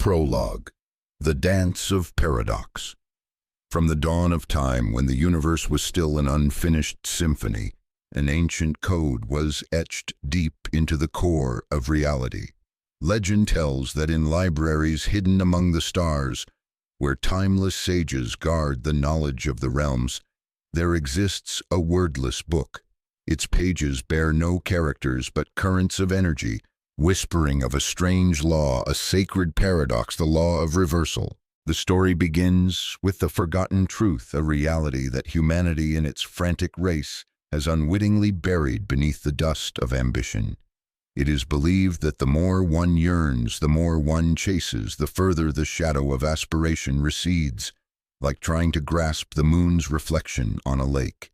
Prologue. The Dance of Paradox. From the dawn of time, when the universe was still an unfinished symphony, an ancient code was etched deep into the core of reality. Legend tells that in libraries hidden among the stars, where timeless sages guard the knowledge of the realms, there exists a wordless book. Its pages bear no characters but currents of energy, whispering of a strange law, a sacred paradox, the law of reversal. The story begins with the forgotten truth, a reality that humanity in its frantic race has unwittingly buried beneath the dust of ambition. It is believed that the more one yearns, the more one chases, the further the shadow of aspiration recedes, like trying to grasp the moon's reflection on a lake.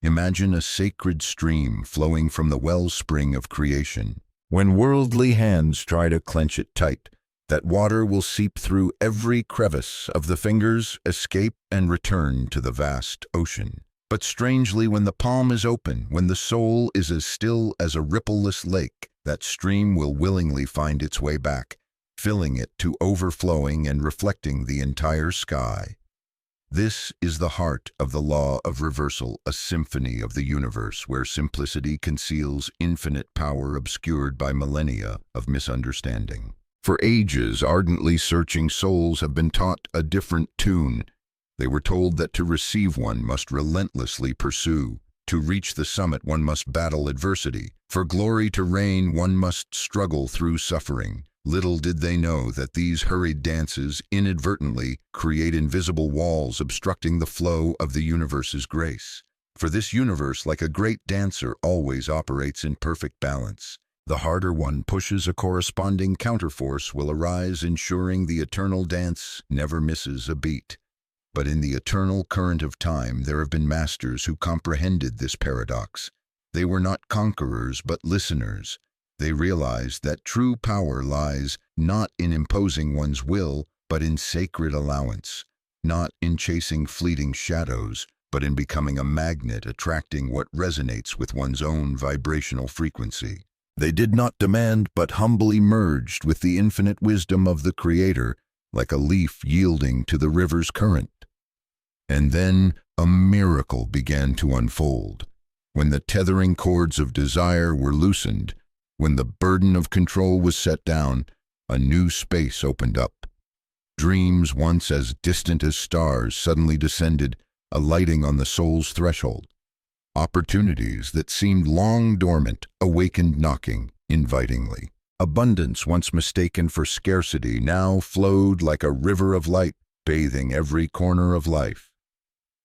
Imagine a sacred stream flowing from the wellspring of creation. When worldly hands try to clench it tight, that water will seep through every crevice of the fingers, escape, and return to the vast ocean. But strangely, when the palm is open, when the soul is as still as a rippleless lake, that stream will willingly find its way back, filling it to overflowing and reflecting the entire sky. This is the heart of the law of reversal, a symphony of the universe where simplicity conceals infinite power obscured by millennia of misunderstanding. For ages, ardently searching souls have been taught a different tune. They were told that to receive one must relentlessly pursue. To reach the summit one must battle adversity. For glory to reign one must struggle through suffering. Little did they know that these hurried dances inadvertently create invisible walls obstructing the flow of the universe's grace. For this universe, like a great dancer, always operates in perfect balance. The harder one pushes, a corresponding counterforce will arise, ensuring the eternal dance never misses a beat. But in the eternal current of time, there have been masters who comprehended this paradox. They were not conquerors, but listeners. They realized that true power lies not in imposing one's will, but in sacred allowance, not in chasing fleeting shadows, but in becoming a magnet attracting what resonates with one's own vibrational frequency. They did not demand, but humbly merged with the infinite wisdom of the Creator, like a leaf yielding to the river's current. And then a miracle began to unfold. When the tethering cords of desire were loosened, when the burden of control was set down, a new space opened up. Dreams once as distant as stars suddenly descended, alighting on the soul's threshold. Opportunities that seemed long dormant awakened knocking invitingly. Abundance once mistaken for scarcity now flowed like a river of light, bathing every corner of life.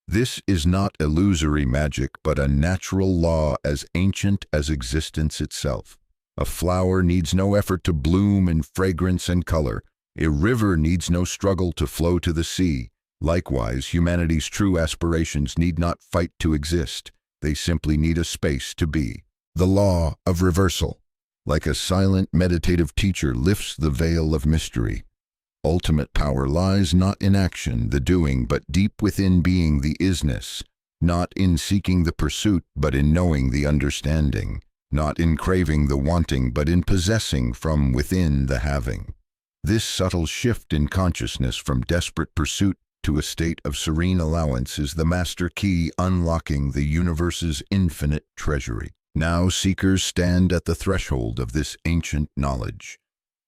This is not illusory magic, but a natural law as ancient as existence itself. A flower needs no effort to bloom in fragrance and color. A river needs no struggle to flow to the sea. Likewise, humanity's true aspirations need not fight to exist. They simply need a space to be. The law of reversal, like a silent meditative teacher, lifts the veil of mystery. Ultimate power lies not in action, the doing, but deep within being, the isness. Not in seeking the pursuit, but in knowing the understanding. Not in craving the wanting, but in possessing from within the having. This subtle shift in consciousness from desperate pursuit to a state of serene allowance is the master key unlocking the universe's infinite treasury. Now seekers stand at the threshold of this ancient knowledge.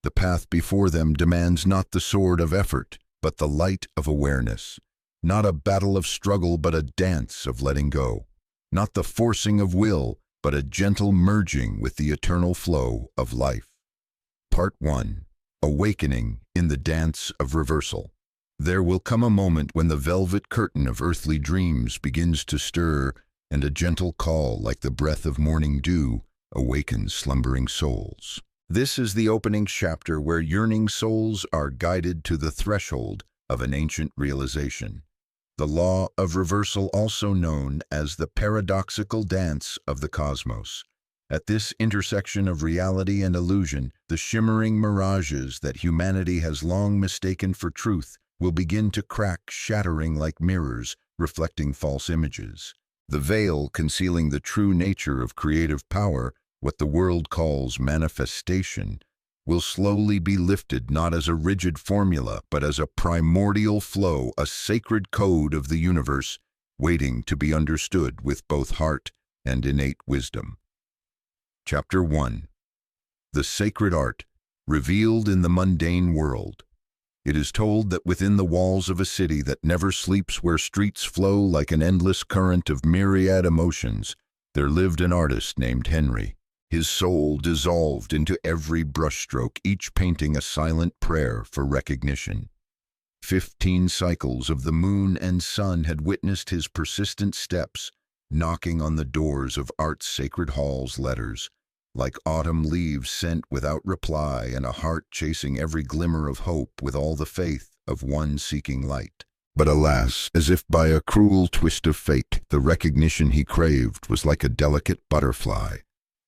The path before them demands not the sword of effort, but the light of awareness. Not a battle of struggle, but a dance of letting go. Not the forcing of will, but a gentle merging with the eternal flow of life. Part 1. Awakening in the Dance of Reversal. There will come a moment when the velvet curtain of earthly dreams begins to stir, and a gentle call, like the breath of morning dew, awakens slumbering souls. This is the opening chapter where yearning souls are guided to the threshold of an ancient realization. The law of reversal, also known as the paradoxical dance of the cosmos. At this intersection of reality and illusion, the shimmering mirages that humanity has long mistaken for truth will begin to crack, shattering like mirrors, reflecting false images. The veil concealing the true nature of creative power, what the world calls manifestation, will slowly be lifted not as a rigid formula, but as a primordial flow, a sacred code of the universe, waiting to be understood with both heart and innate wisdom. Chapter 1. The Sacred Art, Revealed in the Mundane World. It is told that within the walls of a city that never sleeps, where streets flow like an endless current of myriad emotions, there lived an artist named Henry. His soul dissolved into every brushstroke, each painting a silent prayer for recognition. 15 cycles of the moon and sun had witnessed his persistent steps, knocking on the doors of art's sacred halls, letters like autumn leaves sent without reply, and a heart chasing every glimmer of hope with all the faith of one seeking light. But alas, as if by a cruel twist of fate, the recognition he craved was like a delicate butterfly.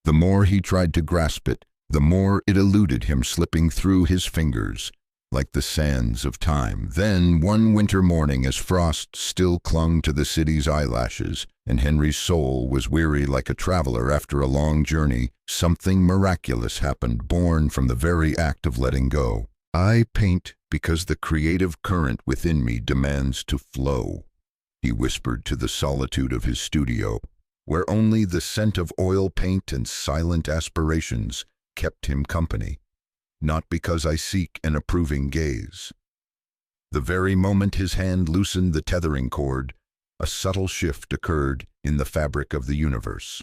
The more he tried to grasp it, the more it eluded him, slipping through his fingers like the sands of time. Then, one winter morning, as frost still clung to the city's eyelashes, and Henry's soul was weary like a traveler after a long journey, something miraculous happened, born from the very act of letting go. "I paint because the creative current within me demands to flow," he whispered to the solitude of his studio, where only the scent of oil paint and silent aspirations kept him company. "Not because I seek an approving gaze." The very moment his hand loosened the tethering cord, a subtle shift occurred in the fabric of the universe.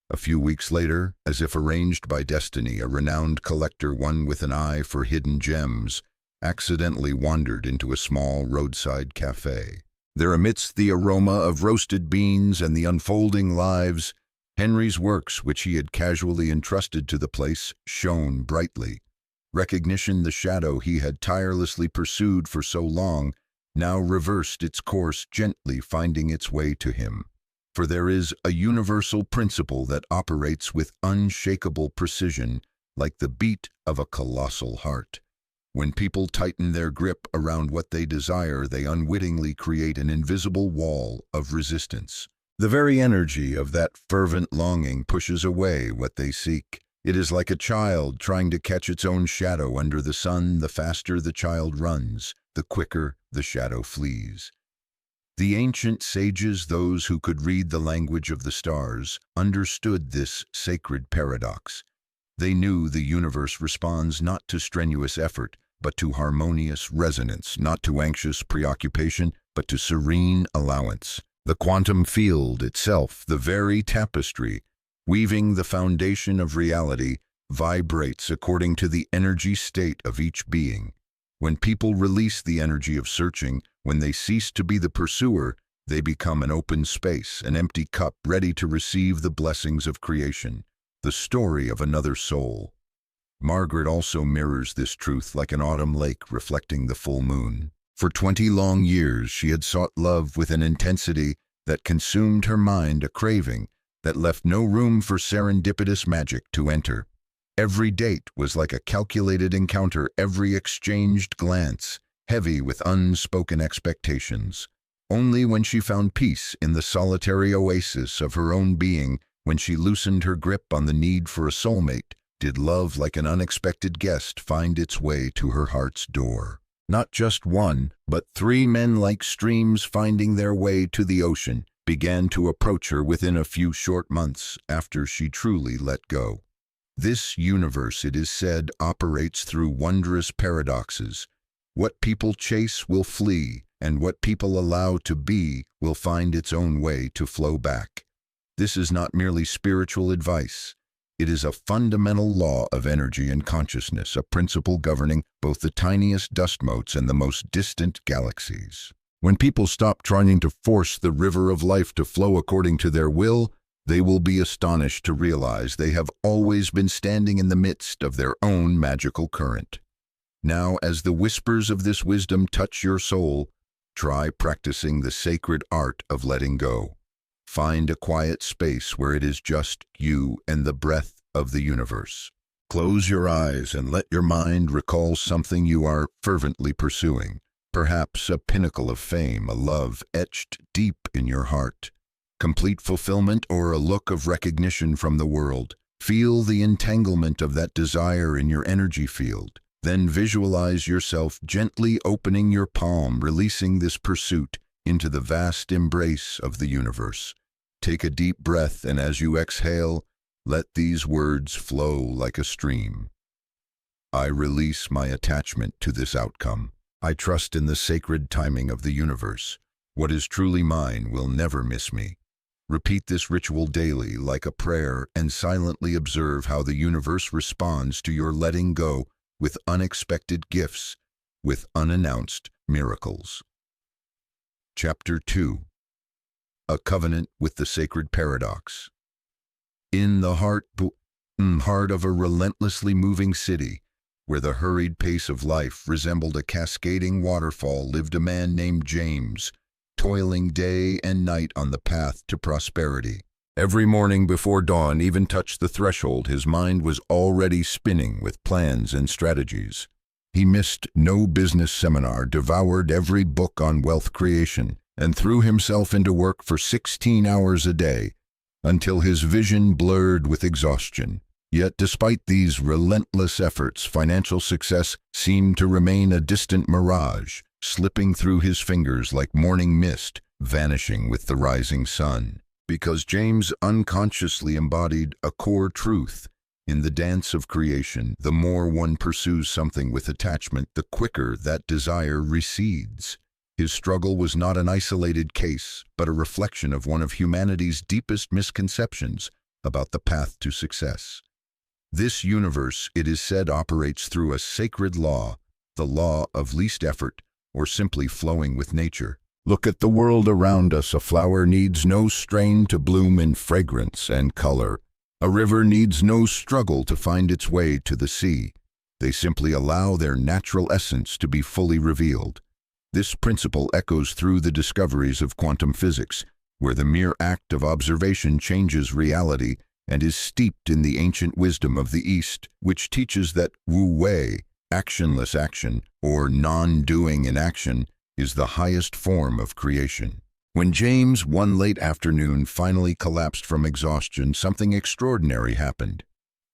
A few weeks later, as if arranged by destiny, a renowned collector, one with an eye for hidden gems, accidentally wandered into a small roadside cafe. There, amidst the aroma of roasted beans and the unfolding lives, Henry's works, which he had casually entrusted to the place, shone brightly. Recognition, the shadow he had tirelessly pursued for so long, now reversed its course, gently finding its way to him. For there is a universal principle that operates with unshakable precision, like the beat of a colossal heart. When people tighten their grip around what they desire, they unwittingly create an invisible wall of resistance. The very energy of that fervent longing pushes away what they seek. It is like a child trying to catch its own shadow under the sun. The faster the child runs, the quicker the shadow flees. The ancient sages, those who could read the language of the stars, understood this sacred paradox. They knew the universe responds not to strenuous effort, but to harmonious resonance, not to anxious preoccupation, but to serene allowance. The quantum field itself, the very tapestry, weaving the foundation of reality, vibrates according to the energy state of each being. When people release the energy of searching, when they cease to be the pursuer, they become an open space, an empty cup ready to receive the blessings of creation. The story of another soul. Margaret also mirrors this truth like an autumn lake reflecting the full moon. For 20 long years she had sought love with an intensity that consumed her mind, a craving that left no room for serendipitous magic to enter. Every date was like a calculated encounter, every exchanged glance heavy with unspoken expectations. Only when she found peace in the solitary oasis of her own being, when she loosened her grip on the need for a soulmate, did love like an unexpected guest find its way to her heart's door. Not just one, but 3 men, like streams finding their way to the ocean, began to approach her within a few short months after she truly let go. This universe, it is said, operates through wondrous paradoxes. What people chase will flee, and what people allow to be will find its own way to flow back. This is not merely spiritual advice. It is a fundamental law of energy and consciousness, a principle governing both the tiniest dust motes and the most distant galaxies. When people stop trying to force the river of life to flow according to their will, they will be astonished to realize they have always been standing in the midst of their own magical current. Now, as the whispers of this wisdom touch your soul, try practicing the sacred art of letting go. Find a quiet space where it is just you and the breath of the universe. Close your eyes and let your mind recall something you are fervently pursuing. Perhaps a pinnacle of fame, a love etched deep in your heart, complete fulfillment, or a look of recognition from the world. Feel the entanglement of that desire in your energy field. Then visualize yourself gently opening your palm, releasing this pursuit into the vast embrace of the universe. Take a deep breath, and as you exhale, let these words flow like a stream. I release my attachment to this outcome. I trust in the sacred timing of the universe. What is truly mine will never miss me. Repeat this ritual daily like a prayer and silently observe how the universe responds to your letting go with unexpected gifts, with unannounced miracles. Chapter 2. A Covenant with the Sacred Paradox. In the heart of a relentlessly moving city, where the hurried pace of life resembled a cascading waterfall, lived a man named James, toiling day and night on the path to prosperity. Every morning before dawn even touched the threshold, his mind was already spinning with plans and strategies. He missed no business seminar, devoured every book on wealth creation, and threw himself into work for 16 hours a day, until his vision blurred with exhaustion. Yet despite these relentless efforts, financial success seemed to remain a distant mirage, slipping through his fingers like morning mist, vanishing with the rising sun. Because James unconsciously embodied a core truth. In the dance of creation, the more one pursues something with attachment, the quicker that desire recedes. His struggle was not an isolated case, but a reflection of one of humanity's deepest misconceptions about the path to success. This universe, it is said, operates through a sacred law, the law of least effort, or simply flowing with nature. Look at the world around us. A flower needs no strain to bloom in fragrance and color. A river needs no struggle to find its way to the sea. They simply allow their natural essence to be fully revealed. This principle echoes through the discoveries of quantum physics, where the mere act of observation changes reality and is steeped in the ancient wisdom of the East, which teaches that wu-wei, actionless action, or non-doing in action, is the highest form of creation. When James, one late afternoon, finally collapsed from exhaustion, something extraordinary happened.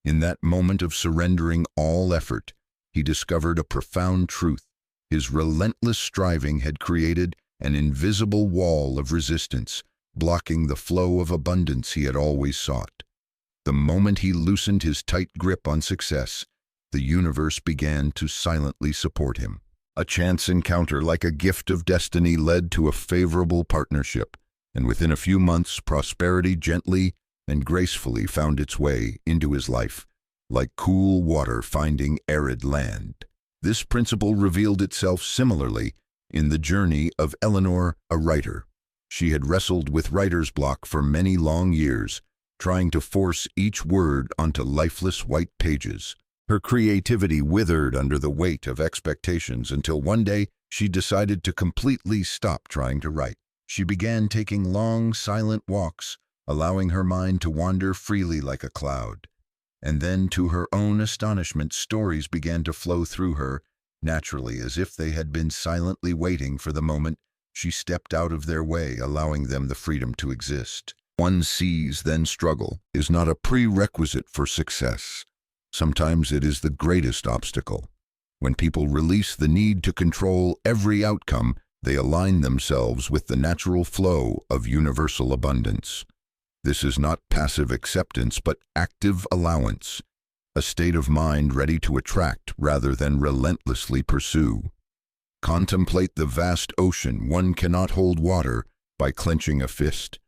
In that moment of surrendering all effort, he discovered a profound truth. His relentless striving had created an invisible wall of resistance, blocking the flow of abundance he had always sought. The moment he loosened his tight grip on success, the universe began to silently support him. A chance encounter, like a gift of destiny, led to a favorable partnership, and within a few months, prosperity gently and gracefully found its way into his life, like cool water finding arid land. This principle revealed itself similarly in the journey of Eleanor, a writer. She had wrestled with writer's block for many long years, trying to force each word onto lifeless white pages. Her creativity withered under the weight of expectations until one day she decided to completely stop trying to write. She began taking long, silent walks, allowing her mind to wander freely like a cloud. And then, to her own astonishment, stories began to flow through her, naturally, as if they had been silently waiting for the moment she stepped out of their way, allowing them the freedom to exist. One sees, then struggle is not a prerequisite for success. Sometimes it is the greatest obstacle. When people release the need to control every outcome, they align themselves with the natural flow of universal abundance. This is not passive acceptance, but active allowance, a state of mind ready to attract rather than relentlessly pursue. Contemplate the vast ocean. One cannot hold water by clenching a fist,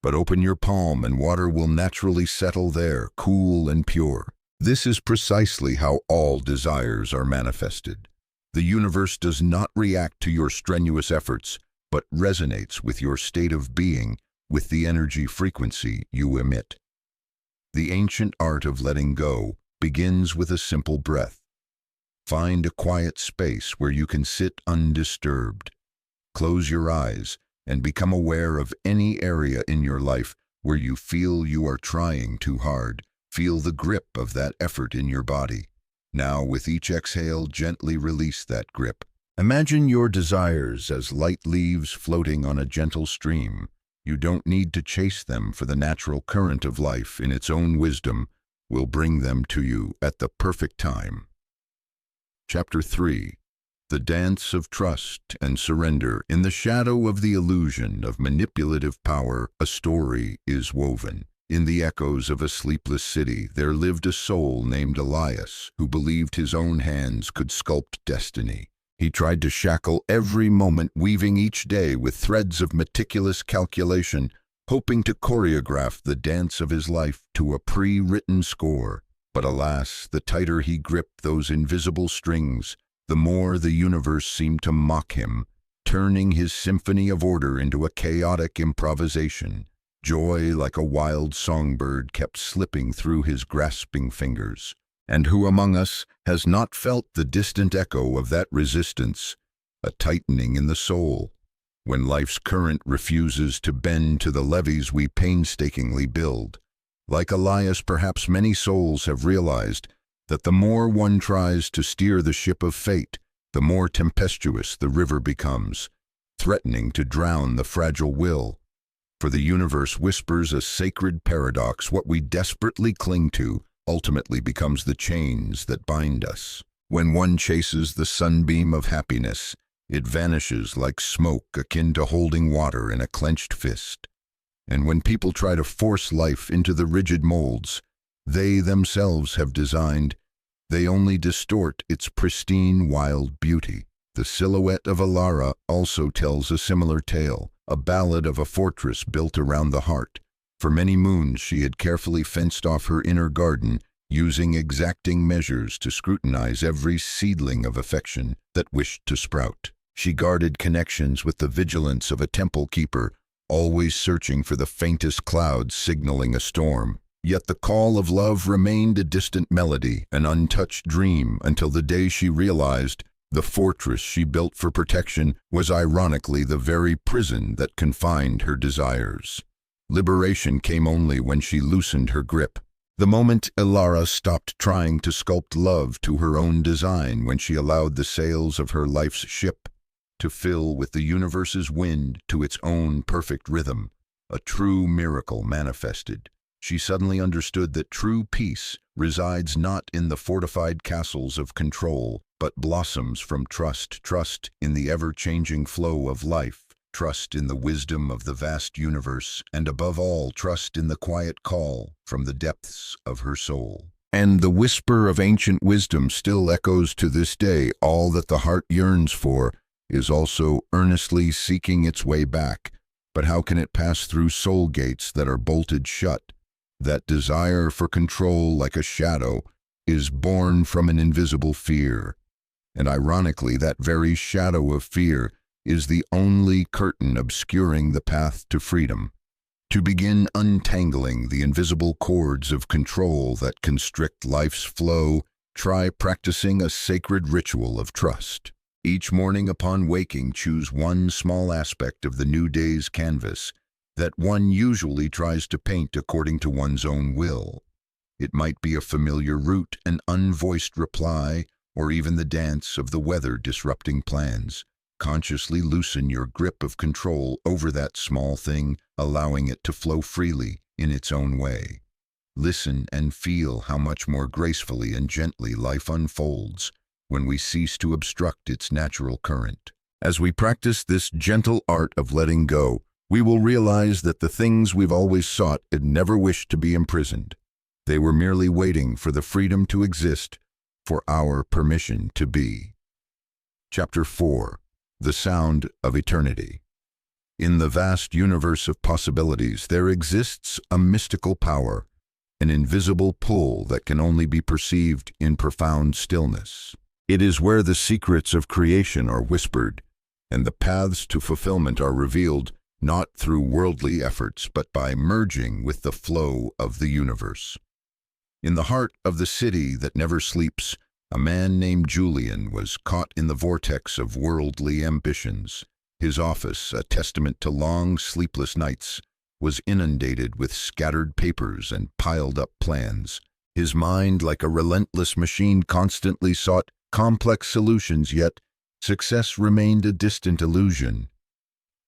but open your palm and water will naturally settle there, cool and pure. This is precisely how all desires are manifested. The universe does not react to your strenuous efforts, but resonates with your state of being, with the energy frequency you emit. The ancient art of letting go begins with a simple breath. Find a quiet space where you can sit undisturbed. Close your eyes and become aware of any area in your life where you feel you are trying too hard. Feel the grip of that effort in your body. Now, with each exhale, gently release that grip. Imagine your desires as light leaves floating on a gentle stream. You don't need to chase them, for the natural current of life, in its own wisdom, will bring them to you at the perfect time. Chapter 3. The Dance of Trust and Surrender. In the shadow of the illusion of manipulative power, a story is woven. In the echoes of a sleepless city, there lived a soul named Elias, who believed his own hands could sculpt destiny. He tried to shackle every moment, weaving each day with threads of meticulous calculation, hoping to choreograph the dance of his life to a pre-written score. But alas, the tighter he gripped those invisible strings, the more the universe seemed to mock him, turning his symphony of order into a chaotic improvisation. Joy, like a wild songbird, kept slipping through his grasping fingers. And who among us has not felt the distant echo of that resistance, a tightening in the soul, when life's current refuses to bend to the levees we painstakingly build? Like Elias, perhaps many souls have realized that the more one tries to steer the ship of fate, the more tempestuous the river becomes, threatening to drown the fragile will. For the universe whispers a sacred paradox: what we desperately cling to ultimately becomes the chains that bind us. When one chases the sunbeam of happiness, it vanishes like smoke, akin to holding water in a clenched fist. And when people try to force life into the rigid molds they themselves have designed, they only distort its pristine, wild beauty. The silhouette of Alara also tells a similar tale, a ballad of a fortress built around the heart. For many moons she had carefully fenced off her inner garden, using exacting measures to scrutinize every seedling of affection that wished to sprout. She guarded connections with the vigilance of a temple keeper, always searching for the faintest clouds signaling a storm. Yet the call of love remained a distant melody, an untouched dream, until the day she realized the fortress she built for protection was ironically the very prison that confined her desires. Liberation came only when she loosened her grip. The moment Alara stopped trying to sculpt love to her own design, when she allowed the sails of her life's ship to fill with the universe's wind to its own perfect rhythm, a true miracle manifested. She suddenly understood that true peace resides not in the fortified castles of control, but blossoms from trust in the ever-changing flow of life, trust in the wisdom of the vast universe, and above all, trust in the quiet call from the depths of her soul. And the whisper of ancient wisdom still echoes to this day: all that the heart yearns for is also earnestly seeking its way back. But how can it pass through soul gates that are bolted shut? That desire for control, like a shadow, is born from an invisible fear. And ironically, that very shadow of fear is the only curtain obscuring the path to freedom. To begin untangling the invisible cords of control that constrict life's flow, try practicing a sacred ritual of trust. Each morning upon waking, choose one small aspect of the new day's canvas that one usually tries to paint according to one's own will. It might be a familiar route, an unvoiced reply, or even the dance of the weather disrupting plans. Consciously loosen your grip of control over that small thing, allowing it to flow freely in its own way. Listen and feel how much more gracefully and gently life unfolds when we cease to obstruct its natural current. As we practice this gentle art of letting go, we will realize that the things we've always sought and never wished to be imprisoned, they were merely waiting for the freedom to exist, for our permission to be. Chapter 4. The Sound of Eternity. In the vast universe of possibilities, there exists a mystical power, an invisible pull that can only be perceived in profound stillness. It is where the secrets of creation are whispered, and the paths to fulfillment are revealed, not through worldly efforts, but by merging with the flow of the universe. In the heart of the city that never sleeps, a man named Julian was caught in the vortex of worldly ambitions. His office, a testament to long, sleepless nights, was inundated with scattered papers and piled-up plans. His mind, like a relentless machine, constantly sought complex solutions, yet success remained a distant illusion.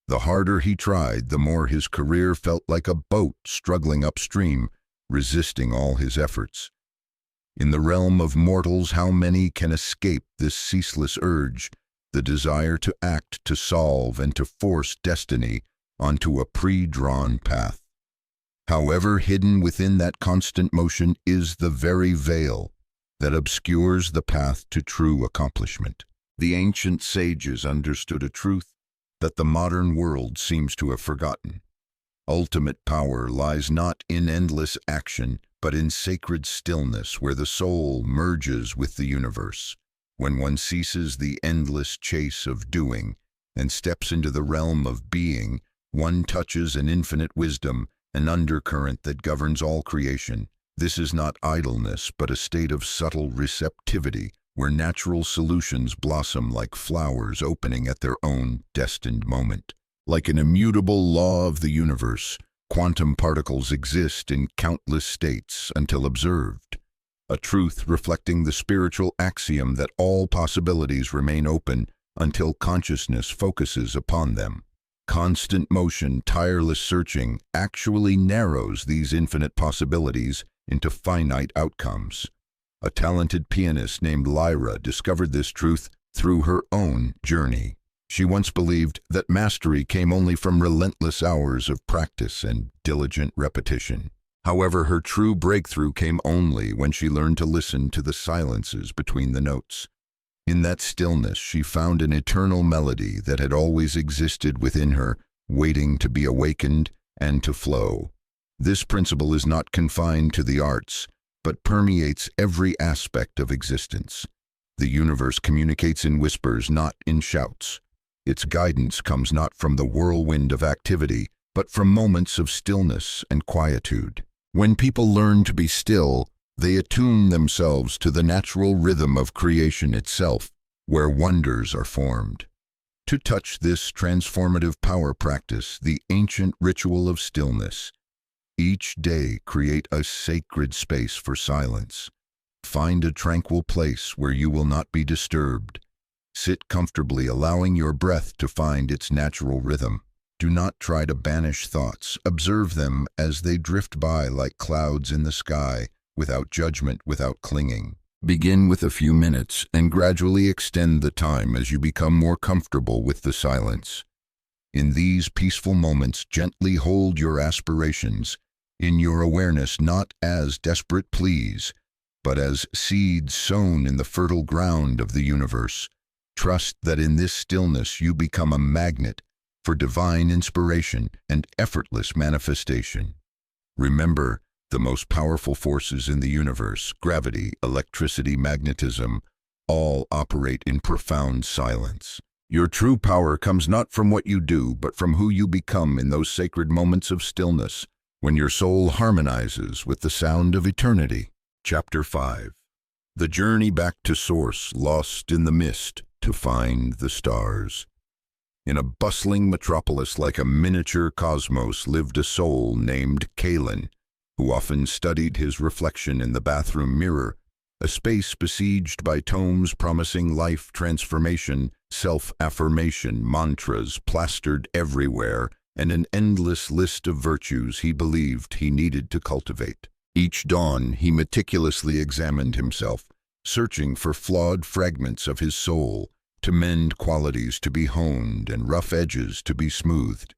The harder he tried, the more his career felt like a boat struggling upstream, resisting all his efforts. In the realm of mortals, how many can escape this ceaseless urge, the desire to act, to solve, and to force destiny onto a pre-drawn path? However, hidden within that constant motion is the very veil that obscures the path to true accomplishment. The ancient sages understood a truth that the modern world seems to have forgotten. Ultimate power lies not in endless action, but in sacred stillness, where the soul merges with the universe. When one ceases the endless chase of doing and steps into the realm of being, one touches an infinite wisdom, an undercurrent that governs all creation. This is not idleness, but a state of subtle receptivity, where natural solutions blossom like flowers opening at their own destined moment. Like an immutable law of the universe, quantum particles exist in countless states until observed, a truth reflecting the spiritual axiom that all possibilities remain open until consciousness focuses upon them. Constant motion, tireless searching, actually narrows these infinite possibilities into finite outcomes. A talented pianist named Lyra discovered this truth through her own journey. She once believed that mastery came only from relentless hours of practice and diligent repetition. However, her true breakthrough came only when she learned to listen to the silences between the notes. In that stillness, she found an eternal melody that had always existed within her, waiting to be awakened and to flow. This principle is not confined to the arts, but permeates every aspect of existence. The universe communicates in whispers, not in shouts. Its guidance comes not from the whirlwind of activity, but from moments of stillness and quietude. When people learn to be still, they attune themselves to the natural rhythm of creation itself, where wonders are formed. To touch this transformative power, practice the ancient ritual of stillness. Each day, create a sacred space for silence. Find a tranquil place where you will not be disturbed. Sit comfortably, allowing your breath to find its natural rhythm. Do not try to banish thoughts. Observe them as they drift by like clouds in the sky, without judgment, without clinging. Begin with a few minutes and gradually extend the time as you become more comfortable with the silence. In these peaceful moments, gently hold your aspirations in your awareness, not as desperate pleas, but as seeds sown in the fertile ground of the universe. Trust that in this stillness you become a magnet for divine inspiration and effortless manifestation. Remember, the most powerful forces in the universe, gravity, electricity, magnetism, all operate in profound silence. Your true power comes not from what you do, but from who you become in those sacred moments of stillness, when your soul harmonizes with the sound of eternity. Chapter 5. The journey back to Source, lost in the mist to find the stars. In a bustling metropolis like a miniature cosmos lived a soul named Kalen, who often studied his reflection in the bathroom mirror, a space besieged by tomes promising life transformation, self-affirmation, mantras plastered everywhere, and an endless list of virtues he believed he needed to cultivate. Each dawn he meticulously examined himself, searching for flawed fragments of his soul, to mend qualities to be honed and rough edges to be smoothed.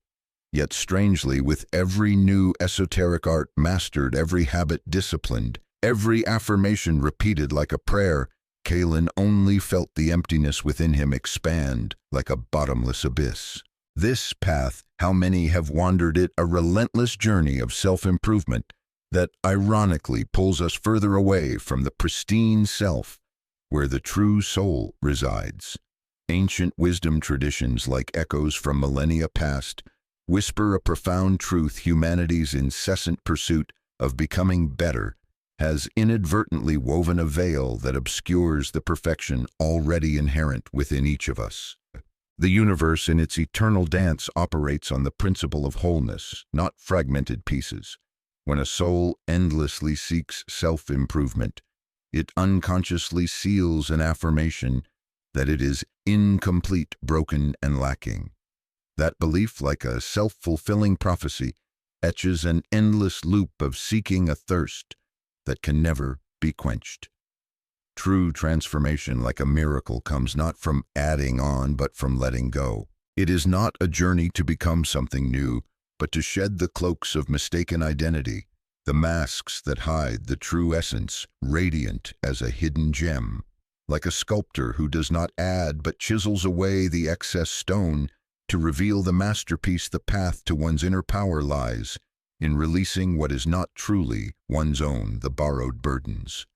Yet strangely, with every new esoteric art mastered, every habit disciplined, every affirmation repeated like a prayer, Kalen only felt the emptiness within him expand like a bottomless abyss. This path, how many have wandered it, a relentless journey of self-improvement that ironically pulls us further away from the pristine self where the true soul resides. Ancient wisdom traditions, like echoes from millennia past, whisper a profound truth: humanity's incessant pursuit of becoming better has inadvertently woven a veil that obscures the perfection already inherent within each of us. The universe in its eternal dance operates on the principle of wholeness, not fragmented pieces. When a soul endlessly seeks self-improvement, it unconsciously seals an affirmation that it is incomplete, broken, and lacking. That belief, like a self-fulfilling prophecy, etches an endless loop of seeking a thirst that can never be quenched. True transformation, like a miracle, comes not from adding on, but from letting go. It is not a journey to become something new, but to shed the cloaks of mistaken identity, the masks that hide the true essence, radiant as a hidden gem. Like a sculptor who does not add but chisels away the excess stone to reveal the masterpiece, the path to one's inner power lies in releasing what is not truly one's own, the borrowed burdens.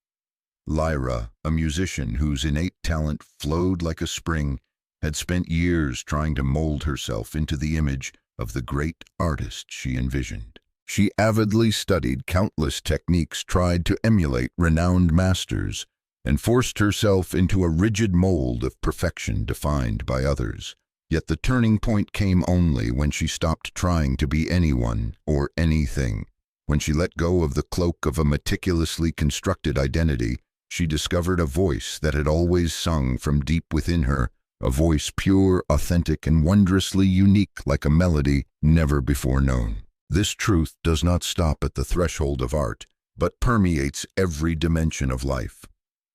Lyra, a musician whose innate talent flowed like a spring, had spent years trying to mold herself into the image of the great artist she envisioned. She avidly studied countless techniques, tried to emulate renowned masters, and forced herself into a rigid mold of perfection defined by others. Yet the turning point came only when she stopped trying to be anyone or anything. When she let go of the cloak of a meticulously constructed identity, she discovered a voice that had always sung from deep within her, a voice pure, authentic, and wondrously unique, like a melody never before known. This truth does not stop at the threshold of art, but permeates every dimension of life.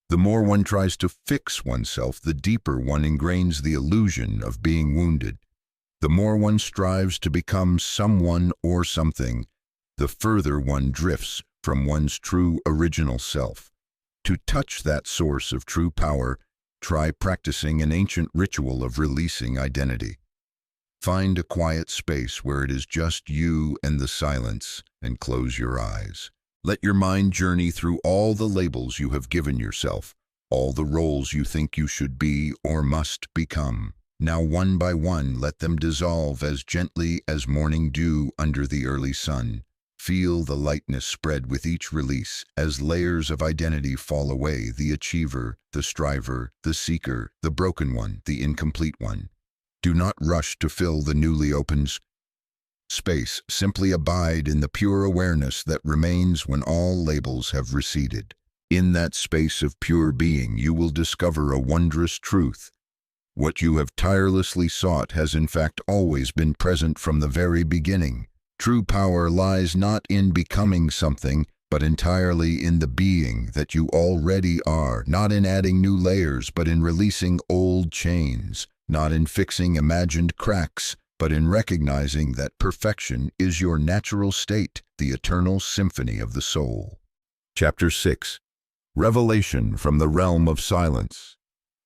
The more one tries to fix oneself, the deeper one ingrains the illusion of being wounded. The more one strives to become someone or something, the further one drifts from one's true original self. To touch that source of true power, try practicing an ancient ritual of releasing identity. Find a quiet space where it is just you and the silence, and close your eyes. Let your mind journey through all the labels you have given yourself, all the roles you think you should be or must become. Now, one by one, let them dissolve as gently as morning dew under the early sun. Feel the lightness spread with each release as layers of identity fall away: the achiever, the striver, the seeker, the broken one, the incomplete one. Do not rush to fill the newly opened space. Simply abide in the pure awareness that remains when all labels have receded. In that space of pure being, you will discover a wondrous truth. What you have tirelessly sought has in fact always been present from the very beginning. True power lies not in becoming something, but entirely in the being that you already are, not in adding new layers, but in releasing old chains, not in fixing imagined cracks, but in recognizing that perfection is your natural state, the eternal symphony of the soul. Chapter 6. Revelation from the Realm of Silence.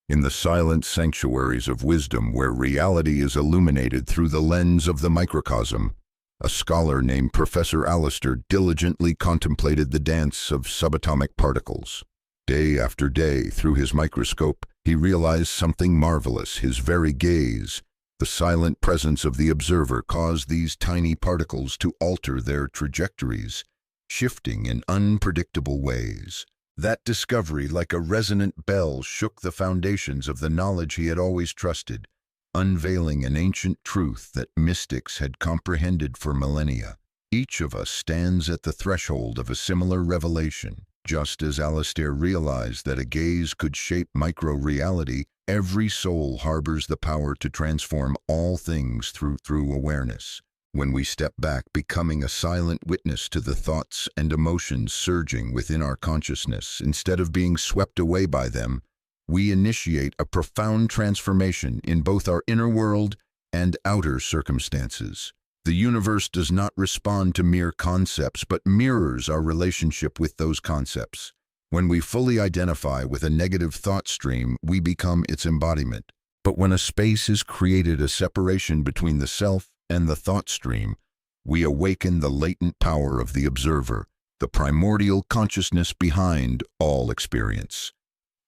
In the silent sanctuaries of wisdom, where reality is illuminated through the lens of the microcosm, a scholar named Professor Alistair diligently contemplated the dance of subatomic particles. Day after day, through his microscope, he realized something marvelous. His very gaze, the silent presence of the observer, caused these tiny particles to alter their trajectories, shifting in unpredictable ways. That discovery, like a resonant bell, shook the foundations of the knowledge he had always trusted, unveiling an ancient truth that mystics had comprehended for millennia. Each of us stands at the threshold of a similar revelation. Just as Alistair realized that a gaze could shape micro-reality, every soul harbors the power to transform all things through awareness. When we step back, becoming a silent witness to the thoughts and emotions surging within our consciousness, instead of being swept away by them, we initiate a profound transformation in both our inner world and outer circumstances. The universe does not respond to mere concepts, but mirrors our relationship with those concepts. When we fully identify with a negative thought stream, we become its embodiment. But when a space is created, a separation between the self and the thought stream, we awaken the latent power of the observer, the primordial consciousness behind all experience.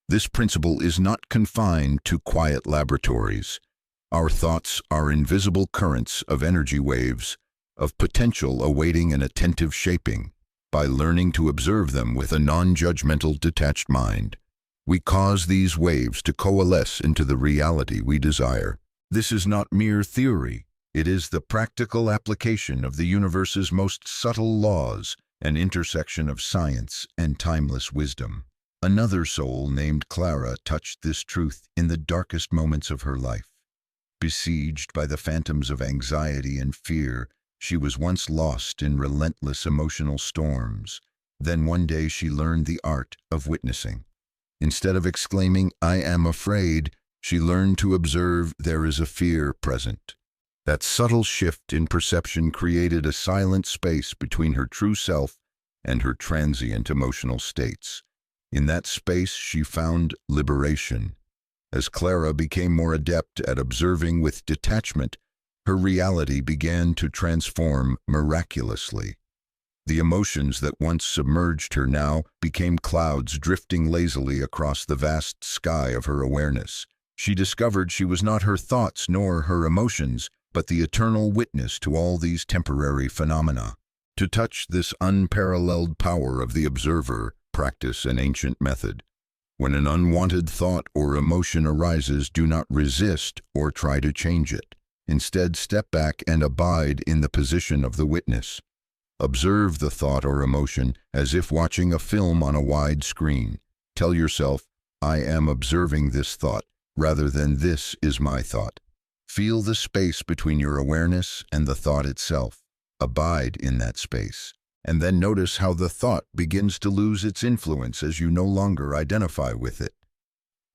This principle is not confined to quiet laboratories. Our thoughts are invisible currents of energy waves, of potential awaiting an attentive shaping. By learning to observe them with a non-judgmental, detached mind, we cause these waves to coalesce into the reality we desire. This is not mere theory. It is the practical application of the universe's most subtle laws, an intersection of science and timeless wisdom. Another soul named Clara touched this truth in the darkest moments of her life. Besieged by the phantoms of anxiety and fear, She was once lost in relentless emotional storms. Then one day she learned the art of witnessing. Instead of exclaiming, "I am afraid," she learned to observe there is a fear present. That subtle shift in perception created a silent space between her true self and her transient emotional states. In that space she found liberation. As Clara became more adept at observing with detachment, her reality began to transform miraculously. The emotions that once submerged her now became clouds drifting lazily across the vast sky of her awareness. She discovered she was not her thoughts nor her emotions, but the eternal witness to all these temporary phenomena. To touch this unparalleled power of the observer, practice an ancient method. When an unwanted thought or emotion arises, do not resist or try to change it. Instead, step back and abide in the position of the witness. Observe the thought or emotion as if watching a film on a wide screen. Tell yourself, "I am observing this thought," rather than "this is my thought." Feel the space between your awareness and the thought itself. Abide in that space. And then notice how the thought begins to lose its influence as you no longer identify with it.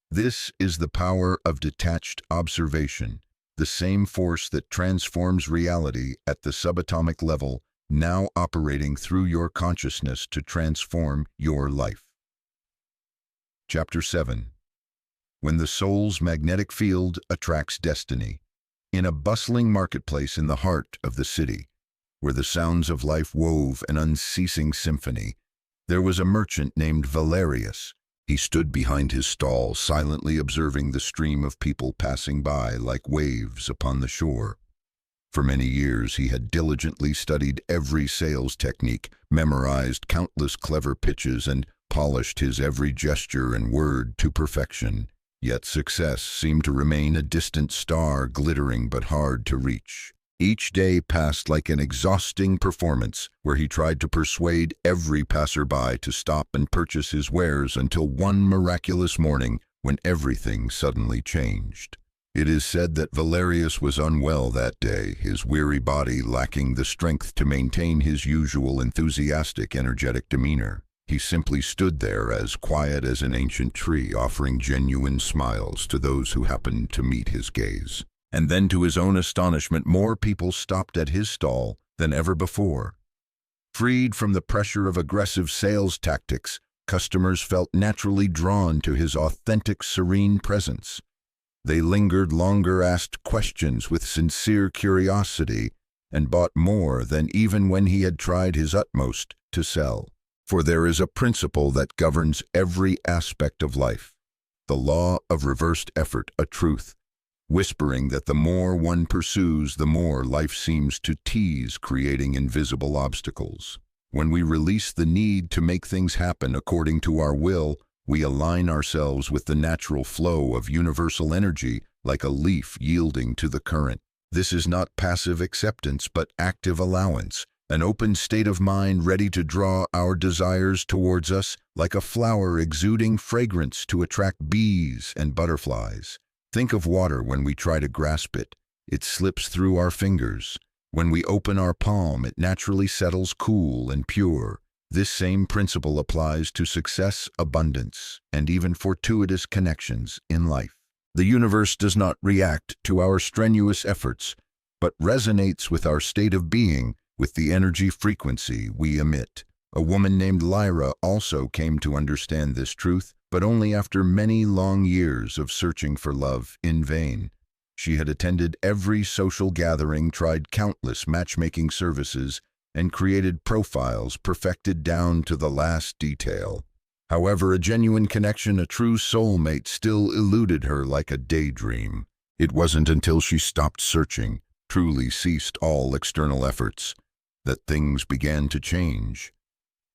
This is the power of detached observation, the same force that transforms reality at the subatomic level, now operating through your consciousness to transform your life. Chapter 7. When the soul's magnetic field attracts destiny. In a bustling marketplace in the heart of the city, where the sounds of life wove an unceasing symphony, there was a merchant named Valerius. He stood behind his stall, silently observing the stream of people passing by like waves upon the shore. For many years he had diligently studied every sales technique, memorized countless clever pitches, and polished his every gesture and word to perfection. Yet success seemed to remain a distant star, glittering but hard to reach. Each day passed like an exhausting performance, where he tried to persuade every passerby to stop and purchase his wares until one miraculous morning when everything suddenly changed. It is said that Valerius was unwell that day, his weary body lacking the strength to maintain his usual enthusiastic, energetic demeanor. He simply stood there as quiet as an ancient tree, offering genuine smiles to those who happened to meet his gaze. And then, to his own astonishment, more people stopped at his stall than ever before. Freed from the pressure of aggressive sales tactics, customers felt naturally drawn to his authentic, serene presence. They lingered longer, asked questions with sincere curiosity, and bought more than even when he had tried his utmost to sell. For there is a principle that governs every aspect of life, the law of reversed effort, a truth whispering that the more one pursues, the more life seems to tease, creating invisible obstacles. When we release the need to make things happen according to our will, we align ourselves with the natural flow of universal energy, like a leaf yielding to the current. This is not passive acceptance, but active allowance, an open state of mind ready to draw our desires towards us, like a flower exuding fragrance to attract bees and butterflies. Think of water. When we try to grasp it, it slips through our fingers. When we open our palm, it naturally settles cool and pure. This same principle applies to success, abundance, and even fortuitous connections in life. The universe does not react to our strenuous efforts, but resonates with our state of being, with the energy frequency we emit. A woman named Lyra also came to understand this truth, but only after many long years of searching for love in vain. She had attended every social gathering, tried countless matchmaking services, and created profiles perfected down to the last detail. However, a genuine connection, a true soulmate, still eluded her like a daydream. It wasn't until she stopped searching, truly ceased all external efforts, that things began to change.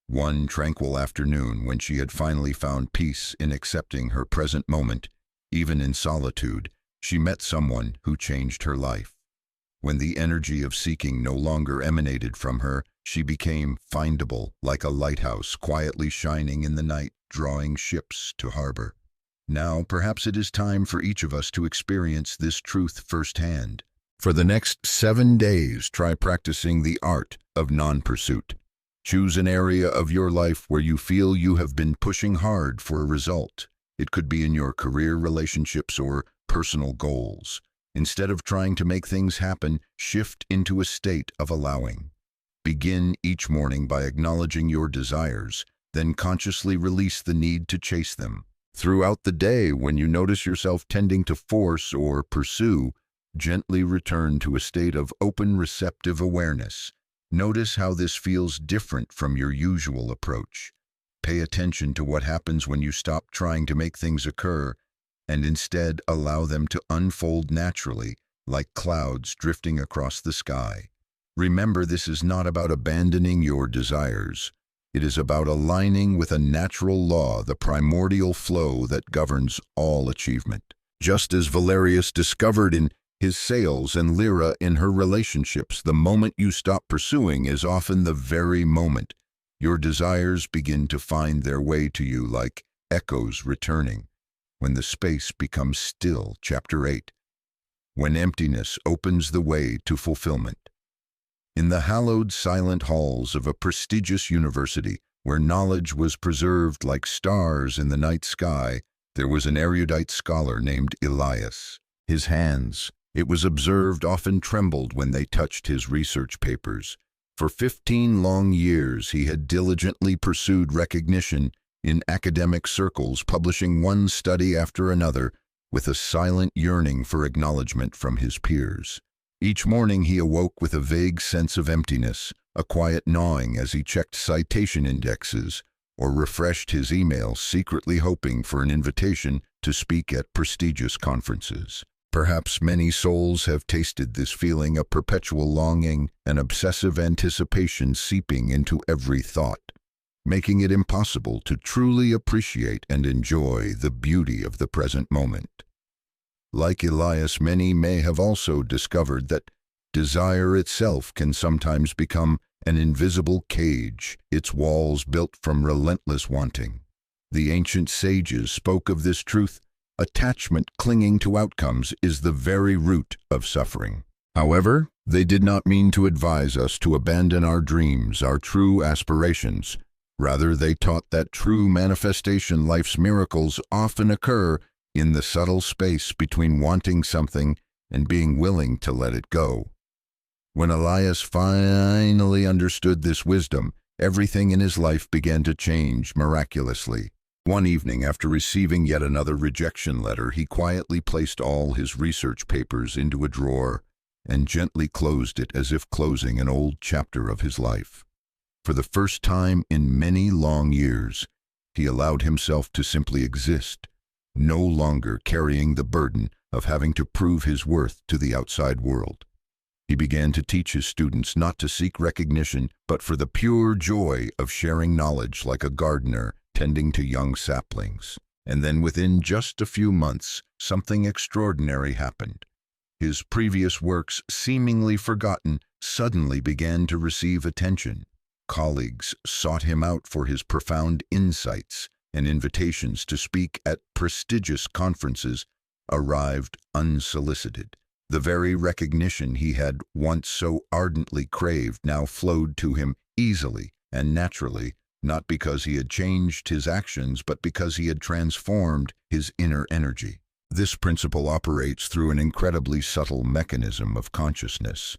One tranquil afternoon, when she had finally found peace in accepting her present moment, even in solitude, she met someone who changed her life. When the energy of seeking no longer emanated from her, she became findable, like a lighthouse quietly shining in the night, drawing ships to harbor. Now, perhaps it is time for each of us to experience this truth firsthand. For the next 7 days, try practicing the art of non-pursuit. Choose an area of your life where you feel you have been pushing hard for a result. It could be in your career, relationships, or personal goals. Instead of trying to make things happen, shift into a state of allowing. Begin each morning by acknowledging your desires, then consciously release the need to chase them. Throughout the day, when you notice yourself tending to force or pursue, gently return to a state of open, receptive awareness. Notice how this feels different from your usual approach. Pay attention to what happens when you stop trying to make things occur and instead allow them to unfold naturally, like clouds drifting across the sky. Remember, this is not about abandoning your desires. It is about aligning with a natural law, the primordial flow that governs all achievement. Just as Valerius discovered in his sales and Lyra in her relationships, the moment you stop pursuing is often the very moment your desires begin to find their way to you like echoes returning. When the space becomes still, Chapter 8. When emptiness opens the way to fulfillment. In the hallowed silent halls of a prestigious university, where knowledge was preserved like stars in the night sky, there was an erudite scholar named Elias. His hands, it was observed, often trembled when they touched his research papers. For 15 long years he had diligently pursued recognition in academic circles, publishing one study after another, with a silent yearning for acknowledgement from his peers. Each morning he awoke with a vague sense of emptiness, a quiet gnawing as he checked citation indexes or refreshed his emails, secretly hoping for an invitation to speak at prestigious conferences. Perhaps many souls have tasted this feeling, a perpetual longing, an obsessive anticipation seeping into every thought, making it impossible to truly appreciate and enjoy the beauty of the present moment. Like Elias, many may have also discovered that desire itself can sometimes become an invisible cage, its walls built from relentless wanting. The ancient sages spoke of this truth. Attachment clinging to outcomes is the very root of suffering. However, they did not mean to advise us to abandon our dreams, our true aspirations. Rather, they taught that true manifestation, life's miracles, often occur in the subtle space between wanting something and being willing to let it go. When Elias finally understood this wisdom, everything in his life began to change miraculously. One evening, after receiving yet another rejection letter, he quietly placed all his research papers into a drawer and gently closed it as if closing an old chapter of his life. For the first time in many long years, he allowed himself to simply exist, no longer carrying the burden of having to prove his worth to the outside world. He began to teach his students not to seek recognition, but for the pure joy of sharing knowledge, like a gardener tending to young saplings. And then within just a few months, something extraordinary happened. His previous works, seemingly forgotten, suddenly began to receive attention. Colleagues sought him out for his profound insights, and invitations to speak at prestigious conferences arrived unsolicited. The very recognition he had once so ardently craved now flowed to him easily and naturally, not because he had changed his actions, but because he had transformed his inner energy. This principle operates through an incredibly subtle mechanism of consciousness.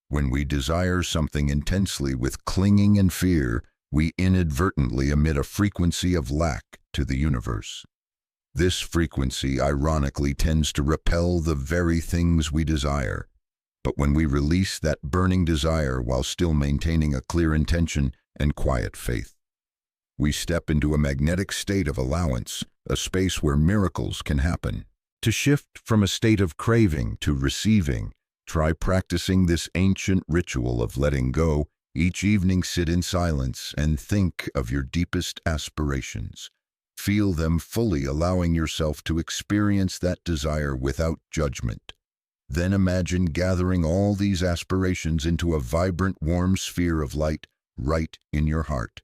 When we desire something intensely with clinging and fear, we inadvertently emit a frequency of lack to the universe. This frequency, ironically, tends to repel the very things we desire. But when we release that burning desire while still maintaining a clear intention and quiet faith, we step into a magnetic state of allowance, a space where miracles can happen. To shift from a state of craving to receiving, try practicing this ancient ritual of letting go. Each evening, sit in silence and think of your deepest aspirations. Feel them fully, allowing yourself to experience that desire without judgment. Then imagine gathering all these aspirations into a vibrant, warm sphere of light right in your heart.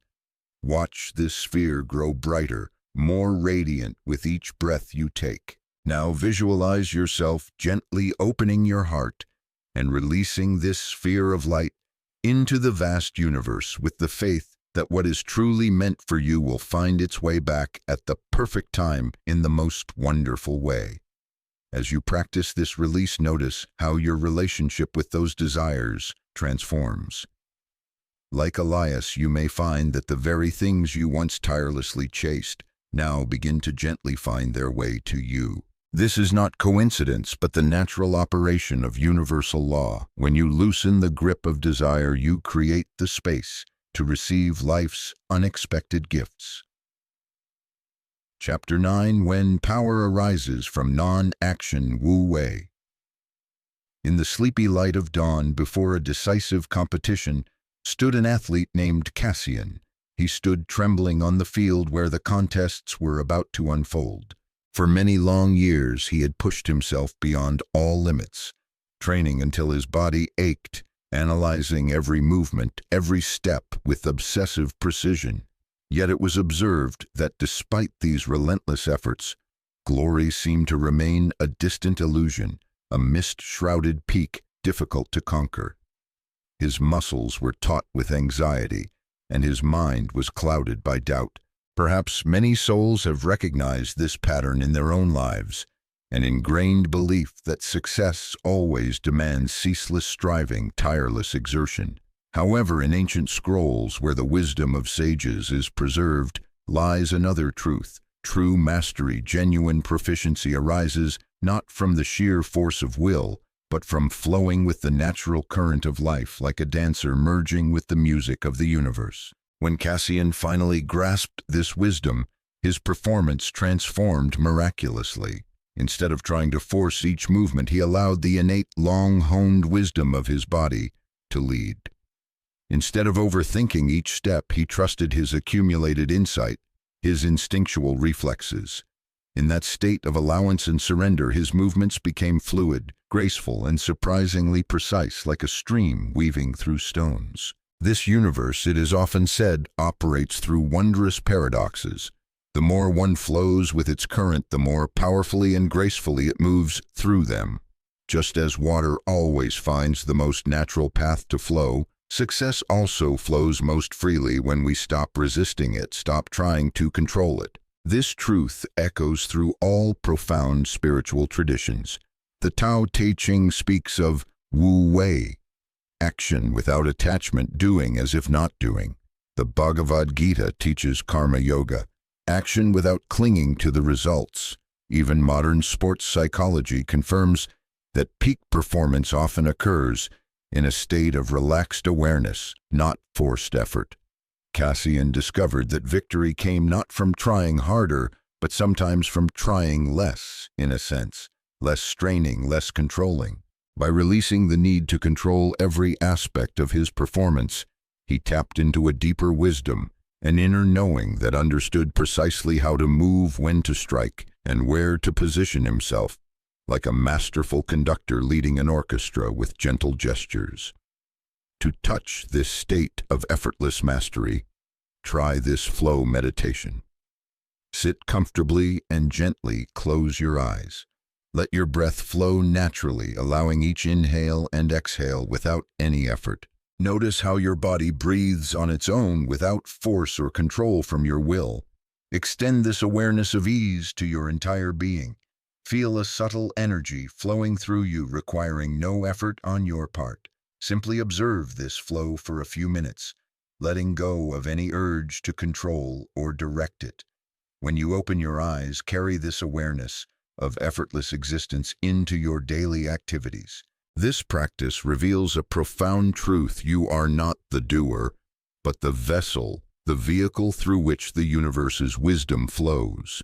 Watch this sphere grow brighter, more radiant with each breath you take. Now visualize yourself gently opening your heart, and releasing this sphere of light into the vast universe with the faith that what is truly meant for you will find its way back at the perfect time in the most wonderful way. As you practice this release, notice how your relationship with those desires transforms. Like Elias, you may find that the very things you once tirelessly chased now begin to gently find their way to you. This is not coincidence, but the natural operation of universal law. When you loosen the grip of desire, you create the space to receive life's unexpected gifts. Chapter 9. When Power Arises from Non-Action Wu Wei. In the sleepy light of dawn, before a decisive competition, stood an athlete named Cassian. He stood trembling on the field where the contests were about to unfold. For many long years he had pushed himself beyond all limits, training until his body ached, analyzing every movement, every step with obsessive precision. Yet it was observed that despite these relentless efforts, glory seemed to remain a distant illusion, a mist-shrouded peak difficult to conquer. His muscles were taut with anxiety, and his mind was clouded by doubt. Perhaps many souls have recognized this pattern in their own lives, an ingrained belief that success always demands ceaseless striving, tireless exertion. However, in ancient scrolls where the wisdom of sages is preserved lies another truth. True mastery, genuine proficiency arises not from the sheer force of will, but from flowing with the natural current of life, like a dancer merging with the music of the universe. When Cassian finally grasped this wisdom, his performance transformed miraculously. Instead of trying to force each movement, he allowed the innate, long-honed wisdom of his body to lead. Instead of overthinking each step, he trusted his accumulated insight, his instinctual reflexes. In that state of allowance and surrender, his movements became fluid, graceful, and surprisingly precise, like a stream weaving through stones. This universe, it is often said, operates through wondrous paradoxes. The more one flows with its current, the more powerfully and gracefully it moves through them. Just as water always finds the most natural path to flow, success also flows most freely when we stop resisting it, stop trying to control it. This truth echoes through all profound spiritual traditions. The Tao Te Ching speaks of Wu Wei, action without attachment, doing as if not doing. The Bhagavad Gita teaches karma yoga, action without clinging to the results. Even modern sports psychology confirms that peak performance often occurs in a state of relaxed awareness, not forced effort. Cassian discovered that victory came not from trying harder, but sometimes from trying less, in a sense, less straining, less controlling. By releasing the need to control every aspect of his performance, he tapped into a deeper wisdom, an inner knowing that understood precisely how to move, when to strike, and where to position himself, like a masterful conductor leading an orchestra with gentle gestures. To touch this state of effortless mastery, try this flow meditation. Sit comfortably and gently close your eyes. Let your breath flow naturally, allowing each inhale and exhale without any effort. Notice how your body breathes on its own without force or control from your will. Extend this awareness of ease to your entire being. Feel a subtle energy flowing through you, requiring no effort on your part. Simply observe this flow for a few minutes, letting go of any urge to control or direct it. When you open your eyes, carry this awareness of effortless existence into your daily activities. This practice reveals a profound truth: you are not the doer, but the vessel, the vehicle through which the universe's wisdom flows.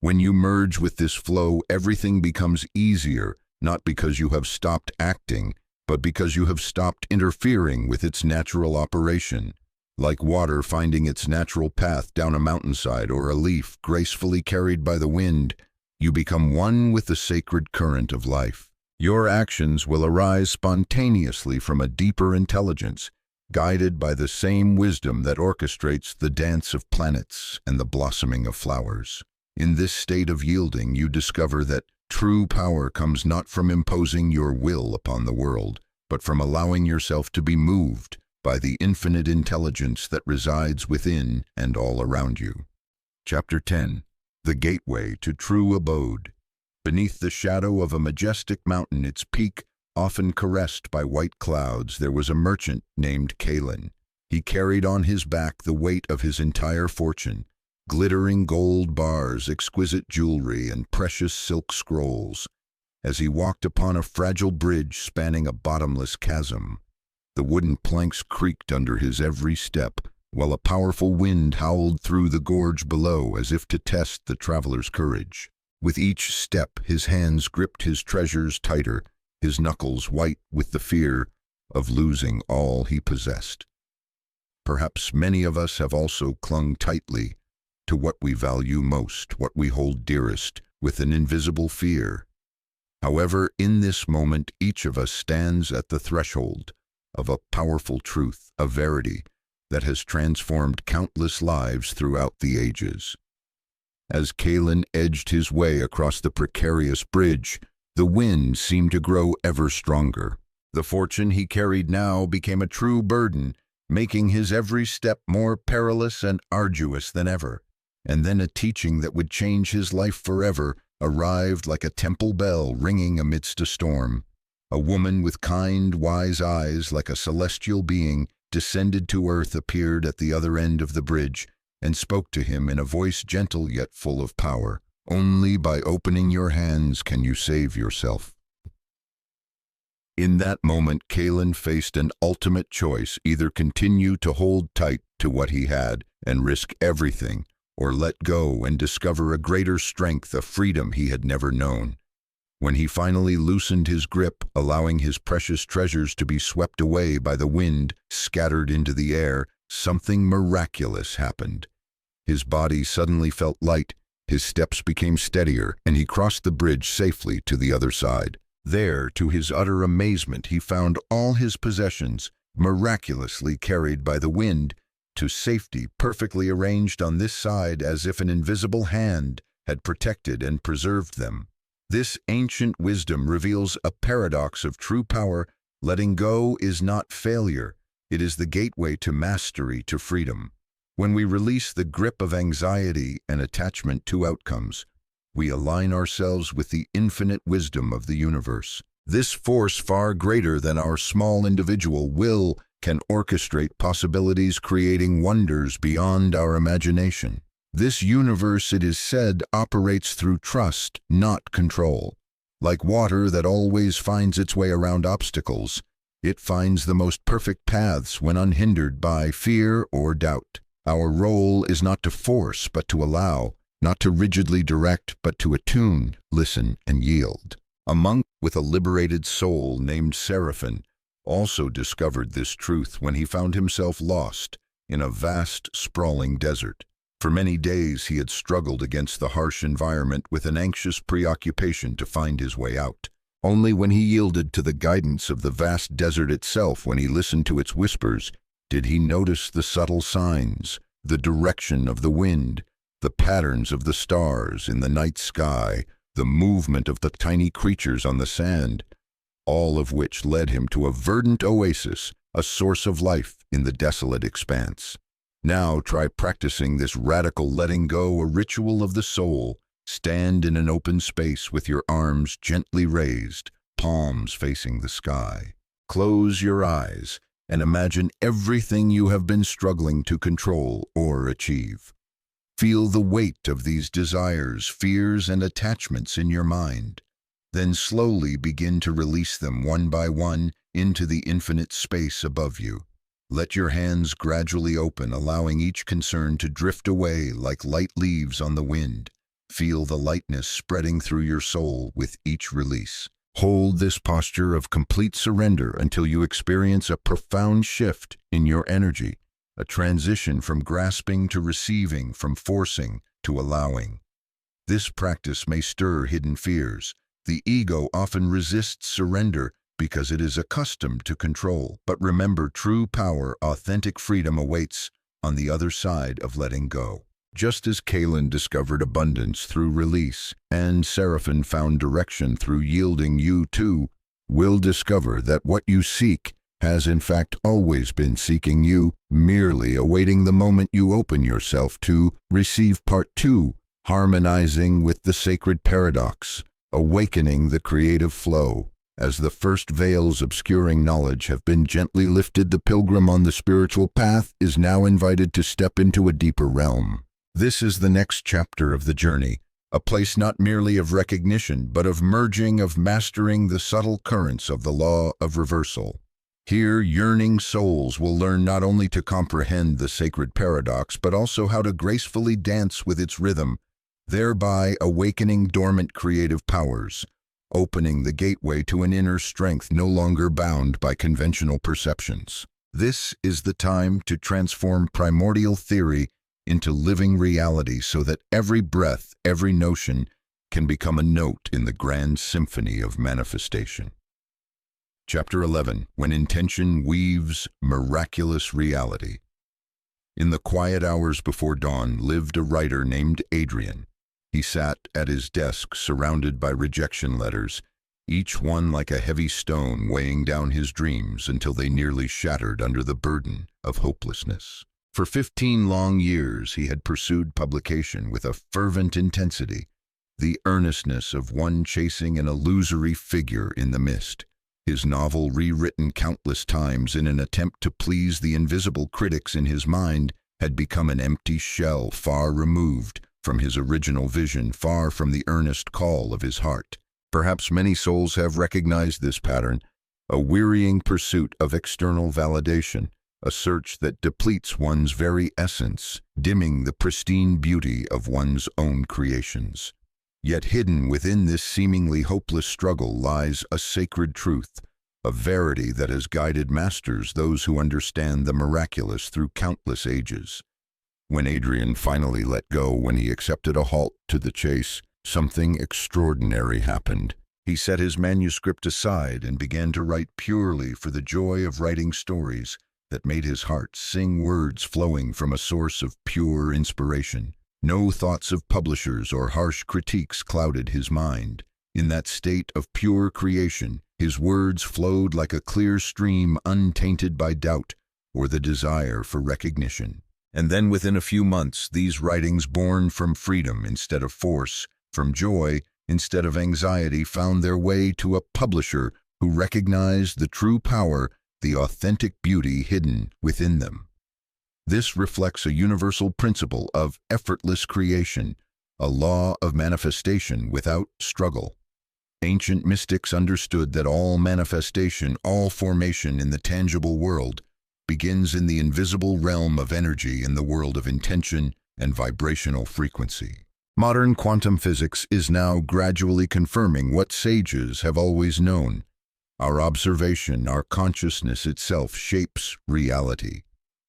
When you merge with this flow, everything becomes easier, not because you have stopped acting, but because you have stopped interfering with its natural operation. Like water finding its natural path down a mountainside, or a leaf gracefully carried by the wind, you become one with the sacred current of life. Your actions will arise spontaneously from a deeper intelligence, guided by the same wisdom that orchestrates the dance of planets and the blossoming of flowers. In this state of yielding, you discover that true power comes not from imposing your will upon the world, but from allowing yourself to be moved by the infinite intelligence that resides within and all around you. Chapter 10. The Gateway to True Abode. Beneath the shadow of a majestic mountain, its peak often caressed by white clouds, there was a merchant named Kalin. He carried on his back the weight of his entire fortune, glittering gold bars, exquisite jewelry, and precious silk scrolls. As he walked upon a fragile bridge spanning a bottomless chasm, the wooden planks creaked under his every step, while a powerful wind howled through the gorge below as if to test the traveler's courage. With each step, his hands gripped his treasures tighter, his knuckles white with the fear of losing all he possessed. Perhaps many of us have also clung tightly to what we value most, what we hold dearest, with an invisible fear. However, in this moment, each of us stands at the threshold of a powerful truth, a verity that has transformed countless lives throughout the ages. As Kalin edged his way across the precarious bridge, the wind seemed to grow ever stronger. The fortune he carried now became a true burden, making his every step more perilous and arduous than ever. And then a teaching that would change his life forever arrived like a temple bell ringing amidst a storm. A woman with kind, wise eyes like a celestial being descended to earth appeared at the other end of the bridge and spoke to him in a voice gentle yet full of power. Only by opening your hands can you save yourself. In that moment, Kalin faced an ultimate choice: either continue to hold tight to what he had and risk everything, or let go and discover a greater strength, a freedom he had never known. When he finally loosened his grip, allowing his precious treasures to be swept away by the wind, scattered into the air, something miraculous happened. His body suddenly felt light, his steps became steadier, and he crossed the bridge safely to the other side. There, to his utter amazement, he found all his possessions, miraculously carried by the wind to safety, perfectly arranged on this side as if an invisible hand had protected and preserved them. This ancient wisdom reveals a paradox of true power. Letting go is not failure. It is the gateway to mastery, to freedom. When we release the grip of anxiety and attachment to outcomes, we align ourselves with the infinite wisdom of the universe. This force, far greater than our small individual will, can orchestrate possibilities, creating wonders beyond our imagination. This universe, it is said, operates through trust, not control. Like water that always finds its way around obstacles, it finds the most perfect paths when unhindered by fear or doubt. Our role is not to force, but to allow, not to rigidly direct, but to attune, listen, and yield. A monk with a liberated soul named Seraphim also discovered this truth when he found himself lost in a vast, sprawling desert. For many days he had struggled against the harsh environment with an anxious preoccupation to find his way out. Only when he yielded to the guidance of the vast desert itself, when he listened to its whispers, did he notice the subtle signs, the direction of the wind, the patterns of the stars in the night sky, the movement of the tiny creatures on the sand, all of which led him to a verdant oasis, a source of life in the desolate expanse. Now try practicing this radical letting go, a ritual of the soul. Stand in an open space with your arms gently raised, palms facing the sky. Close your eyes and imagine everything you have been struggling to control or achieve. Feel the weight of these desires, fears, and attachments in your mind. Then slowly begin to release them one by one into the infinite space above you. Let your hands gradually open, allowing each concern to drift away like light leaves on the wind. Feel the lightness spreading through your soul with each release. Hold this posture of complete surrender until you experience a profound shift in your energy, a transition from grasping to receiving, from forcing to allowing. This practice may stir hidden fears. The ego often resists surrender because it is accustomed to control. But remember, true power, authentic freedom awaits on the other side of letting go. Just as Kalin discovered abundance through release, and Seraphim found direction through yielding, you too will discover that what you seek has in fact always been seeking you, merely awaiting the moment you open yourself to receive Part 2, harmonizing with the sacred paradox, awakening the creative flow. As the first veils obscuring knowledge have been gently lifted, the pilgrim on the spiritual path is now invited to step into a deeper realm. This is the next chapter of the journey, a place not merely of recognition, but of merging, of mastering the subtle currents of the law of reversal. Here, yearning souls will learn not only to comprehend the sacred paradox, but also how to gracefully dance with its rhythm, thereby awakening dormant creative powers, opening the gateway to an inner strength no longer bound by conventional perceptions. This is the time to transform primordial theory into living reality so that every breath, every notion can become a note in the grand symphony of manifestation. Chapter 11. When Intention Weaves Miraculous Reality. In the quiet hours before dawn lived a writer named Adrian. He sat at his desk surrounded by rejection letters, each one like a heavy stone weighing down his dreams until they nearly shattered under the burden of hopelessness. For 15 long years he had pursued publication with a fervent intensity, the earnestness of one chasing an illusory figure in the mist. His novel, rewritten countless times in an attempt to please the invisible critics in his mind, had become an empty shell far removed from his original vision, far from the earnest call of his heart. Perhaps many souls have recognized this pattern, a wearying pursuit of external validation, a search that depletes one's very essence, dimming the pristine beauty of one's own creations. Yet hidden within this seemingly hopeless struggle lies a sacred truth, a verity that has guided masters, those who understand the miraculous through countless ages. When Adrian finally let go, when he accepted a halt to the chase, something extraordinary happened. He set his manuscript aside and began to write purely for the joy of writing stories that made his heart sing, words flowing from a source of pure inspiration. No thoughts of publishers or harsh critiques clouded his mind. In that state of pure creation, his words flowed like a clear stream, untainted by doubt or the desire for recognition. And then within a few months, these writings, born from freedom instead of force, from joy instead of anxiety, found their way to a publisher who recognized the true power, the authentic beauty hidden within them. This reflects a universal principle of effortless creation, a law of manifestation without struggle. Ancient mystics understood that all manifestation, all formation in the tangible world, begins in the invisible realm of energy, in the world of intention and vibrational frequency. Modern quantum physics is now gradually confirming what sages have always known. Our observation, our consciousness itself shapes reality.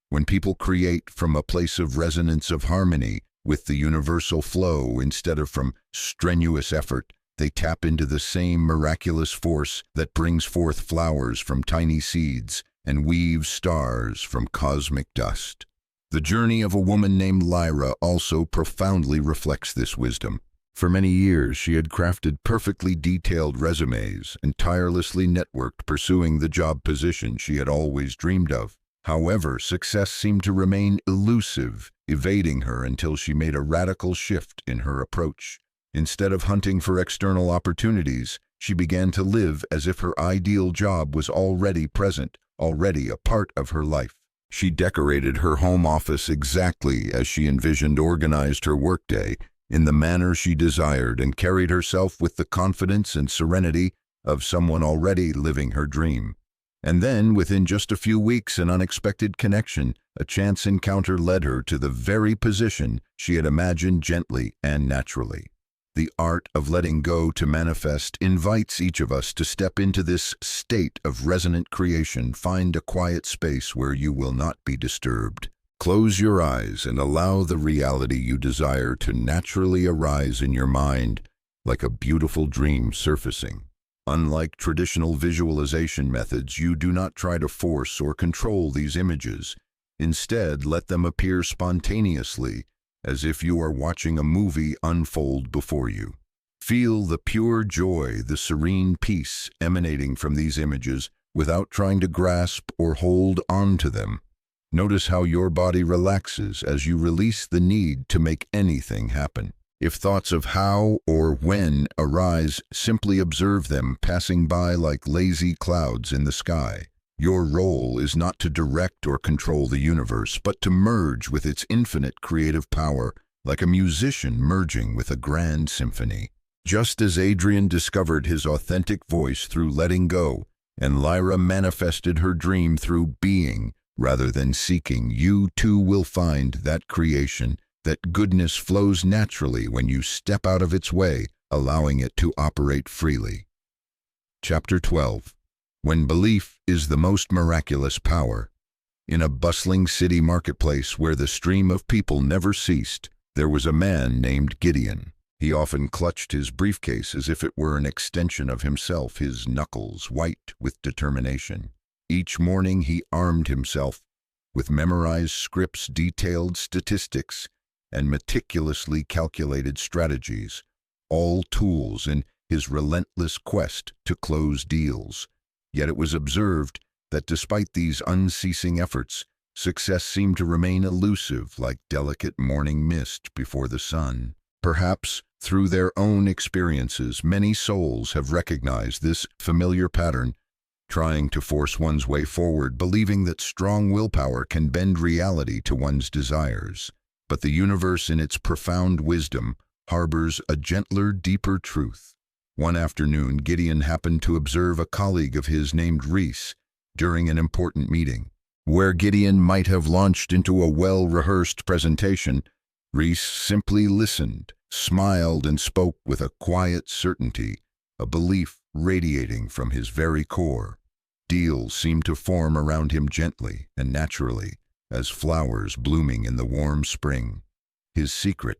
When people create from a place of resonance, of harmony with the universal flow instead of from strenuous effort, they tap into the same miraculous force that brings forth flowers from tiny seeds and weaves stars from cosmic dust. The journey of a woman named Lyra also profoundly reflects this wisdom. For many years, she had crafted perfectly detailed resumes and tirelessly networked, pursuing the job position she had always dreamed of. However, success seemed to remain elusive, evading her until she made a radical shift in her approach. Instead of hunting for external opportunities, she began to live as if her ideal job was already present, already a part of her life. She decorated her home office exactly as she envisioned, organized her workday in the manner she desired, and carried herself with the confidence and serenity of someone already living her dream. And then, within just a few weeks, an unexpected connection, a chance encounter led her to the very position she had imagined, gently and naturally. The art of letting go to manifest invites each of us to step into this state of resonant creation. Find a quiet space where you will not be disturbed. Close your eyes and allow the reality you desire to naturally arise in your mind, like a beautiful dream surfacing. Unlike traditional visualization methods, you do not try to force or control these images. Instead, let them appear spontaneously, as if you are watching a movie unfold before you. Feel the pure joy, the serene peace emanating from these images without trying to grasp or hold on to them. Notice how your body relaxes as you release the need to make anything happen. If thoughts of how or when arise, simply observe them passing by like lazy clouds in the sky. Your role is not to direct or control the universe, but to merge with its infinite creative power, like a musician merging with a grand symphony. Just as Adrian discovered his authentic voice through letting go, and Lyra manifested her dream through being rather than seeking, you too will find that creation, that goodness flows naturally when you step out of its way, allowing it to operate freely. Chapter 12. When belief is the most miraculous power. In a bustling city marketplace where the stream of people never ceased, there was a man named Gideon. He often clutched his briefcase as if it were an extension of himself, his knuckles white with determination. Each morning he armed himself with memorized scripts, detailed statistics, and meticulously calculated strategies, all tools in his relentless quest to close deals. Yet it was observed that despite these unceasing efforts, success seemed to remain elusive like delicate morning mist before the sun. Perhaps through their own experiences, many souls have recognized this familiar pattern, trying to force one's way forward, believing that strong willpower can bend reality to one's desires. But the universe, in its profound wisdom, harbors a gentler, deeper truth. One afternoon, Gideon happened to observe a colleague of his named Reese during an important meeting. Where Gideon might have launched into a well-rehearsed presentation, Reese simply listened, smiled, and spoke with a quiet certainty, a belief radiating from his very core. Deals seemed to form around him gently and naturally, as flowers blooming in the warm spring. His secret,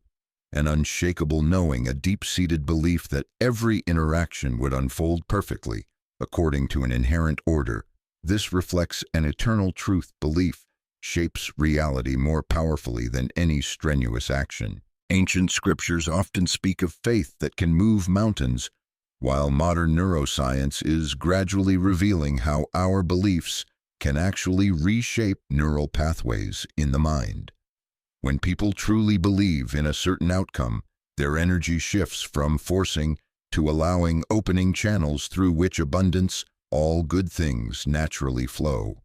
an unshakable knowing, a deep-seated belief that every interaction would unfold perfectly, according to an inherent order. This reflects an eternal truth. Belief shapes reality more powerfully than any strenuous action. Ancient scriptures often speak of faith that can move mountains, while modern neuroscience is gradually revealing how our beliefs can actually reshape neural pathways in the mind. When people truly believe in a certain outcome, their energy shifts from forcing to allowing, opening channels through which abundance, all good things, naturally flow.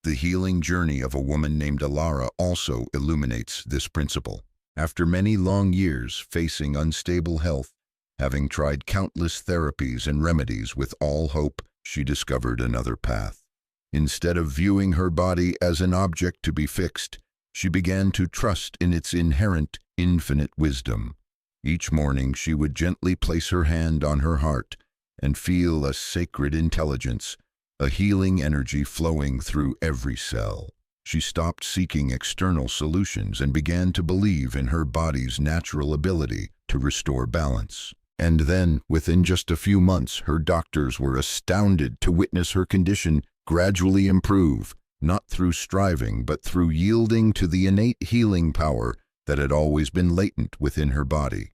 The healing journey of a woman named Alara also illuminates this principle. After many long years facing unstable health, having tried countless therapies and remedies with all hope, she discovered another path. Instead of viewing her body as an object to be fixed, she began to trust in its inherent, infinite wisdom. Each morning she would gently place her hand on her heart and feel a sacred intelligence, a healing energy flowing through every cell. She stopped seeking external solutions and began to believe in her body's natural ability to restore balance. And then, within just a few months, her doctors were astounded to witness her condition gradually improve, not through striving, but through yielding to the innate healing power that had always been latent within her body.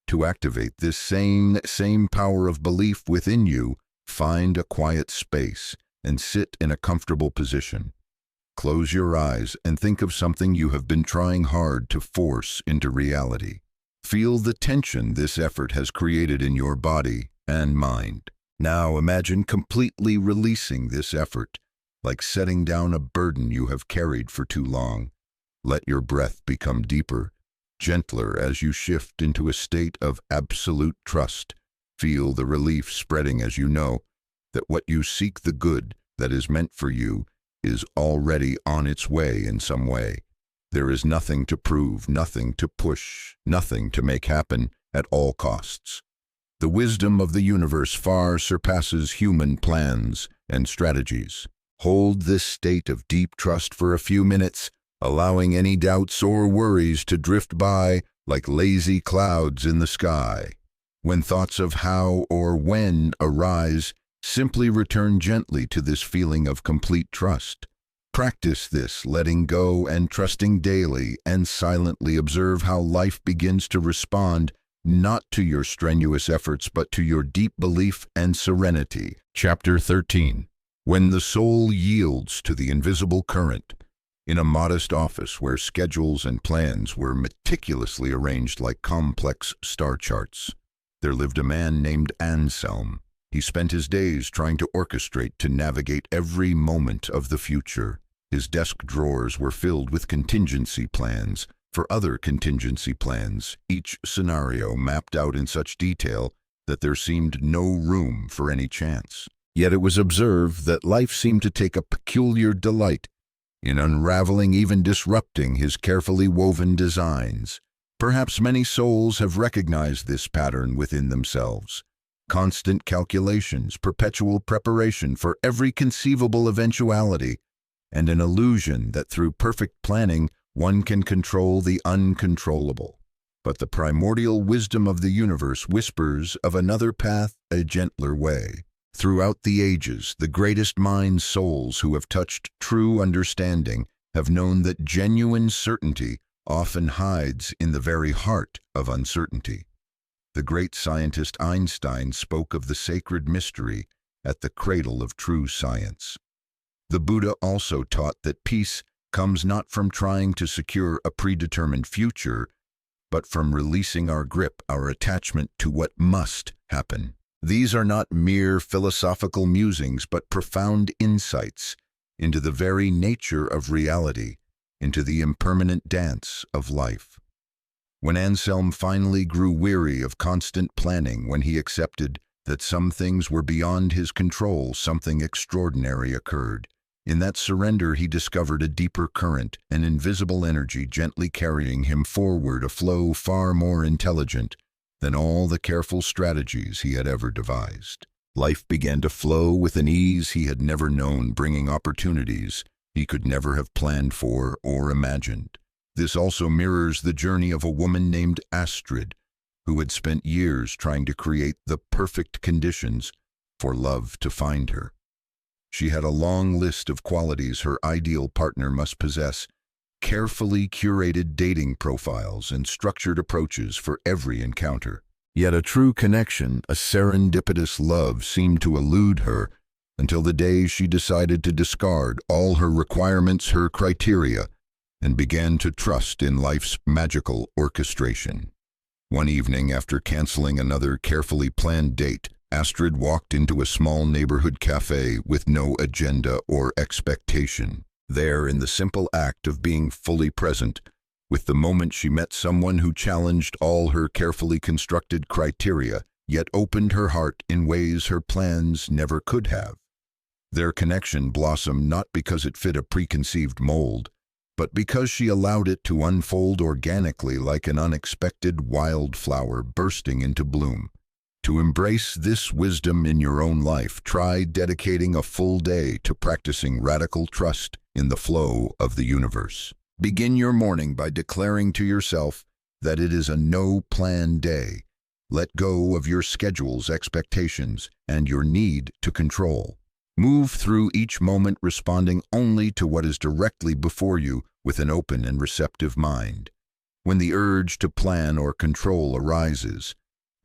To activate this same power of belief within you, find a quiet space and sit in a comfortable position. Close your eyes and think of something you have been trying hard to force into reality. Feel the tension this effort has created in your body and mind. Now imagine completely releasing this effort, like setting down a burden you have carried for too long. Let your breath become deeper, gentler as you shift into a state of absolute trust. Feel the relief spreading as you know that what you seek, the good that is meant for you, is already on its way in some way. There is nothing to prove, nothing to push, nothing to make happen at all costs. The wisdom of the universe far surpasses human plans and strategies. Hold this state of deep trust for a few minutes, allowing any doubts or worries to drift by like lazy clouds in the sky. When thoughts of how or when arise, simply return gently to this feeling of complete trust. Practice this letting go and trusting daily, and silently observe how life begins to respond not to your strenuous efforts but to your deep belief and serenity. Chapter 13. When the soul yields to the invisible current. In a modest office where schedules and plans were meticulously arranged like complex star charts, there lived a man named Anselm. He spent his days trying to orchestrate to navigate every moment of the future. His desk drawers were filled with contingency plans for other contingency plans, each scenario mapped out in such detail that there seemed no room for any chance. Yet it was observed that life seemed to take a peculiar delight in unraveling, even disrupting, his carefully woven designs. Perhaps many souls have recognized this pattern within themselves. Constant calculations, perpetual preparation for every conceivable eventuality, and an illusion that through perfect planning one can control the uncontrollable. But the primordial wisdom of the universe whispers of another path, a gentler way. Throughout the ages, the greatest minds, souls who have touched true understanding, have known that genuine certainty often hides in the very heart of uncertainty. The great scientist Einstein spoke of the sacred mystery at the cradle of true science. The Buddha also taught that peace comes not from trying to secure a predetermined future, but from releasing our grip, our attachment to what must happen. These are not mere philosophical musings, but profound insights into the very nature of reality, into the impermanent dance of life. When Anselm finally grew weary of constant planning, when he accepted that some things were beyond his control, something extraordinary occurred. In that surrender he discovered a deeper current, an invisible energy gently carrying him forward, a flow far more intelligent than all the careful strategies he had ever devised. Life began to flow with an ease he had never known, bringing opportunities he could never have planned for or imagined. This also mirrors the journey of a woman named Astrid, who had spent years trying to create the perfect conditions for love to find her. She had a long list of qualities her ideal partner must possess, carefully curated dating profiles and structured approaches for every encounter. Yet a true connection, a serendipitous love, seemed to elude her until the day she decided to discard all her requirements, her criteria, and began to trust in life's magical orchestration. One evening, after canceling another carefully planned date, Astrid walked into a small neighborhood cafe with no agenda or expectation. There, in the simple act of being fully present with the moment, she met someone who challenged all her carefully constructed criteria, yet opened her heart in ways her plans never could have. Their connection blossomed not because it fit a preconceived mold, but because she allowed it to unfold organically like an unexpected wildflower bursting into bloom. To embrace this wisdom in your own life, try dedicating a full day to practicing radical trust in the flow of the universe. Begin your morning by declaring to yourself that it is a no-plan day. Let go of your schedules, expectations, and your need to control. Move through each moment responding only to what is directly before you with an open and receptive mind. When the urge to plan or control arises,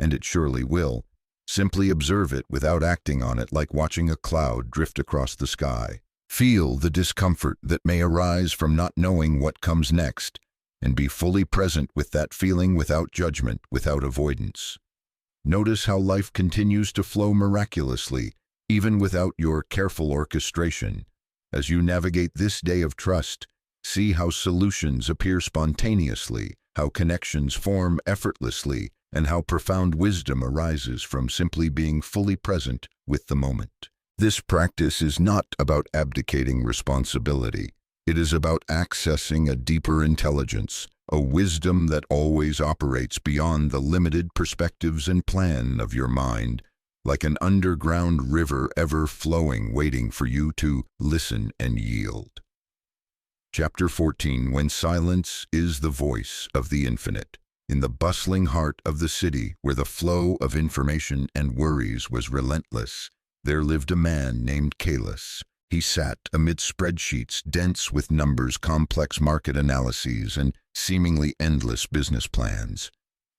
and it surely will, simply observe it without acting on it, like watching a cloud drift across the sky. Feel the discomfort that may arise from not knowing what comes next, and be fully present with that feeling without judgment, without avoidance. Notice how life continues to flow miraculously, even without your careful orchestration. As you navigate this day of trust, see how solutions appear spontaneously, how connections form effortlessly, and how profound wisdom arises from simply being fully present with the moment. This practice is not about abdicating responsibility. It is about accessing a deeper intelligence, a wisdom that always operates beyond the limited perspectives and plan of your mind, like an underground river ever flowing, waiting for you to listen and yield. Chapter 14. When silence is the voice of the infinite. In the bustling heart of the city, where the flow of information and worries was relentless, there lived a man named Calus. He sat amid spreadsheets dense with numbers, complex market analyses, and seemingly endless business plans.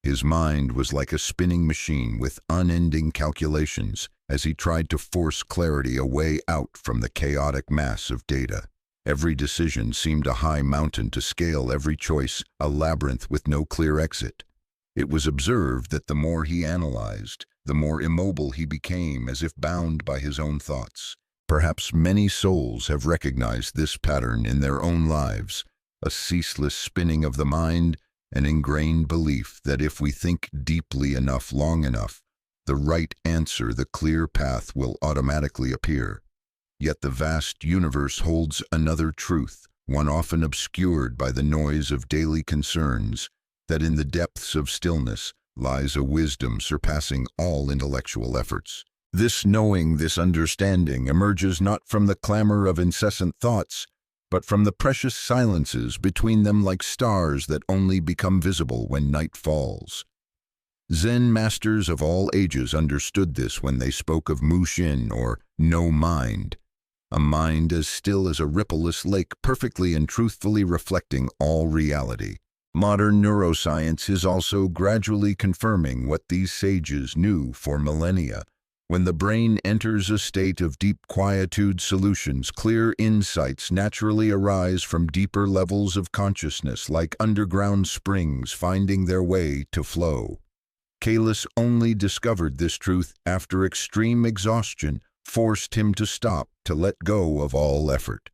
His mind was like a spinning machine with unending calculations as he tried to force clarity away out from the chaotic mass of data. Every decision seemed a high mountain to scale, every choice a labyrinth with no clear exit. It was observed that the more he analyzed, the more immobile he became, as if bound by his own thoughts. Perhaps many souls have recognized this pattern in their own lives, a ceaseless spinning of the mind, an ingrained belief that if we think deeply enough, long enough, the right answer, the clear path, will automatically appear. Yet the vast universe holds another truth, one often obscured by the noise of daily concerns, that in the depths of stillness lies a wisdom surpassing all intellectual efforts. This knowing, this understanding, emerges not from the clamor of incessant thoughts, but from the precious silences between them, like stars that only become visible when night falls. Zen masters of all ages understood this when they spoke of Mushin, or no mind, a mind as still as a rippleless lake, perfectly and truthfully reflecting all reality. Modern neuroscience is also gradually confirming what these sages knew for millennia. When the brain enters a state of deep quietude, solutions, clear insights naturally arise from deeper levels of consciousness, like underground springs finding their way to flow. Kalis only discovered this truth after extreme exhaustion forced him to stop, to let go of all effort.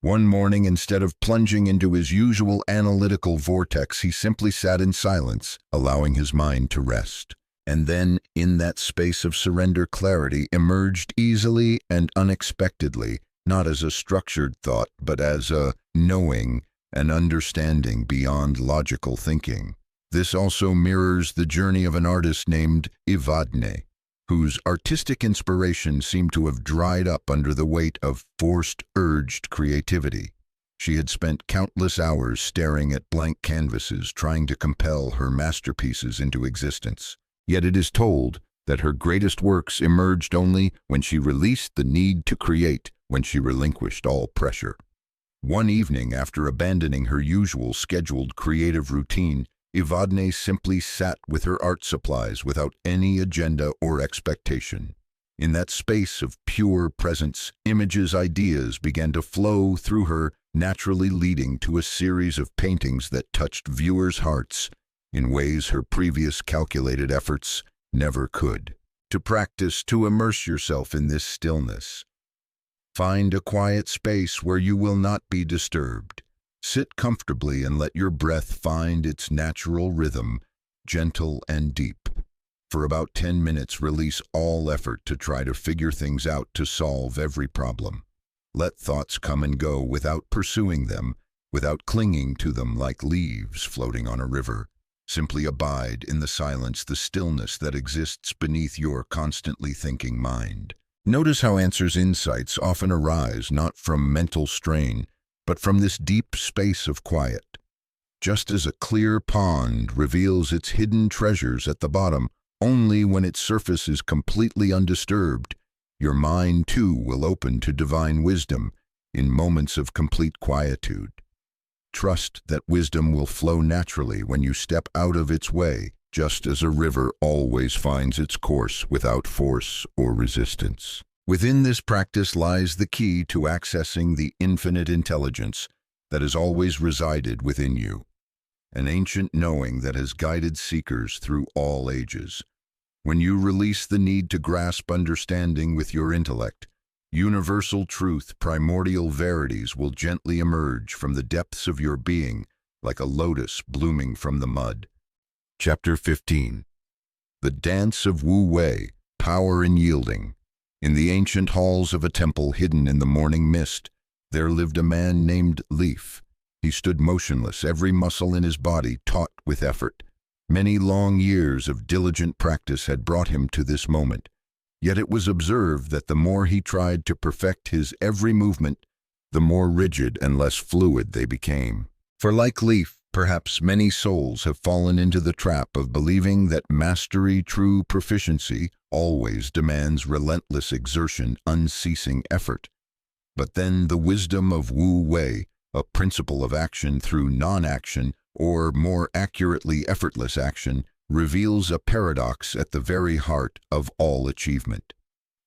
One morning, instead of plunging into his usual analytical vortex, he simply sat in silence, allowing his mind to rest. And then, in that space of surrender, clarity emerged easily and unexpectedly, not as a structured thought, but as a knowing, an understanding beyond logical thinking. This also mirrors the journey of an artist named Evadne, whose artistic inspiration seemed to have dried up under the weight of forced, urged creativity. She had spent countless hours staring at blank canvases, trying to compel her masterpieces into existence. Yet it is told that her greatest works emerged only when she released the need to create, when she relinquished all pressure. One evening, after abandoning her usual scheduled creative routine, Evadne simply sat with her art supplies without any agenda or expectation. In that space of pure presence, images, ideas began to flow through her, naturally leading to a series of paintings that touched viewers' hearts in ways her previous calculated efforts never could. To practice, to immerse yourself in this stillness. Find a quiet space where you will not be disturbed. Sit comfortably and let your breath find its natural rhythm, gentle and deep. For about 10 minutes, release all effort to try to figure things out, to solve every problem. Let thoughts come and go without pursuing them, without clinging to them like leaves floating on a river. Simply abide in the silence, the stillness that exists beneath your constantly thinking mind. Notice how answers, insights often arise not from mental strain, but from this deep space of quiet. Just as a clear pond reveals its hidden treasures at the bottom only when its surface is completely undisturbed, your mind too will open to divine wisdom in moments of complete quietude. Trust that wisdom will flow naturally when you step out of its way, just as a river always finds its course without force or resistance. Within this practice lies the key to accessing the infinite intelligence that has always resided within you, an ancient knowing that has guided seekers through all ages. When you release the need to grasp understanding with your intellect, universal truth, primordial verities will gently emerge from the depths of your being like a lotus blooming from the mud. Chapter 15. The Dance of Wu Wei, Power in Yielding. In the ancient halls of a temple hidden in the morning mist, there lived a man named Leaf. He stood motionless, every muscle in his body taut with effort. Many long years of diligent practice had brought him to this moment. Yet it was observed that the more he tried to perfect his every movement, the more rigid and less fluid they became. For like Leaf, perhaps many souls have fallen into the trap of believing that mastery, true proficiency, always demands relentless exertion, unceasing effort. But then the wisdom of Wu Wei, a principle of action through non-action, or more accurately effortless action, reveals a paradox at the very heart of all achievement.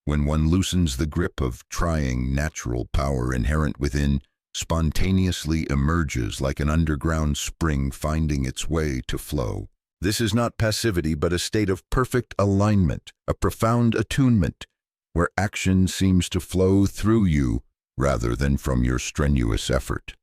When one loosens the grip of trying, natural power inherent within spontaneously emerges like an underground spring finding its way to flow. This is not passivity, but a state of perfect alignment, a profound attunement, where action seems to flow through you rather than from your strenuous effort.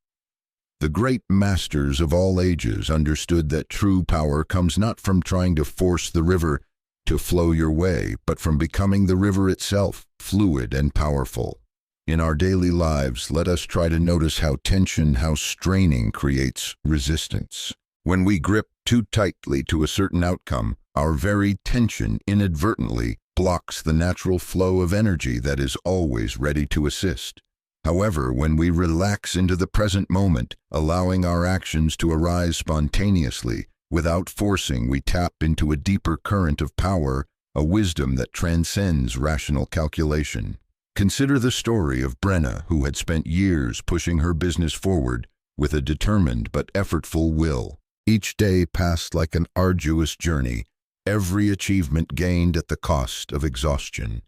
The great masters of all ages understood that true power comes not from trying to force the river to flow your way, but from becoming the river itself, fluid and powerful. In our daily lives, let us try to notice how tension, how straining creates resistance. When we grip too tightly to a certain outcome, our very tension inadvertently blocks the natural flow of energy that is always ready to assist. However, when we relax into the present moment, allowing our actions to arise spontaneously, without forcing, we tap into a deeper current of power, a wisdom that transcends rational calculation. Consider the story of Brenna, who had spent years pushing her business forward with a determined but effortful will. Each day passed like an arduous journey, every achievement gained at the cost of exhaustion.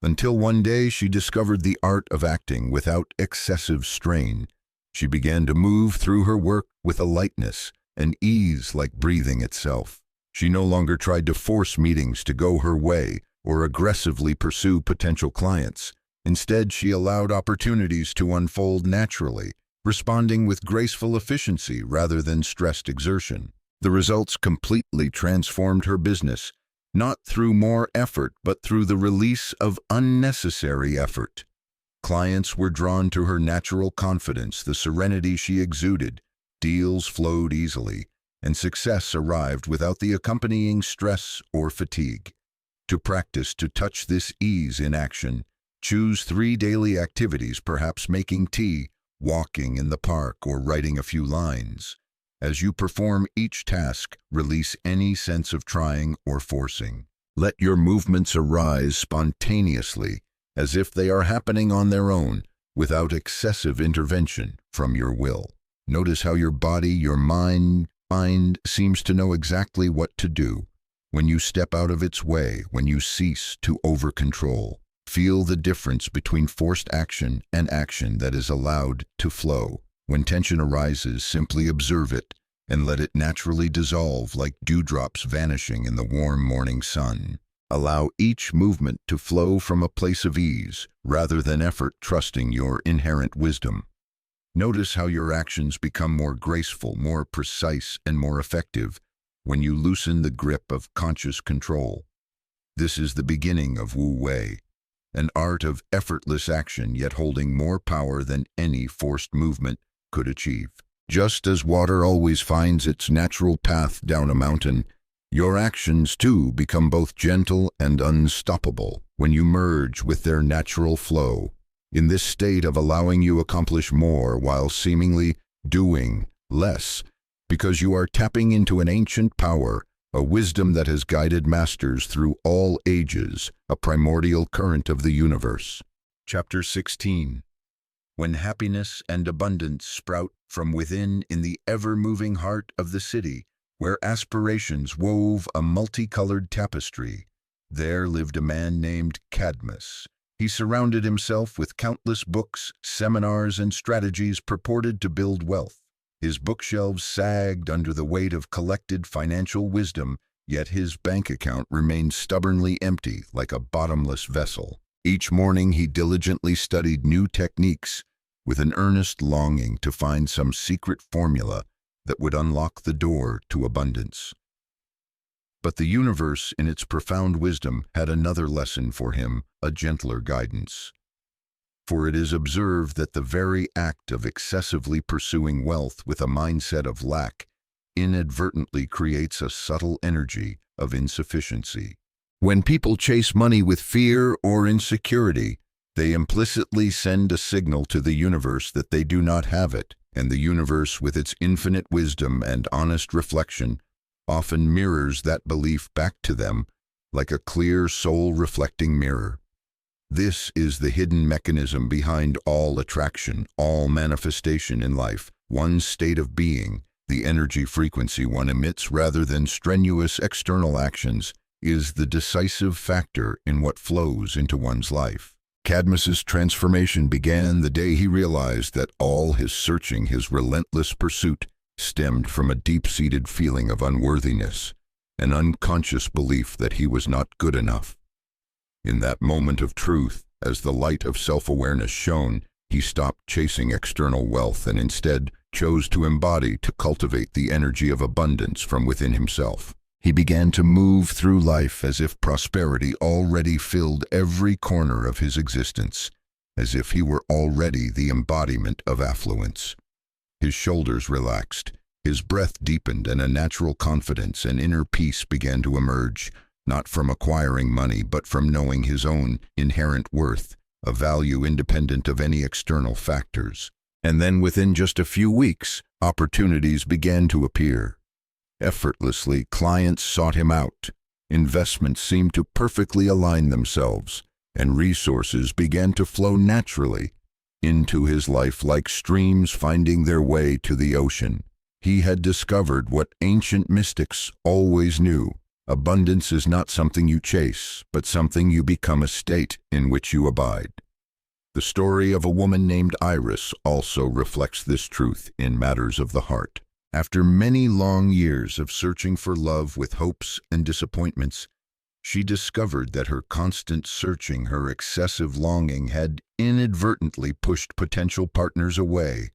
Until one day she discovered the art of acting without excessive strain. She began to move through her work with a lightness and ease like breathing itself. She no longer tried to force meetings to go her way or aggressively pursue potential clients. Instead, she allowed opportunities to unfold naturally, responding with graceful efficiency rather than stressed exertion. The results completely transformed her business, not through more effort, but through the release of unnecessary effort. Clients were drawn to her natural confidence, the serenity she exuded. Deals flowed easily, and success arrived without the accompanying stress or fatigue. To practice, to touch this ease in action, choose 3 daily activities, perhaps making tea, walking in the park, or writing a few lines. As you perform each task, release any sense of trying or forcing. Let your movements arise spontaneously, as if they are happening on their own, without excessive intervention from your will. Notice how your body, your mind seems to know exactly what to do. When you step out of its way, when you cease to over-control, feel the difference between forced action and action that is allowed to flow. When tension arises, simply observe it and let it naturally dissolve like dewdrops vanishing in the warm morning sun. Allow each movement to flow from a place of ease rather than effort, trusting your inherent wisdom. Notice how your actions become more graceful, more precise, and more effective when you loosen the grip of conscious control. This is the beginning of Wu Wei, an art of effortless action yet holding more power than any forced movement could achieve. Just as water always finds its natural path down a mountain, your actions too become both gentle and unstoppable when you merge with their natural flow. In this state of allowing you accomplish more while seemingly doing less, because you are tapping into an ancient power, a wisdom that has guided masters through all ages, a primordial current of the universe. Chapter 16. When happiness and abundance sprout from within in the ever-moving heart of the city, where aspirations wove a multicolored tapestry, there lived a man named Cadmus. He surrounded himself with countless books, seminars, and strategies purported to build wealth. His bookshelves sagged under the weight of collected financial wisdom, yet his bank account remained stubbornly empty like a bottomless vessel. Each morning he diligently studied new techniques with an earnest longing to find some secret formula that would unlock the door to abundance. But the universe, in its profound wisdom, had another lesson for him, a gentler guidance. For it is observed that the very act of excessively pursuing wealth with a mindset of lack inadvertently creates a subtle energy of insufficiency. When people chase money with fear or insecurity, they implicitly send a signal to the universe that they do not have it, and the universe, with its infinite wisdom and honest reflection, often mirrors that belief back to them like a clear soul-reflecting mirror. This is the hidden mechanism behind all attraction, all manifestation in life. One state of being The energy frequency one emits rather than strenuous external actions is the decisive factor in what flows into one's life. Cadmus's transformation began the day he realized that all his searching, his relentless pursuit, stemmed from a deep-seated feeling of unworthiness, an unconscious belief that he was not good enough. In that moment of truth, as the light of self-awareness shone, he stopped chasing external wealth and instead chose to cultivate the energy of abundance from within himself. He began to move through life as if prosperity already filled every corner of his existence, as if he were already the embodiment of affluence. His shoulders relaxed, his breath deepened, and a natural confidence and inner peace began to emerge, not from acquiring money but from knowing his own inherent worth, a value independent of any external factors. And then within just a few weeks, opportunities began to appear. Effortlessly, clients sought him out. Investments seemed to perfectly align themselves, and resources began to flow naturally into his life like streams finding their way to the ocean. He had discovered what ancient mystics always knew. Abundance is not something you chase, but something you become, a state in which you abide. The story of a woman named Iris also reflects this truth in matters of the heart. After many long years of searching for love with hopes and disappointments, she discovered that her constant searching, her excessive longing, had inadvertently pushed potential partners away.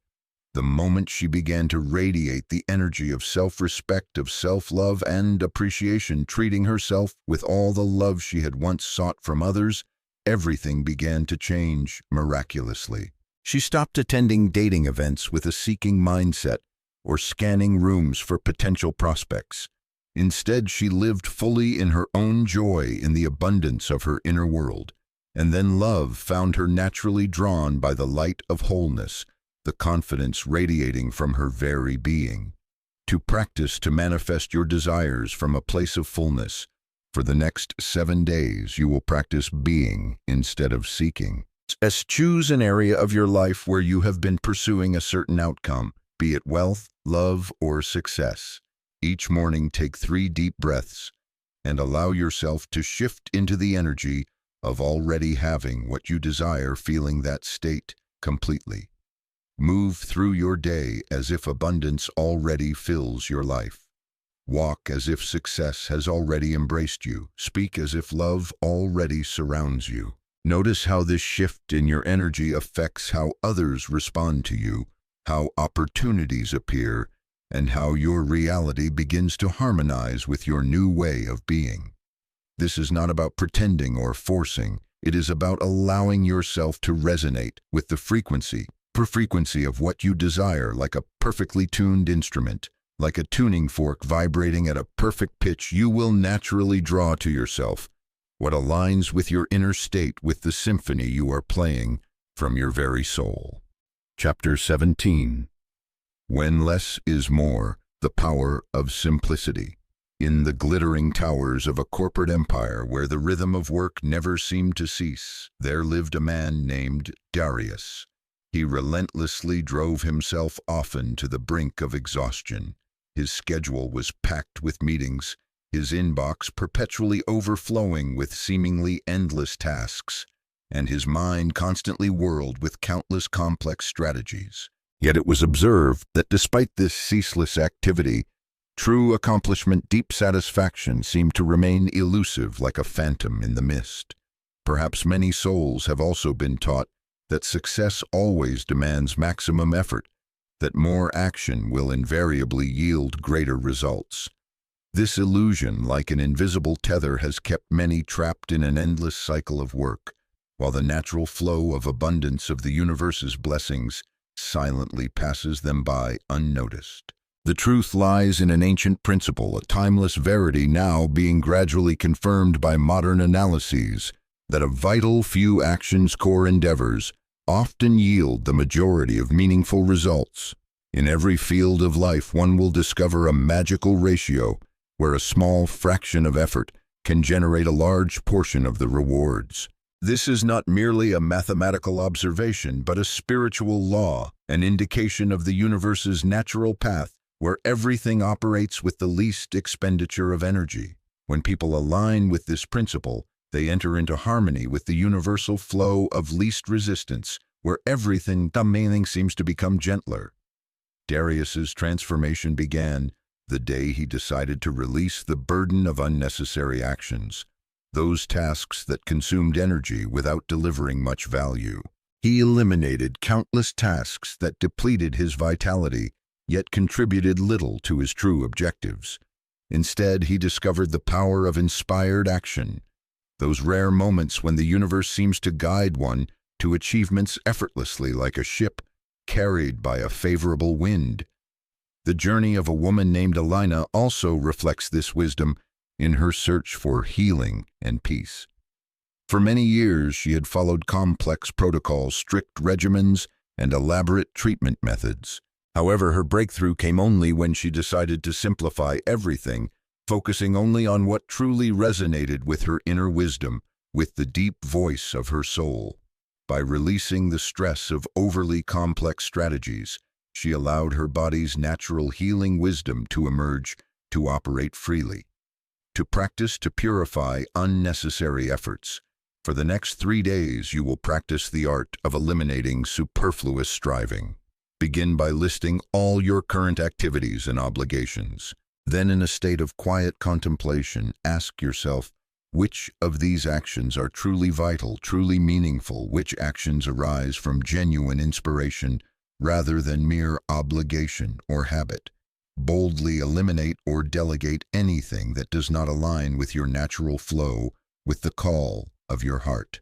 The moment she began to radiate the energy of self-respect, of self-love and appreciation, treating herself with all the love she had once sought from others, everything began to change miraculously. She stopped attending dating events with a seeking mindset or scanning rooms for potential prospects. Instead, she lived fully in her own joy, in the abundance of her inner world. And then love found her naturally drawn by the light of wholeness, the confidence radiating from her very being. To practice to manifest your desires from a place of fullness, for the next 7 days you will practice being instead of seeking. Choose an area of your life where you have been pursuing a certain outcome, be it wealth, love, or success. Each morning take 3 deep breaths and allow yourself to shift into the energy of already having what you desire, feeling that state completely. Move through your day as if abundance already fills your life. Walk as if success has already embraced you. Speak as if love already surrounds you. Notice how this shift in your energy affects how others respond to you, how opportunities appear, and how your reality begins to harmonize with your new way of being. This is not about pretending or forcing. It is about allowing yourself to resonate with the frequency of what you desire, like a perfectly tuned instrument, like a tuning fork vibrating at a perfect pitch. You will naturally draw to yourself what aligns with your inner state, with the symphony you are playing from your very soul. Chapter 17. When Less is More, the Power of Simplicity. In the glittering towers of a corporate empire where the rhythm of work never seemed to cease, there lived a man named Darius. He relentlessly drove himself often to the brink of exhaustion. His schedule was packed with meetings, his inbox perpetually overflowing with seemingly endless tasks, and his mind constantly whirled with countless complex strategies. Yet it was observed that despite this ceaseless activity, true accomplishment, deep satisfaction seemed to remain elusive like a phantom in the mist. Perhaps many souls have also been taught that success always demands maximum effort, that more action will invariably yield greater results. This illusion, like an invisible tether, has kept many trapped in an endless cycle of work, while the natural flow of abundance of the universe's blessings silently passes them by unnoticed. The truth lies in an ancient principle, a timeless verity now being gradually confirmed by modern analyses, that a vital few actions' core endeavors often yield the majority of meaningful results. In every field of life, one will discover a magical ratio where a small fraction of effort can generate a large portion of the rewards. This is not merely a mathematical observation, but a spiritual law, an indication of the universe's natural path where everything operates with the least expenditure of energy. When people align with this principle, they enter into harmony with the universal flow of least resistance, where everything seems to become gentler. Darius's transformation began the day he decided to release the burden of unnecessary actions, those tasks that consumed energy without delivering much value. He eliminated countless tasks that depleted his vitality, yet contributed little to his true objectives. Instead, he discovered the power of inspired action, those rare moments when the universe seems to guide one to achievements effortlessly like a ship carried by a favorable wind. The journey of a woman named Alina also reflects this wisdom in her search for healing and peace. For many years, she had followed complex protocols, strict regimens, and elaborate treatment methods. However, her breakthrough came only when she decided to simplify everything, focusing only on what truly resonated with her inner wisdom, with the deep voice of her soul. By releasing the stress of overly complex strategies, she allowed her body's natural healing wisdom to emerge, to operate freely, to practice, to purify unnecessary efforts. For the next 3 days, you will practice the art of eliminating superfluous striving. Begin by listing all your current activities and obligations. Then, in a state of quiet contemplation, ask yourself, which of these actions are truly vital, truly meaningful? Which actions arise from genuine inspiration rather than mere obligation or habit? Boldly eliminate or delegate anything that does not align with your natural flow, with the call of your heart.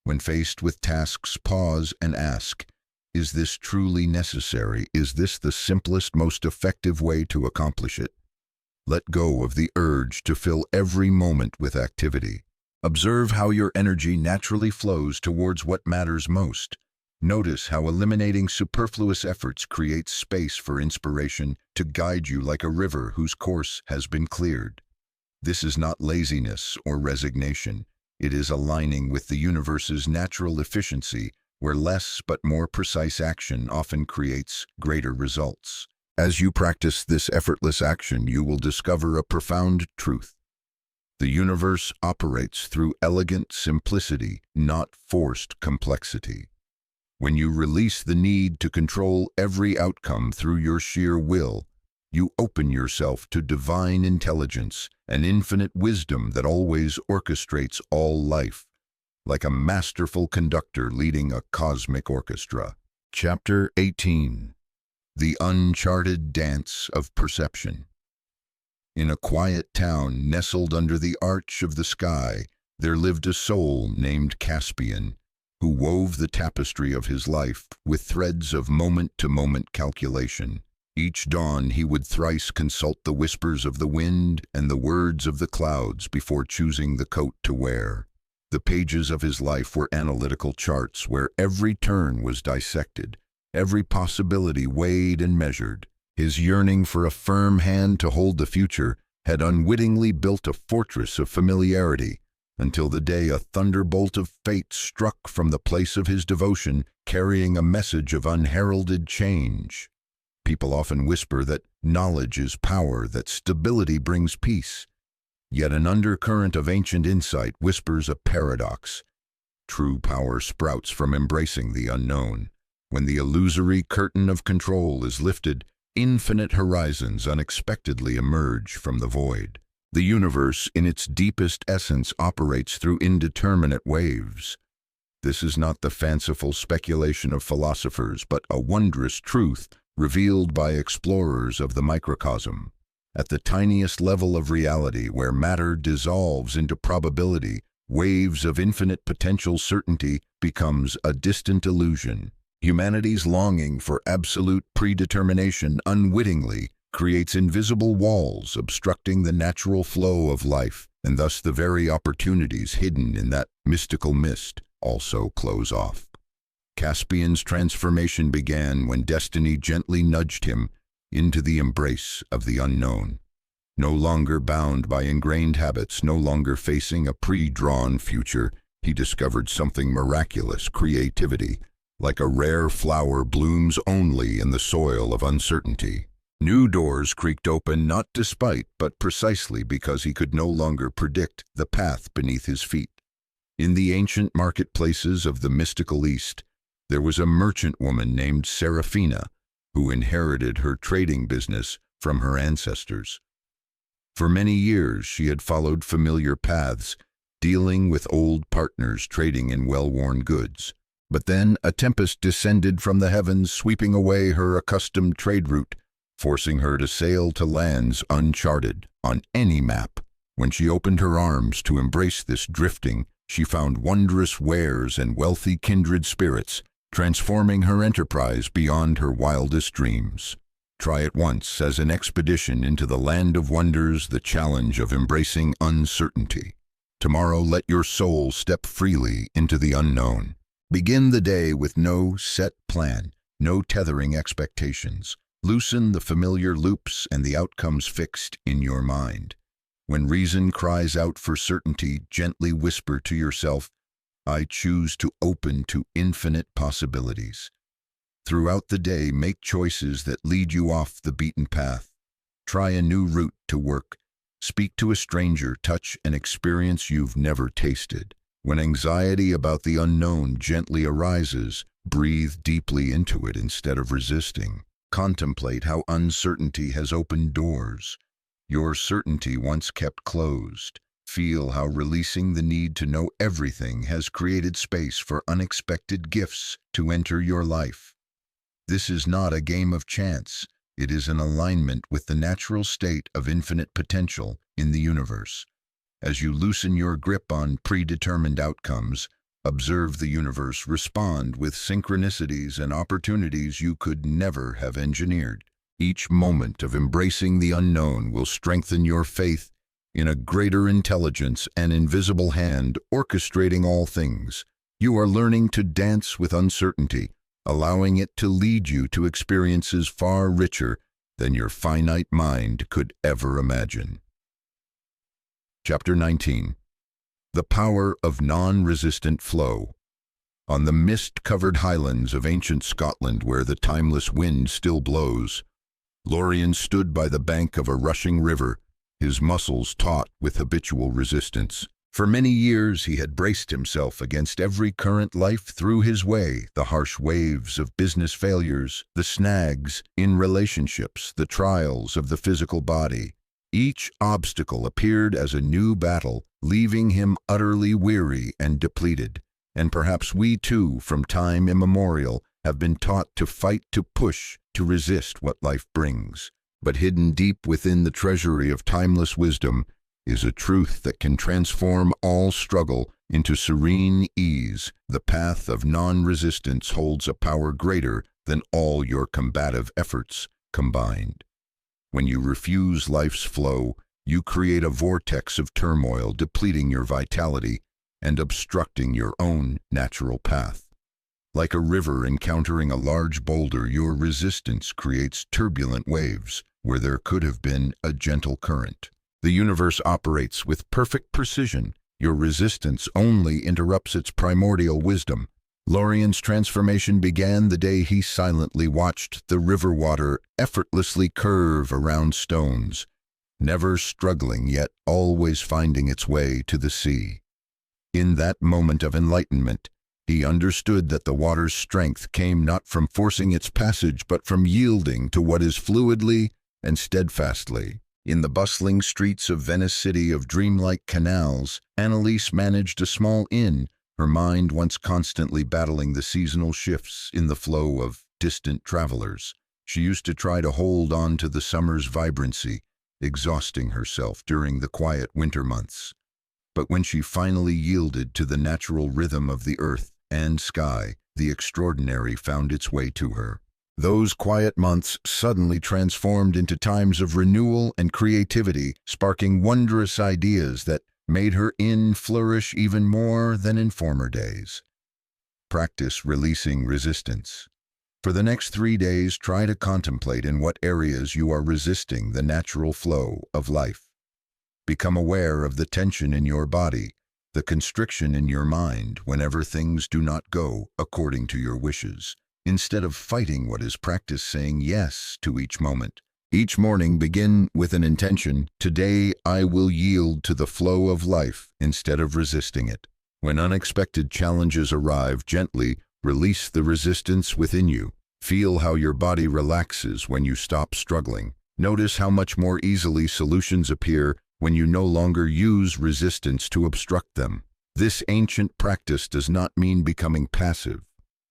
When faced with tasks, pause and ask, is this truly necessary? Is this the simplest, most effective way to accomplish it? Let go of the urge to fill every moment with activity. Observe how your energy naturally flows towards what matters most. Notice how eliminating superfluous efforts creates space for inspiration to guide you like a river whose course has been cleared. This is not laziness or resignation. It is aligning with the universe's natural efficiency, where less but more precise action often creates greater results. As you practice this effortless action, you will discover a profound truth. The universe operates through elegant simplicity, not forced complexity. When you release the need to control every outcome through your sheer will, you open yourself to divine intelligence and infinite wisdom that always orchestrates all life, like a masterful conductor leading a cosmic orchestra. Chapter 18. The Uncharted Dance of Perception. In a quiet town nestled under the arch of the sky, there lived a soul named Caspian, who wove the tapestry of his life with threads of moment-to-moment calculation. Each dawn he would thrice consult the whispers of the wind and the words of the clouds before choosing the coat to wear. The pages of his life were analytical charts where every turn was dissected, every possibility weighed and measured. His yearning for a firm hand to hold the future had unwittingly built a fortress of familiarity, until the day a thunderbolt of fate struck from the place of his devotion, carrying a message of unheralded change. People often whisper that knowledge is power, that stability brings peace. Yet an undercurrent of ancient insight whispers a paradox. True power sprouts from embracing the unknown. When the illusory curtain of control is lifted, infinite horizons unexpectedly emerge from the void. The universe, in its deepest essence, operates through indeterminate waves. This is not the fanciful speculation of philosophers, but a wondrous truth revealed by explorers of the microcosm. At the tiniest level of reality, where matter dissolves into probability, waves of infinite potential certainty becomes a distant illusion. Humanity's longing for absolute predetermination unwittingly creates invisible walls obstructing the natural flow of life, and thus the very opportunities hidden in that mystical mist also close off. Caspian's transformation began when destiny gently nudged him into the embrace of the unknown. No longer bound by ingrained habits, no longer facing a pre-drawn future, he discovered something miraculous: creativity. Like a rare flower blooms only in the soil of uncertainty. New doors creaked open not despite, but precisely because he could no longer predict the path beneath his feet. In the ancient marketplaces of the mystical East, there was a merchant woman named Seraphina who inherited her trading business from her ancestors. For many years she had followed familiar paths, dealing with old partners trading in well-worn goods. But then a tempest descended from the heavens, sweeping away her accustomed trade route, forcing her to sail to lands uncharted on any map. When she opened her arms to embrace this drifting, she found wondrous wares and wealthy kindred spirits, transforming her enterprise beyond her wildest dreams. Try it once as an expedition into the land of wonders, the challenge of embracing uncertainty. Tomorrow let your soul step freely into the unknown. Begin the day with no set plan, no tethering expectations. Loosen the familiar loops and the outcomes fixed in your mind. When reason cries out for certainty, gently whisper to yourself, I choose to open to infinite possibilities. Throughout the day, make choices that lead you off the beaten path. Try a new route to work. Speak to a stranger, touch an experience you've never tasted. When anxiety about the unknown gently arises, breathe deeply into it instead of resisting. Contemplate how uncertainty has opened doors your certainty once kept closed. Feel how releasing the need to know everything has created space for unexpected gifts to enter your life. This is not a game of chance. It is an alignment with the natural state of infinite potential in the universe. As you loosen your grip on predetermined outcomes, observe the universe respond with synchronicities and opportunities you could never have engineered. Each moment of embracing the unknown will strengthen your faith in a greater intelligence and invisible hand orchestrating all things. You are learning to dance with uncertainty, allowing it to lead you to experiences far richer than your finite mind could ever imagine. Chapter 19. The Power of Non-Resistant Flow. On the mist-covered highlands of ancient Scotland, where the timeless wind still blows, Lorien stood by the bank of a rushing river, his muscles taut with habitual resistance. For many years he had braced himself against every current life threw his way, the harsh waves of business failures, the snags in relationships, the trials of the physical body. Each obstacle appeared as a new battle, leaving him utterly weary and depleted. And perhaps we too, from time immemorial, have been taught to fight, to push, to resist what life brings. But hidden deep within the treasury of timeless wisdom is a truth that can transform all struggle into serene ease. The path of non-resistance holds a power greater than all your combative efforts combined. When you refuse life's flow, you create a vortex of turmoil, depleting your vitality and obstructing your own natural path. Like a river encountering a large boulder, your resistance creates turbulent waves where there could have been a gentle current. The universe operates with perfect precision. Your resistance only interrupts its primordial wisdom. Lorien's transformation began the day he silently watched the river water effortlessly curve around stones, never struggling yet always finding its way to the sea. In that moment of enlightenment, he understood that the water's strength came not from forcing its passage but from yielding to what is fluidly and steadfastly. In the bustling streets of Venice City of dreamlike canals, Annalise managed a small inn, her mind once constantly battling the seasonal shifts in the flow of distant travelers. She used to try to hold on to the summer's vibrancy, exhausting herself during the quiet winter months. But when she finally yielded to the natural rhythm of the earth and sky, the extraordinary found its way to her. Those quiet months suddenly transformed into times of renewal and creativity, sparking wondrous ideas that made her inn flourish even more than in former days. Practice releasing resistance. For the next 3 days, try to contemplate in what areas you are resisting the natural flow of life. Become aware of the tension in your body, the constriction in your mind whenever things do not go according to your wishes. Instead of fighting what is, practice saying yes to each moment, Each morning begin with an intention. Today I will yield to the flow of life instead of resisting it. When unexpected challenges arrive, gently release the resistance within you. Feel how your body relaxes when you stop struggling. Notice how much more easily solutions appear when you no longer use resistance to obstruct them. This ancient practice does not mean becoming passive.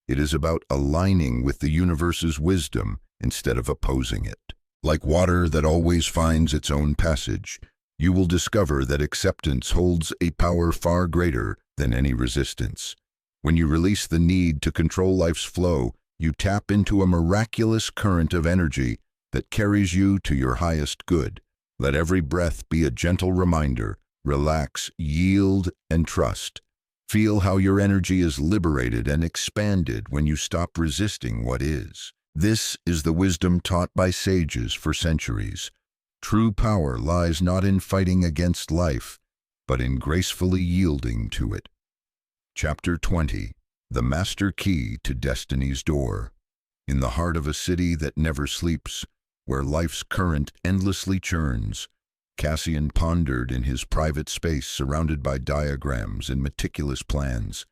It is about aligning with the universe's wisdom instead of opposing it. Like water that always finds its own passage, you will discover that acceptance holds a power far greater than any resistance. When you release the need to control life's flow, you tap into a miraculous current of energy that carries you to your highest good. Let every breath be a gentle reminder. Relax, yield, and trust. Feel how your energy is liberated and expanded when you stop resisting what is. This is the wisdom taught by sages for centuries. True power lies not in fighting against life, but in gracefully yielding to it. Chapter 20. The Master Key to Destiny's Door. In the heart of a city that never sleeps, where life's current endlessly churns, Cassian pondered in his private space surrounded by diagrams and meticulous plans.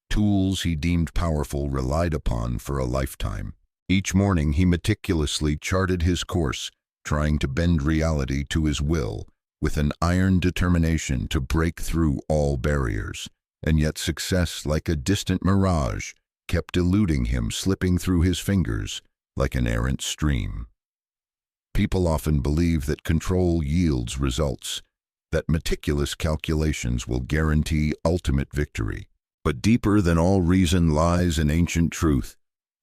Tools he deemed powerful, relied upon for a lifetime. Each morning he meticulously charted his course, trying to bend reality to his will, with an iron determination to break through all barriers. And yet success, like a distant mirage, kept eluding him, slipping through his fingers like an errant stream. People often believe that control yields results, that meticulous calculations will guarantee ultimate victory. But deeper than all reason lies an ancient truth,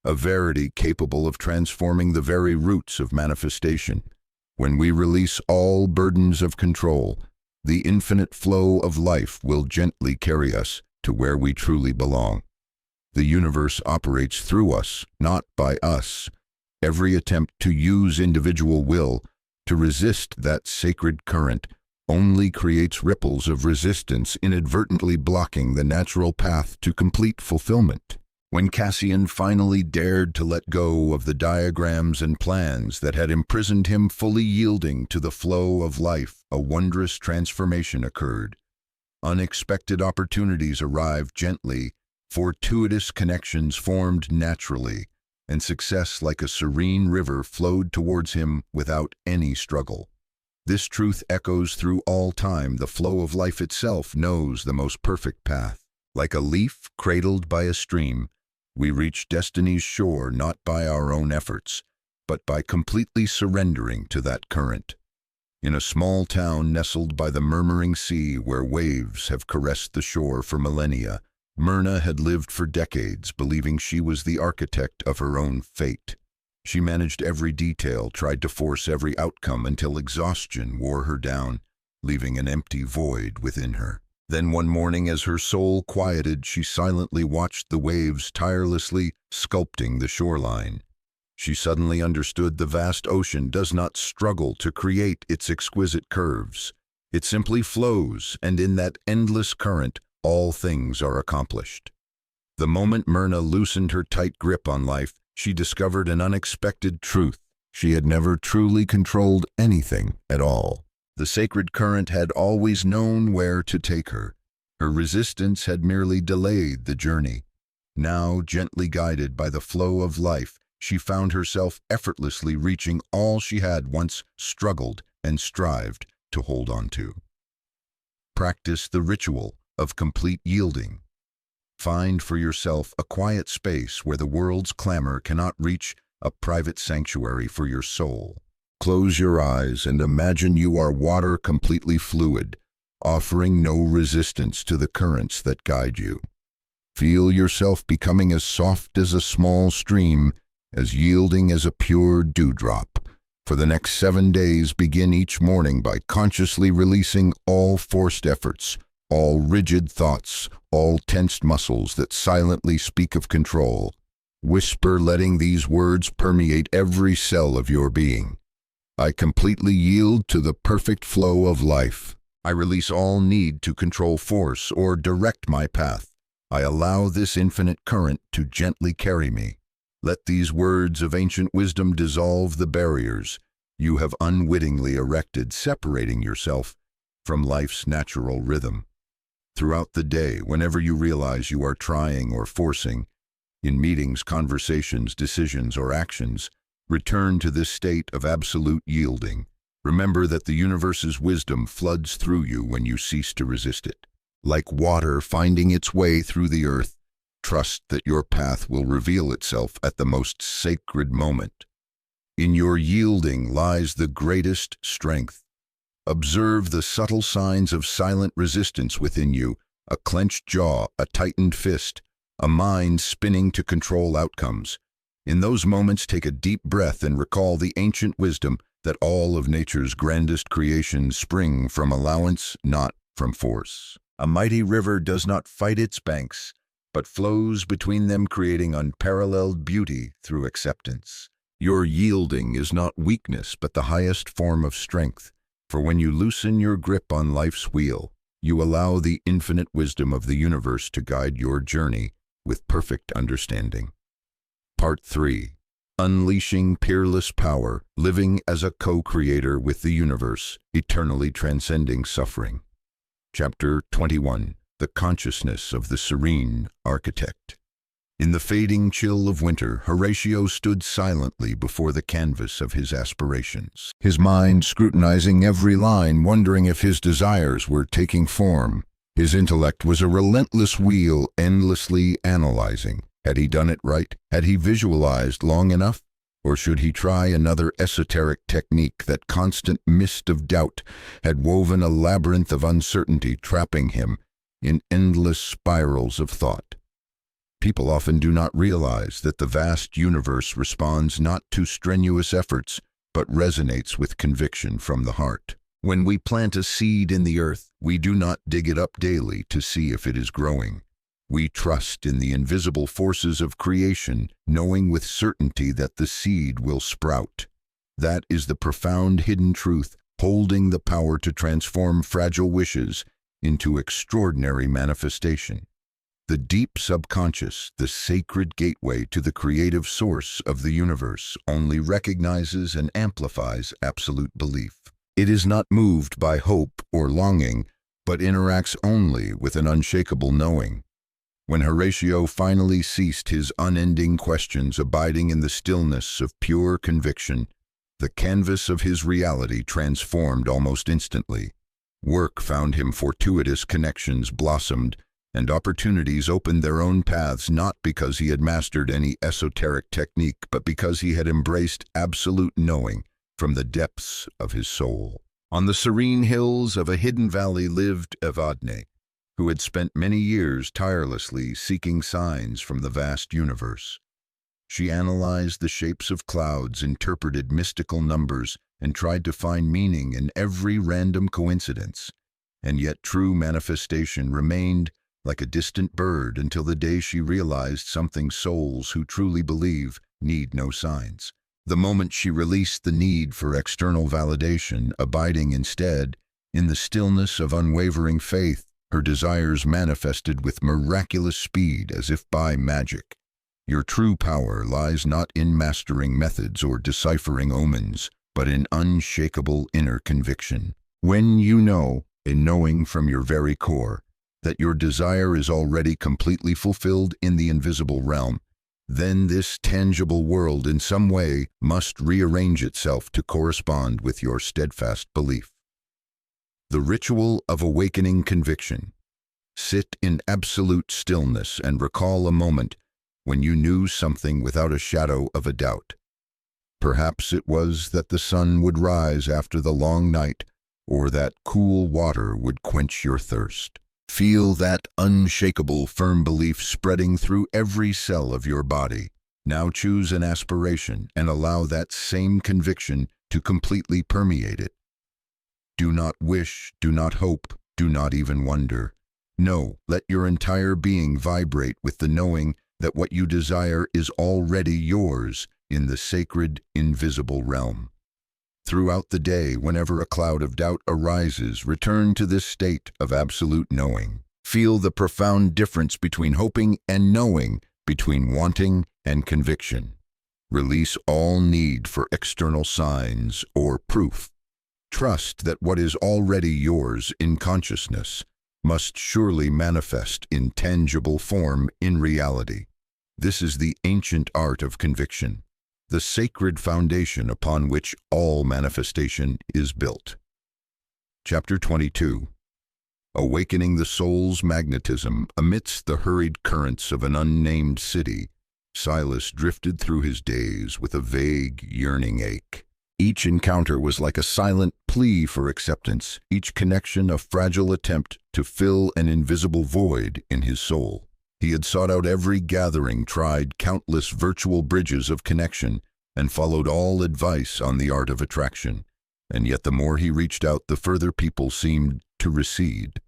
a verity capable of transforming the very roots of manifestation. When we release all burdens of control, the infinite flow of life will gently carry us to where we truly belong. The universe operates through us, not by us. Every attempt to use individual will to resist that sacred current only creates ripples of resistance, inadvertently blocking the natural path to complete fulfillment. When Cassian finally dared to let go of the diagrams and plans that had imprisoned him, fully yielding to the flow of life, a wondrous transformation occurred. Unexpected opportunities arrived gently, fortuitous connections formed naturally, and success, like a serene river, flowed towards him without any struggle. This truth echoes through all time. The flow of life itself knows the most perfect path. Like a leaf cradled by a stream, we reach destiny's shore not by our own efforts, but by completely surrendering to that current. In a small town nestled by the murmuring sea where waves have caressed the shore for millennia, Myrna had lived for decades, believing she was the architect of her own fate. She managed every detail, tried to force every outcome until exhaustion wore her down, leaving an empty void within her. Then one morning, as her soul quieted, she silently watched the waves tirelessly sculpting the shoreline. She suddenly understood the vast ocean does not struggle to create its exquisite curves. It simply flows, and in that endless current, all things are accomplished. The moment Myrna loosened her tight grip on life, she discovered an unexpected truth. She had never truly controlled anything at all. The sacred current had always known where to take her. Her resistance had merely delayed the journey. Now, gently guided by the flow of life, she found herself effortlessly reaching all she had once struggled and strived to hold on to. Practice the ritual of complete yielding. Find for yourself a quiet space where the world's clamor cannot reach, a private sanctuary for your soul. Close your eyes and imagine you are water, completely fluid, offering no resistance to the currents that guide you. Feel yourself becoming as soft as a small stream, as yielding as a pure dewdrop. For the next 7 days, begin each morning by consciously releasing all forced efforts, all rigid thoughts, all tensed muscles that silently speak of control. Whisper, letting these words permeate every cell of your being. I completely yield to the perfect flow of life. I release all need to control force or direct my path. I allow this infinite current to gently carry me. Let these words of ancient wisdom dissolve the barriers, you have unwittingly erected, separating yourself from life's natural rhythm. Throughout the day, whenever you realize you are trying or forcing, in meetings, conversations, decisions, or actions, return to this state of absolute yielding. Remember that the universe's wisdom floods through you when you cease to resist it. Like water finding its way through the earth, trust that your path will reveal itself at the most sacred moment. In your yielding lies the greatest strength. Observe the subtle signs of silent resistance within you, a clenched jaw, a tightened fist, a mind spinning to control outcomes. In those moments, take a deep breath and recall the ancient wisdom that all of nature's grandest creations spring from allowance, not from force. A mighty river does not fight its banks, but flows between them, creating unparalleled beauty through acceptance. Your yielding is not weakness, but the highest form of strength. For when you loosen your grip on life's wheel, you allow the infinite wisdom of the universe to guide your journey with perfect understanding. Part 3. Unleashing Peerless Power, Living as a Co-Creator with the Universe, Eternally Transcending Suffering. Chapter 21. The Consciousness of the Serene Architect. In the fading chill of winter, Horatio stood silently before the canvas of his aspirations, his mind scrutinizing every line, wondering if his desires were taking form. His intellect was a relentless wheel, endlessly analyzing. Had he done it right? Had he visualized long enough? Or should he try another esoteric technique? That constant mist of doubt had woven a labyrinth of uncertainty, trapping him in endless spirals of thought. People often do not realize that the vast universe responds not to strenuous efforts, but resonates with conviction from the heart. When we plant a seed in the earth, we do not dig it up daily to see if it is growing. We trust in the invisible forces of creation, knowing with certainty that the seed will sprout. That is the profound hidden truth, holding the power to transform fragile wishes into extraordinary manifestation. The deep subconscious, the sacred gateway to the creative source of the universe, only recognizes and amplifies absolute belief. It is not moved by hope or longing, but interacts only with an unshakable knowing. When Horatio finally ceased his unending questions, abiding in the stillness of pure conviction, the canvas of his reality transformed almost instantly. Work found him, fortuitous connections blossomed, and opportunities opened their own paths, not because he had mastered any esoteric technique, but because he had embraced absolute knowing from the depths of his soul. On the serene hills of a hidden valley lived Evadne, who had spent many years tirelessly seeking signs from the vast universe. She analyzed the shapes of clouds, interpreted mystical numbers, and tried to find meaning in every random coincidence. And yet true manifestation remained like a distant bird until the day she realized something souls who truly believe need no signs. The moment she released the need for external validation, abiding instead in the stillness of unwavering faith, her desires manifested with miraculous speed as if by magic. Your true power lies not in mastering methods or deciphering omens, but in unshakable inner conviction. When you know, a knowing from your very core, that your desire is already completely fulfilled in the invisible realm, then this tangible world in some way must rearrange itself to correspond with your steadfast belief. The ritual of awakening conviction. Sit in absolute stillness and recall a moment when you knew something without a shadow of a doubt. Perhaps it was that the sun would rise after the long night, or that cool water would quench your thirst. Feel that unshakable, firm belief spreading through every cell of your body. Now choose an aspiration and allow that same conviction to completely permeate it. Do not wish, do not hope, do not even wonder. No, let your entire being vibrate with the knowing that what you desire is already yours in the sacred, invisible realm. Throughout the day, whenever a cloud of doubt arises, return to this state of absolute knowing. Feel the profound difference between hoping and knowing, between wanting and conviction. Release all need for external signs or proof. Trust that what is already yours in consciousness must surely manifest in tangible form in reality. This is the ancient art of conviction, the sacred foundation upon which all manifestation is built. Chapter 22. Awakening the soul's magnetism amidst the hurried currents of an unnamed city, Silas drifted through his days with a vague, yearning ache. Each encounter was like a silent plea for acceptance, each connection a fragile attempt to fill an invisible void in his soul. He had sought out every gathering, tried countless virtual bridges of connection, and followed all advice on the art of attraction. And yet the more he reached out, the further people seemed to recede.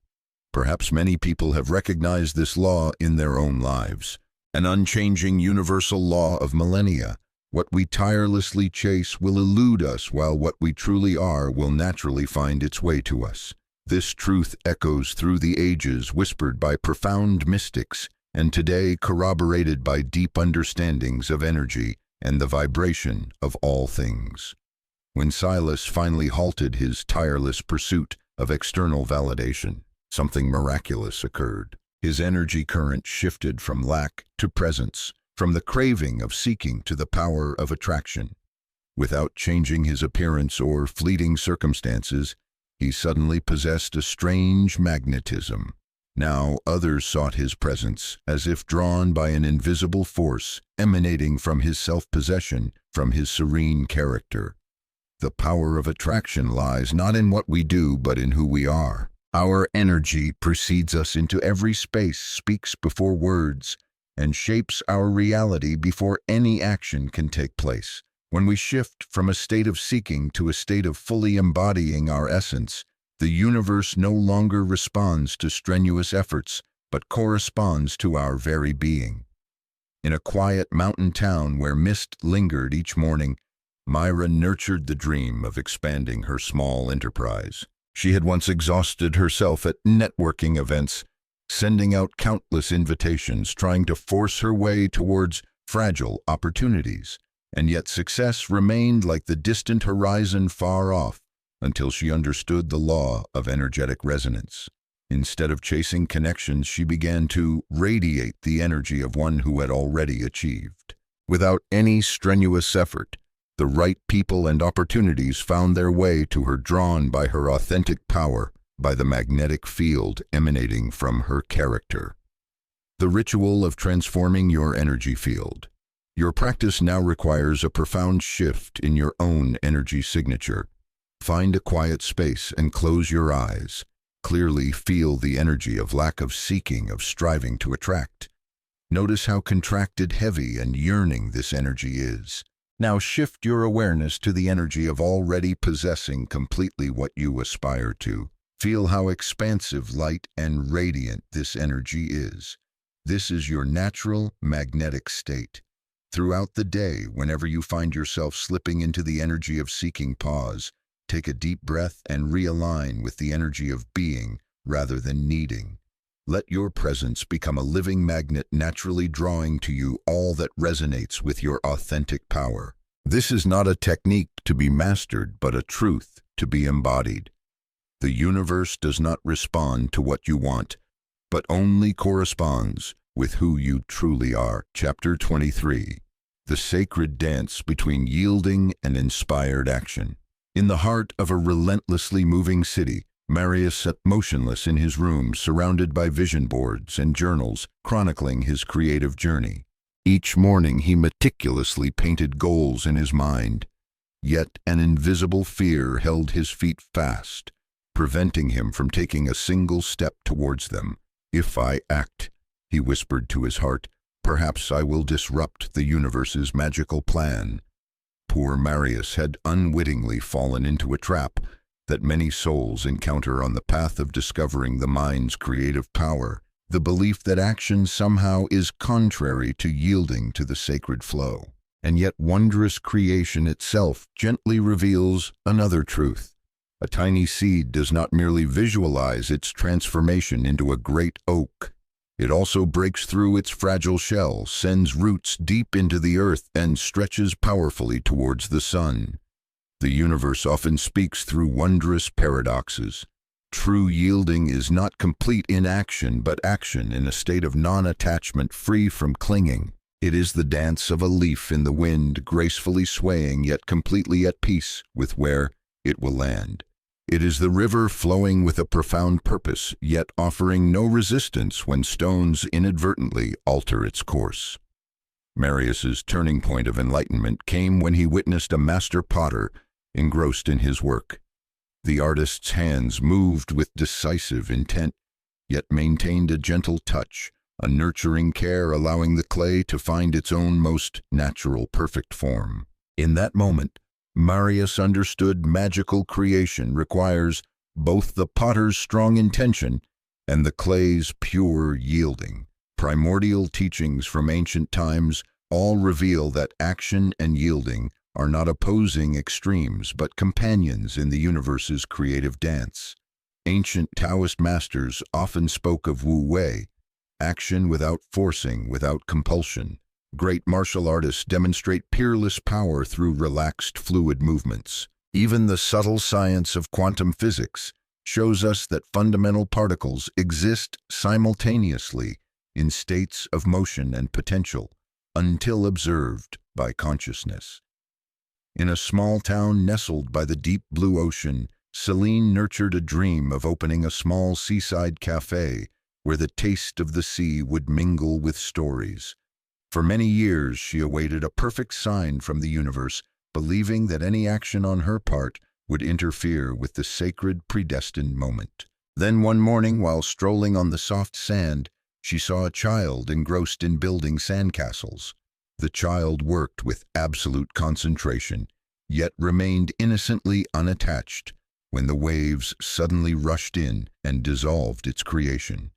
Perhaps many people have recognized this law in their own lives, an unchanging universal law of millennia. What we tirelessly chase will elude us, while what we truly are will naturally find its way to us. This truth echoes through the ages, whispered by profound mystics, and today corroborated by deep understandings of energy and the vibration of all things. When Silas finally halted his tireless pursuit of external validation, something miraculous occurred. His energy current shifted from lack to presence, from the craving of seeking to the power of attraction. Without changing his appearance or fleeting circumstances, he suddenly possessed a strange magnetism. Now others sought his presence, as if drawn by an invisible force emanating from his self-possession, from his serene character. The power of attraction lies not in what we do, but in who we are. Our energy precedes us into every space, speaks before words, and shapes our reality before any action can take place. When we shift from a state of seeking to a state of fully embodying our essence, the universe no longer responds to strenuous efforts, but corresponds to our very being. In a quiet mountain town where mist lingered each morning, Myra nurtured the dream of expanding her small enterprise. She had once exhausted herself at networking events, sending out countless invitations, trying to force her way towards fragile opportunities. And yet success remained like the distant horizon far off, until she understood the law of energetic resonance. Instead of chasing connections, she began to radiate the energy of one who had already achieved. Without any strenuous effort, the right people and opportunities found their way to her, drawn by her authentic power, by the magnetic field emanating from her character. The ritual of transforming your energy field. Your practice now requires a profound shift in your own energy signature. Find a quiet space and close your eyes. Clearly feel the energy of lack, of seeking, of striving to attract. Notice how contracted, heavy, and yearning this energy is. Now shift your awareness to the energy of already possessing completely what you aspire to. Feel how expansive, light, and radiant this energy is. This is your natural magnetic state. Throughout the day, whenever you find yourself slipping into the energy of seeking, pause. Take a deep breath and realign with the energy of being rather than needing. Let your presence become a living magnet, naturally drawing to you all that resonates with your authentic power. This is not a technique to be mastered, but a truth to be embodied. The universe does not respond to what you want, but only corresponds with who you truly are. Chapter 23. The sacred dance between yielding and inspired action. In the heart of a relentlessly moving city, Marius sat motionless in his room, surrounded by vision boards and journals chronicling his creative journey. Each morning he meticulously painted goals in his mind, yet an invisible fear held his feet fast, preventing him from taking a single step towards them. "If I act," he whispered to his heart, "perhaps I will disrupt the universe's magical plan." Poor Marius had unwittingly fallen into a trap that many souls encounter on the path of discovering the mind's creative power, the belief that action somehow is contrary to yielding to the sacred flow. And yet wondrous creation itself gently reveals another truth. A tiny seed does not merely visualize its transformation into a great oak. It also breaks through its fragile shell, sends roots deep into the earth, and stretches powerfully towards the sun. The universe often speaks through wondrous paradoxes. True yielding is not complete inaction, but action in a state of non-attachment, free from clinging. It is the dance of a leaf in the wind, gracefully swaying yet completely at peace with where it will land. It is the river flowing with a profound purpose, yet offering no resistance when stones inadvertently alter its course. Marius's turning point of enlightenment came when he witnessed a master potter engrossed in his work. The artist's hands moved with decisive intent, yet maintained a gentle touch, a nurturing care allowing the clay to find its own most natural, perfect form. In that moment, Marius understood magical creation requires both the potter's strong intention and the clay's pure yielding. Primordial teachings from ancient times all reveal that action and yielding are not opposing extremes, but companions in the universe's creative dance. Ancient Taoist masters often spoke of Wu Wei, action without forcing, without compulsion. Great martial artists demonstrate peerless power through relaxed, fluid movements. Even the subtle science of quantum physics shows us that fundamental particles exist simultaneously in states of motion and potential, until observed by consciousness. In a small town nestled by the deep blue ocean, Celine nurtured a dream of opening a small seaside cafe where the taste of the sea would mingle with stories. For many years, she awaited a perfect sign from the universe, believing that any action on her part would interfere with the sacred predestined moment. Then one morning, while strolling on the soft sand, she saw a child engrossed in building sandcastles. The child worked with absolute concentration, yet remained innocently unattached when the waves suddenly rushed in and dissolved its creation.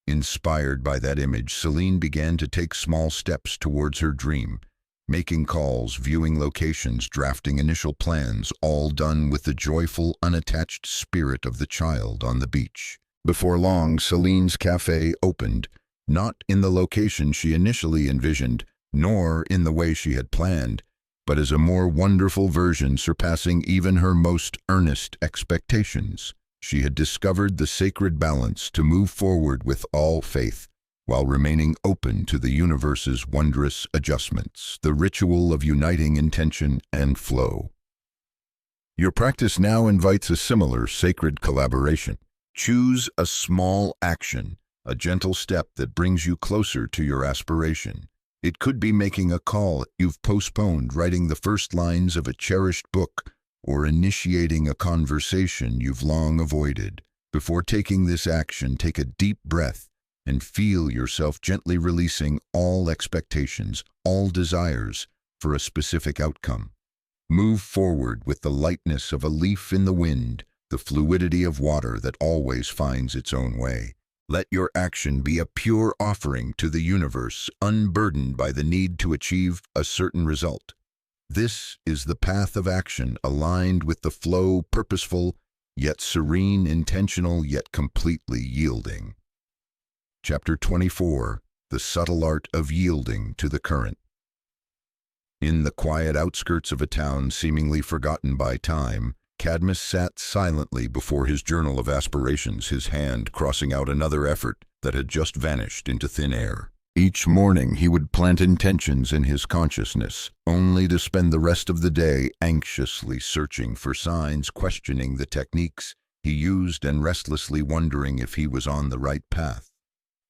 Inspired by that image, Celine began to take small steps towards her dream, making calls, viewing locations, drafting initial plans, all done with the joyful, unattached spirit of the child on the beach. Before long, Celine's cafe opened, not in the location she initially envisioned, nor in the way she had planned, but as a more wonderful version surpassing even her most earnest expectations. She had discovered the sacred balance to move forward with all faith, while remaining open to the universe's wondrous adjustments, the ritual of uniting intention and flow. Your practice now invites a similar sacred collaboration. Choose a small action, a gentle step that brings you closer to your aspiration. It could be making a call you've postponed, writing the first lines of a cherished book, or initiating a conversation you've long avoided. Before taking this action, take a deep breath and feel yourself gently releasing all expectations, all desires for a specific outcome. Move forward with the lightness of a leaf in the wind, the fluidity of water that always finds its own way. Let your action be a pure offering to the universe, unburdened by the need to achieve a certain result. This is the path of action, aligned with the flow, purposeful, yet serene, intentional, yet completely yielding. Chapter 24. The Subtle Art of Yielding to the Current. In the quiet outskirts of a town seemingly forgotten by time, Cadmus sat silently before his journal of aspirations, his hand crossing out another effort that had just vanished into thin air. Each morning he would plant intentions in his consciousness, only to spend the rest of the day anxiously searching for signs, questioning the techniques he used, and restlessly wondering if he was on the right path.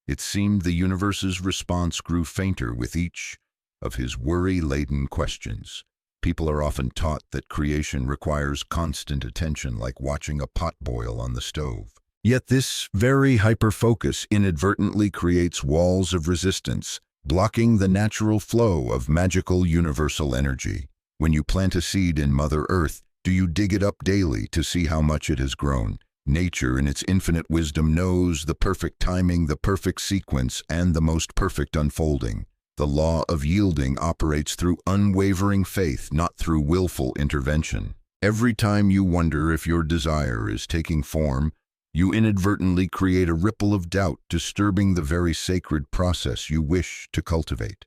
It seemed the universe's response grew fainter with each of his worry-laden questions. People are often taught that creation requires constant attention, like watching a pot boil on the stove. Yet this very hyper-focus inadvertently creates walls of resistance, blocking the natural flow of magical universal energy. When you plant a seed in Mother Earth, do you dig it up daily to see how much it has grown? Nature, in its infinite wisdom, knows the perfect timing, the perfect sequence, and the most perfect unfolding. The law of yielding operates through unwavering faith, not through willful intervention. Every time you wonder if your desire is taking form, You inadvertently create a ripple of doubt, disturbing the very sacred process you wish to cultivate.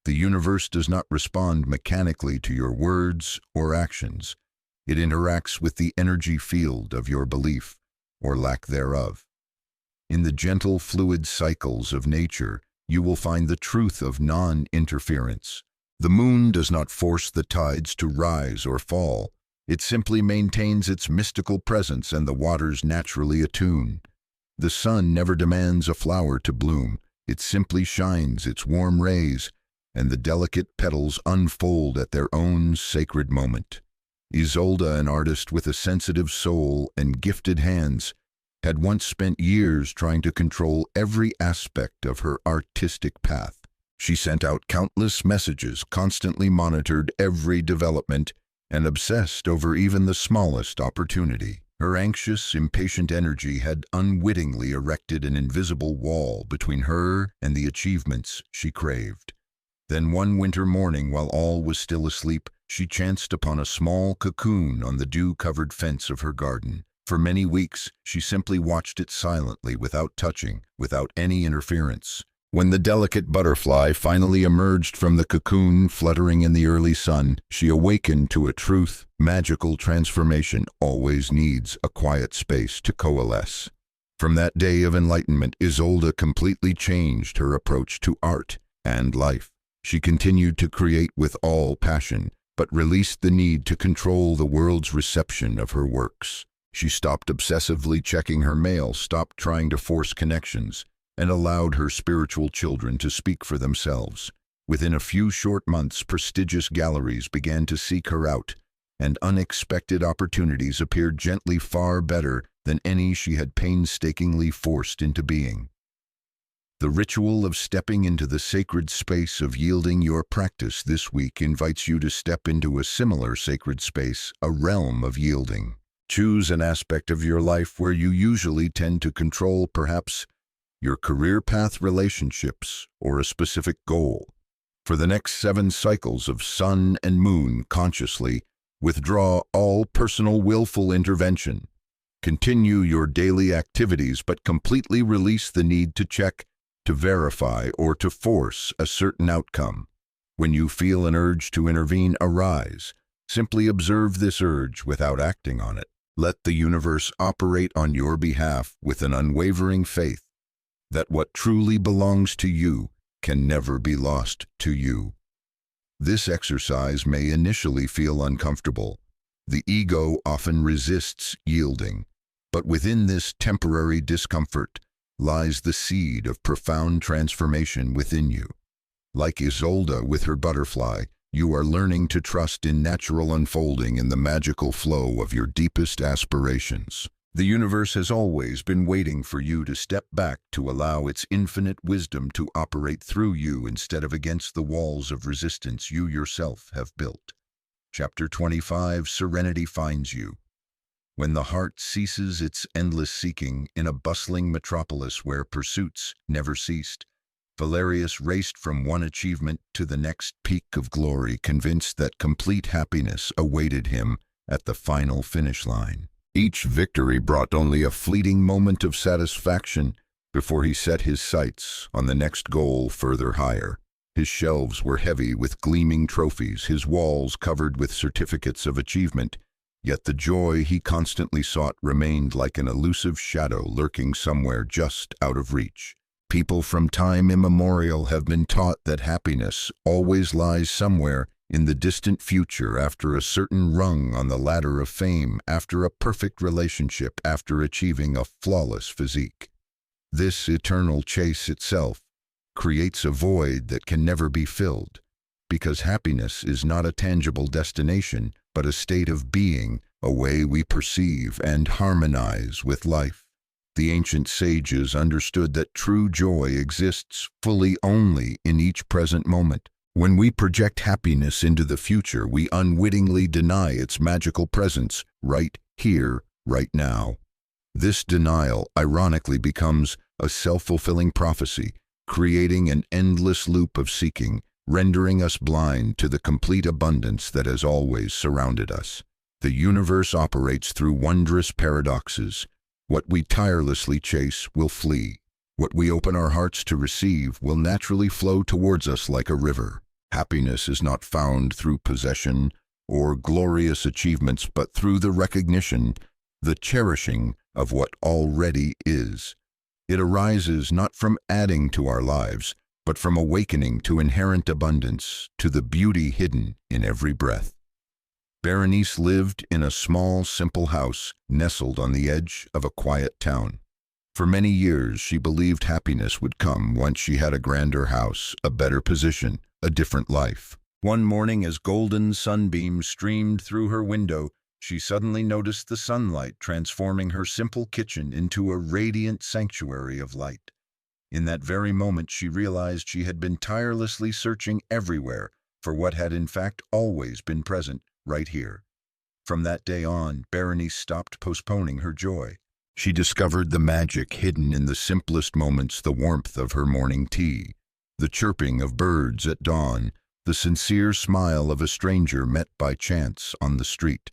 The universe does not respond mechanically to your words or actions. It interacts with the energy field of your belief, or lack thereof. In the gentle, fluid cycles of nature, you will find the truth of non-interference. The moon does not force the tides to rise or fall. It simply maintains its mystical presence, and the waters naturally attune. The sun never demands a flower to bloom. It simply shines its warm rays, and the delicate petals unfold at their own sacred moment. Isolde, an artist with a sensitive soul and gifted hands, had once spent years trying to control every aspect of her artistic path. She sent out countless messages, constantly monitored every development, and obsessed over even the smallest opportunity. Her anxious, impatient energy had unwittingly erected an invisible wall between her and the achievements she craved. Then one winter morning, while all was still asleep, she chanced upon a small cocoon on the dew-covered fence of her garden. For many weeks, she simply watched it silently, without touching, without any interference. When the delicate butterfly finally emerged from the cocoon, fluttering in the early sun, she awakened to a truth: magical transformation always needs a quiet space to coalesce. From that day of enlightenment, Isolde completely changed her approach to art and life. She continued to create with all passion, but released the need to control the world's reception of her works. She stopped obsessively checking her mail, stopped trying to force connections, and allowed her spiritual children to speak for themselves. Within a few short months, prestigious galleries began to seek her out, and unexpected opportunities appeared gently, far better than any she had painstakingly forced into being. The ritual of stepping into the sacred space of yielding your practice this week invites you to step into a similar sacred space, a realm of yielding. Choose an aspect of your life where you usually tend to control, perhaps your career path, relationships, or a specific goal. For the next 7 cycles of sun and moon, consciously withdraw all personal willful intervention. Continue your daily activities, but completely release the need to check, to verify, or to force a certain outcome. When you feel an urge to intervene arise, simply observe this urge without acting on it. Let the universe operate on your behalf with an unwavering faith that what truly belongs to you can never be lost to you. This exercise may initially feel uncomfortable. The ego often resists yielding, but within this temporary discomfort lies the seed of profound transformation within you. Like Isolde with her butterfly, you are learning to trust in natural unfolding and the magical flow of your deepest aspirations. The universe has always been waiting for you to step back, to allow its infinite wisdom to operate through you instead of against the walls of resistance you yourself have built. Chapter 25, Serenity finds you. When the heart ceases its endless seeking in a bustling metropolis where pursuits never ceased, Valerius raced from one achievement to the next peak of glory, convinced that complete happiness awaited him at the final finish line. Each victory brought only a fleeting moment of satisfaction before he set his sights on the next goal further higher. His shelves were heavy with gleaming trophies, his walls covered with certificates of achievement, yet the joy he constantly sought remained like an elusive shadow lurking somewhere just out of reach. People from time immemorial have been taught that happiness always lies somewhere in the distant future, after a certain rung on the ladder of fame, after a perfect relationship, after achieving a flawless physique. This eternal chase itself creates a void that can never be filled, because happiness is not a tangible destination, but a state of being, a way we perceive and harmonize with life. The ancient sages understood that true joy exists fully only in each present moment. When we project happiness into the future, we unwittingly deny its magical presence right here, right now. This denial, ironically, becomes a self-fulfilling prophecy, creating an endless loop of seeking, rendering us blind to the complete abundance that has always surrounded us. The universe operates through wondrous paradoxes. What we tirelessly chase will flee. What we open our hearts to receive will naturally flow towards us like a river. Happiness is not found through possession or glorious achievements, but through the recognition, the cherishing of what already is. It arises not from adding to our lives, but from awakening to inherent abundance, to the beauty hidden in every breath. Berenice lived in a small, simple house nestled on the edge of a quiet town. For many years, she believed happiness would come once she had a grander house, a better position, a different life. One morning, as golden sunbeams streamed through her window, she suddenly noticed the sunlight transforming her simple kitchen into a radiant sanctuary of light. In that very moment, she realized she had been tirelessly searching everywhere for what had in fact always been present right here. From that day on, Berenice stopped postponing her joy. She discovered the magic hidden in the simplest moments, the warmth of her morning tea, the chirping of birds at dawn, the sincere smile of a stranger met by chance on the street.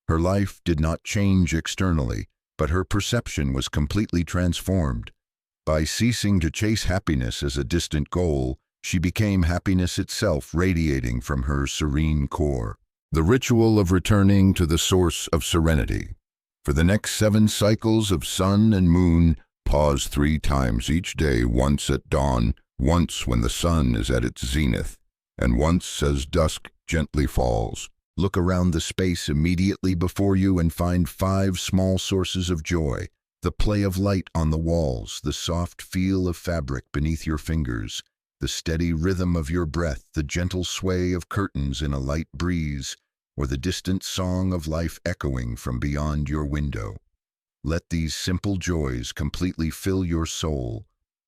Her life did not change externally, but her perception was completely transformed. By ceasing to chase happiness as a distant goal, she became happiness itself, radiating from her serene core. The ritual of returning to the source of serenity. For the next 7 cycles of sun and moon, pause 3 times each day, once at dawn, once when the sun is at its zenith, and once as dusk gently falls. Look around the space immediately before you and find 5 small sources of joy. The play of light on the walls, the soft feel of fabric beneath your fingers, the steady rhythm of your breath, the gentle sway of curtains in a light breeze, or the distant song of life echoing from beyond your window. Let these simple joys completely fill your soul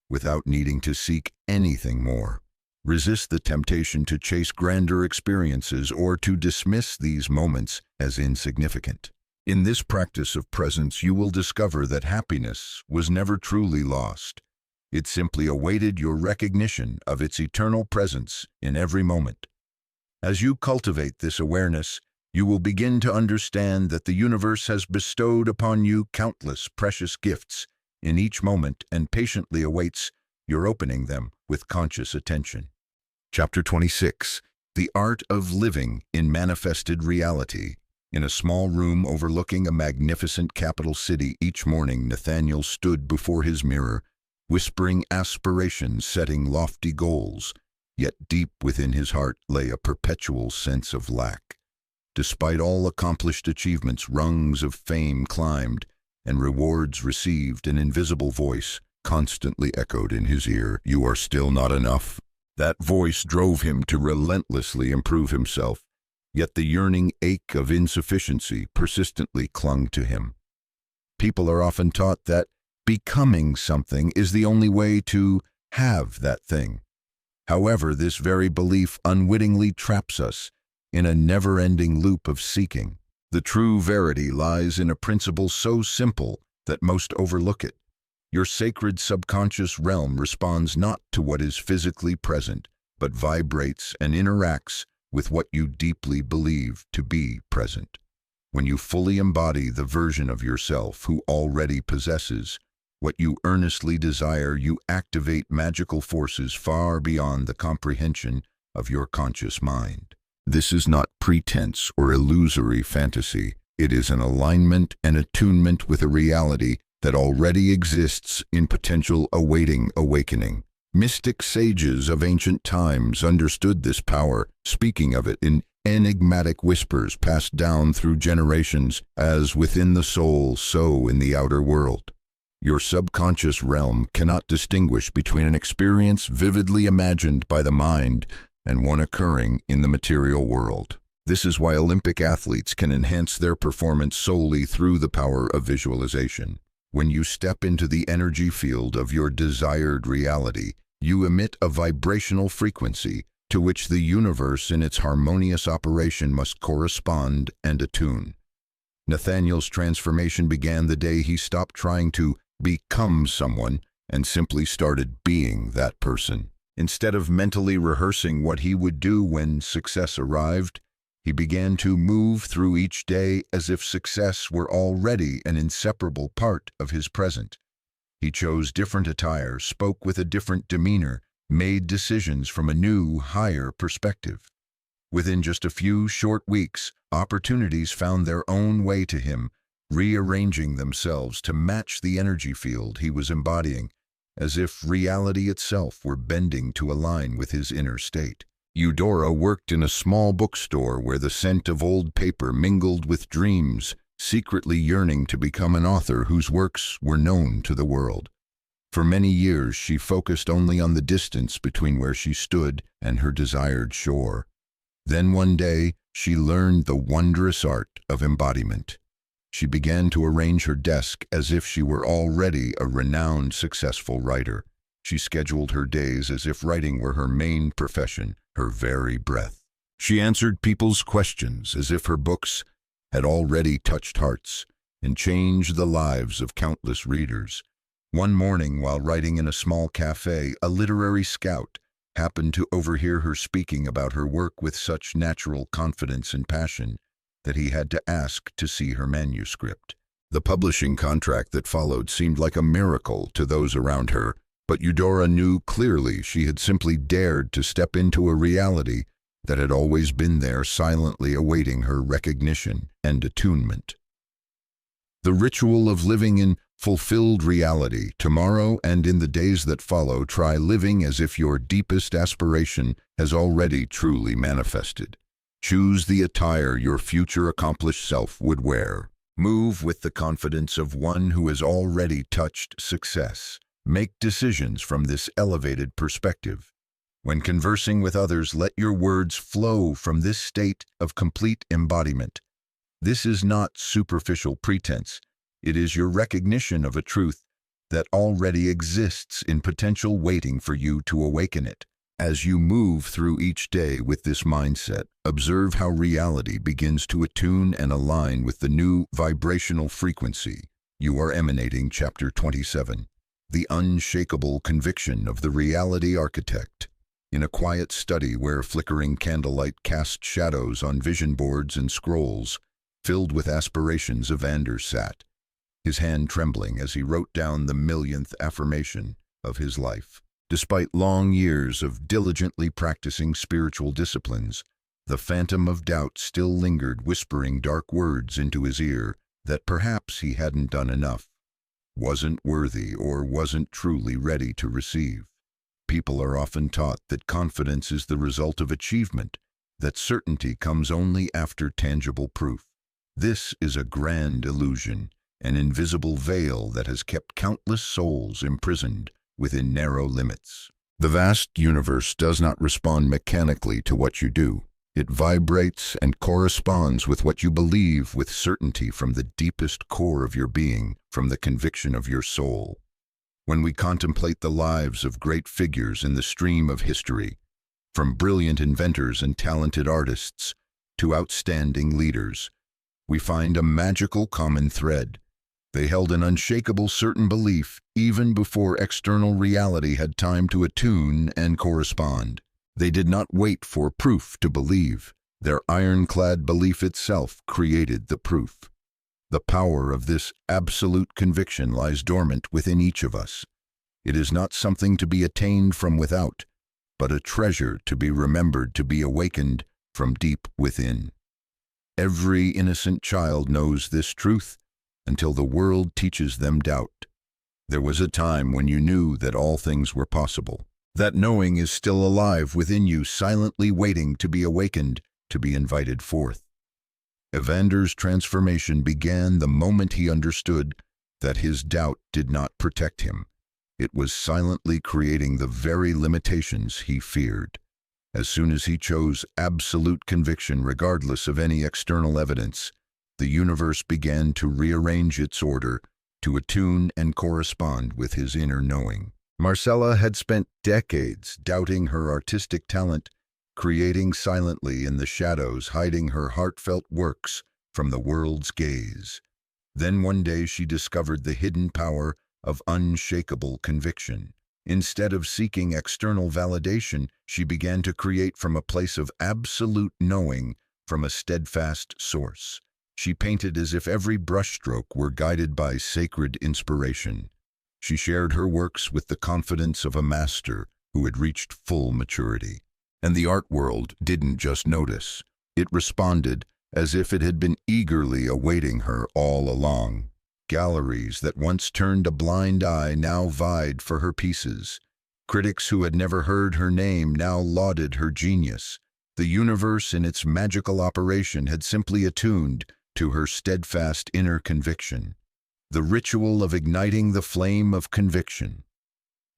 without needing to seek anything more. Resist the temptation to chase grander experiences or to dismiss these moments as insignificant. In this practice of presence, you will discover that happiness was never truly lost. It simply awaited your recognition of its eternal presence in every moment. As you cultivate this awareness, you will begin to understand that the universe has bestowed upon you countless precious gifts in each moment and patiently awaits your opening them with conscious attention. Chapter 26. The Art of Living in Manifested Reality. In a small room overlooking a magnificent capital city, each morning Nathaniel stood before his mirror, whispering aspirations, setting lofty goals. Yet deep within his heart lay a perpetual sense of lack. Despite all accomplished achievements, rungs of fame climbed, and rewards received, an invisible voice constantly echoed in his ear, "You are still not enough." That voice drove him to relentlessly improve himself, yet the yearning ache of insufficiency persistently clung to him. People are often taught that becoming something is the only way to have that thing. However, this very belief unwittingly traps us in a never-ending loop of seeking. The true verity lies in a principle so simple that most overlook it. Your sacred subconscious realm responds not to what is physically present, but vibrates and interacts with what you deeply believe to be present. When you fully embody the version of yourself who already possesses what you earnestly desire, you activate magical forces far beyond the comprehension of your conscious mind. This is not pretense or illusory fantasy. It is an alignment and attunement with a reality that already exists in potential awaiting awakening. Mystic sages of ancient times understood this power, speaking of it in enigmatic whispers passed down through generations, as within the soul, so in the outer world. Your subconscious realm cannot distinguish between an experience vividly imagined by the mind and one occurring in the material world. This is why Olympic athletes can enhance their performance solely through the power of visualization. When you step into the energy field of your desired reality, you emit a vibrational frequency to which the universe in its harmonious operation must correspond and attune. Nathaniel's transformation began the day he stopped trying to become someone and simply started being that person. Instead of mentally rehearsing what he would do when success arrived, He began to move through each day as if success were already an inseparable part of his present. He chose different attire, spoke with a different demeanor, made decisions from a new, higher perspective. Within just a few short weeks, opportunities found their own way to him, rearranging themselves to match the energy field he was embodying, as if reality itself were bending to align with his inner state. Eudora worked in a small bookstore where the scent of old paper mingled with dreams, secretly yearning to become an author whose works were known to the world. For many years, she focused only on the distance between where she stood and her desired shore. Then one day, she learned the wondrous art of embodiment. She began to arrange her desk as if she were already a renowned, successful writer. She scheduled her days as if writing were her main profession, her very breath. She answered people's questions as if her books had already touched hearts and changed the lives of countless readers. One morning, while writing in a small cafe, a literary scout happened to overhear her speaking about her work with such natural confidence and passion that he had to ask to see her manuscript. The publishing contract that followed seemed like a miracle to those around her, but Eudora knew clearly she had simply dared to step into a reality that had always been there, silently awaiting her recognition and attunement. The ritual of living in fulfilled reality. Tomorrow and in the days that follow, try living as if your deepest aspiration has already truly manifested. Choose the attire your future accomplished self would wear. Move with the confidence of one who has already touched success. Make decisions from this elevated perspective. When conversing with others, let your words flow from this state of complete embodiment. This is not superficial pretense. It is your recognition of a truth that already exists in potential, waiting for you to awaken it. As you move through each day with this mindset, observe how reality begins to attune and align with the new vibrational frequency you are emanating. Chapter 27. The unshakable conviction of the reality architect. In a quiet study where flickering candlelight cast shadows on vision boards and scrolls filled with aspirations, Evander sat, his hand trembling as he wrote down the millionth affirmation of his life. Despite long years of diligently practicing spiritual disciplines, the phantom of doubt still lingered, whispering dark words into his ear that perhaps he hadn't done enough, wasn't worthy, or wasn't truly ready to receive. People are often taught that confidence is the result of achievement, that certainty comes only after tangible proof. This is a grand illusion, an invisible veil that has kept countless souls imprisoned within narrow limits. The vast universe does not respond mechanically to what you do. It vibrates and corresponds with what you believe with certainty from the deepest core of your being, from the conviction of your soul. When we contemplate the lives of great figures in the stream of history, from brilliant inventors and talented artists to outstanding leaders, we find a magical common thread. They held an unshakable certain belief even before external reality had time to attune and correspond. They did not wait for proof to believe. Their ironclad belief itself created the proof. The power of this absolute conviction lies dormant within each of us. It is not something to be attained from without, but a treasure to be remembered, to be awakened from deep within. Every innocent child knows this truth until the world teaches them doubt. There was a time when you knew that all things were possible. That knowing is still alive within you, silently waiting to be awakened, to be invited forth. Evander's transformation began the moment he understood that his doubt did not protect him. It was silently creating the very limitations he feared. As soon as he chose absolute conviction, regardless of any external evidence, the universe began to rearrange its order, to attune and correspond with his inner knowing. Marcella had spent decades doubting her artistic talent, creating silently in the shadows, hiding her heartfelt works from the world's gaze. Then one day she discovered the hidden power of unshakable conviction. Instead of seeking external validation, she began to create from a place of absolute knowing, from a steadfast source. She painted as if every brushstroke were guided by sacred inspiration. She shared her works with the confidence of a master who had reached full maturity. And the art world didn't just notice. It responded as if it had been eagerly awaiting her all along. Galleries that once turned a blind eye now vied for her pieces. Critics who had never heard her name now lauded her genius. The universe in its magical operation had simply attuned to her steadfast inner conviction. The ritual of igniting the flame of conviction.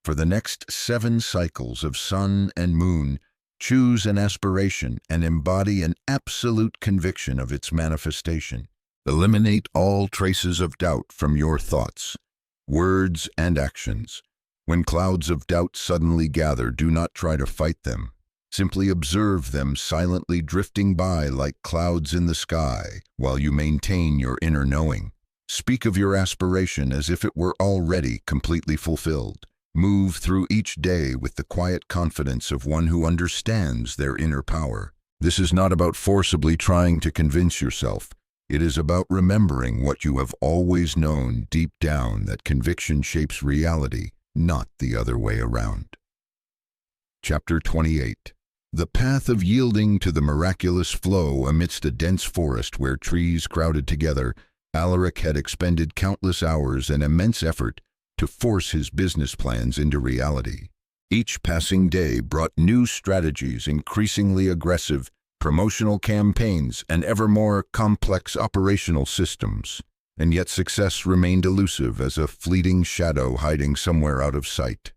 For the next 7 cycles of sun and moon, choose an aspiration and embody an absolute conviction of its manifestation. Eliminate all traces of doubt from your thoughts, words, and actions. When clouds of doubt suddenly gather, do not try to fight them. Simply observe them silently drifting by like clouds in the sky while you maintain your inner knowing. Speak of your aspiration as if it were already completely fulfilled. Move through each day with the quiet confidence of one who understands their inner power. This is not about forcibly trying to convince yourself. It is about remembering what you have always known deep down, that conviction shapes reality, not the other way around. Chapter 28. The path of yielding to the miraculous flow amidst a dense forest where trees crowded together, Alaric had expended countless hours and immense effort to force his business plans into reality. Each passing day brought new strategies, increasingly aggressive promotional campaigns, and ever more complex operational systems. And yet success remained elusive as a fleeting shadow hiding somewhere out of sight.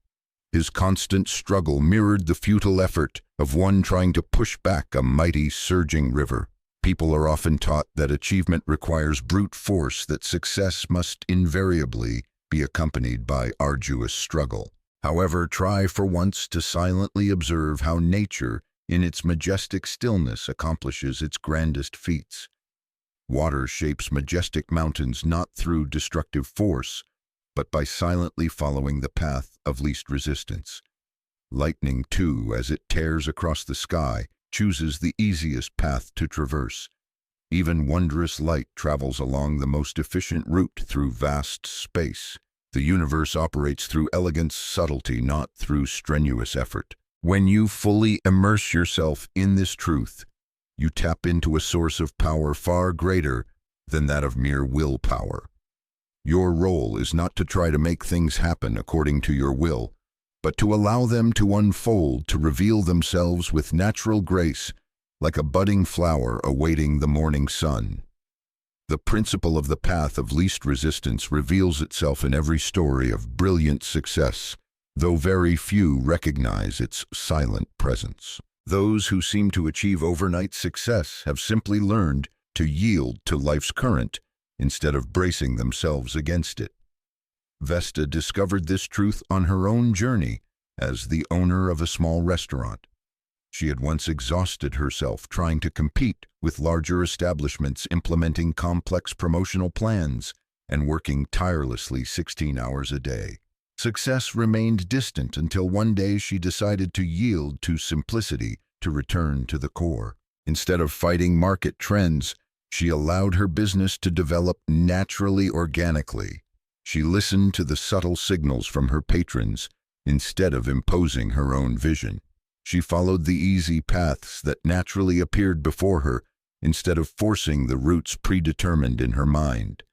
His constant struggle mirrored the futile effort of one trying to push back a mighty, surging river. People are often taught that achievement requires brute force, that success must invariably be accompanied by arduous struggle. However, try for once to silently observe how nature, in its majestic stillness, accomplishes its grandest feats. Water shapes majestic mountains not through destructive force, but by silently following the path of least resistance. Lightning, too, as it tears across the sky, chooses the easiest path to traverse. Even wondrous light travels along the most efficient route through vast space. The universe operates through elegant subtlety, not through strenuous effort. When you fully immerse yourself in this truth, you tap into a source of power far greater than that of mere willpower. Your role is not to try to make things happen according to your will, but to allow them to unfold, to reveal themselves with natural grace, like a budding flower awaiting the morning sun. The principle of the path of least resistance reveals itself in every story of brilliant success, though very few recognize its silent presence. Those who seem to achieve overnight success have simply learned to yield to life's current instead of bracing themselves against it. Vesta discovered this truth on her own journey as the owner of a small restaurant. She had once exhausted herself trying to compete with larger establishments, implementing complex promotional plans and working tirelessly 16 hours a day. Success remained distant until one day she decided to yield to simplicity, to return to the core. Instead of fighting market trends, she allowed her business to develop naturally, organically. She listened to the subtle signals from her patrons instead of imposing her own vision. She followed the easy paths that naturally appeared before her instead of forcing the routes predetermined in her mind.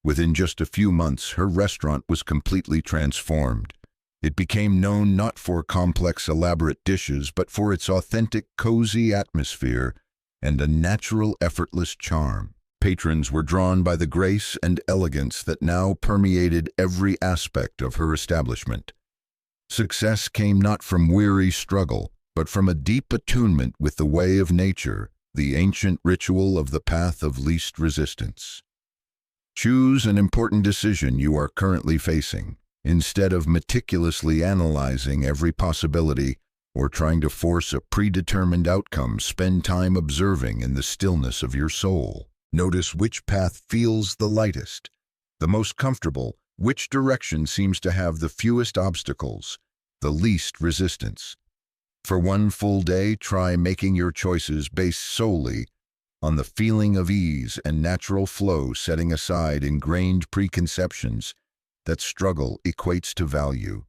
Within just a few months, her restaurant was completely transformed. It became known not for complex, elaborate dishes, but for its authentic, cozy atmosphere and a natural, effortless charm. Patrons were drawn by the grace and elegance that now permeated every aspect of her establishment. Success came not from weary struggle, but from a deep attunement with the way of nature, the ancient ritual of the path of least resistance. Choose an important decision you are currently facing. Instead of meticulously analyzing every possibility or trying to force a predetermined outcome, spend time observing in the stillness of your soul. Notice which path feels the lightest, the most comfortable, which direction seems to have the fewest obstacles, the least resistance. For one full day, try making your choices based solely on the feeling of ease and natural flow, setting aside ingrained preconceptions that struggle equates to value.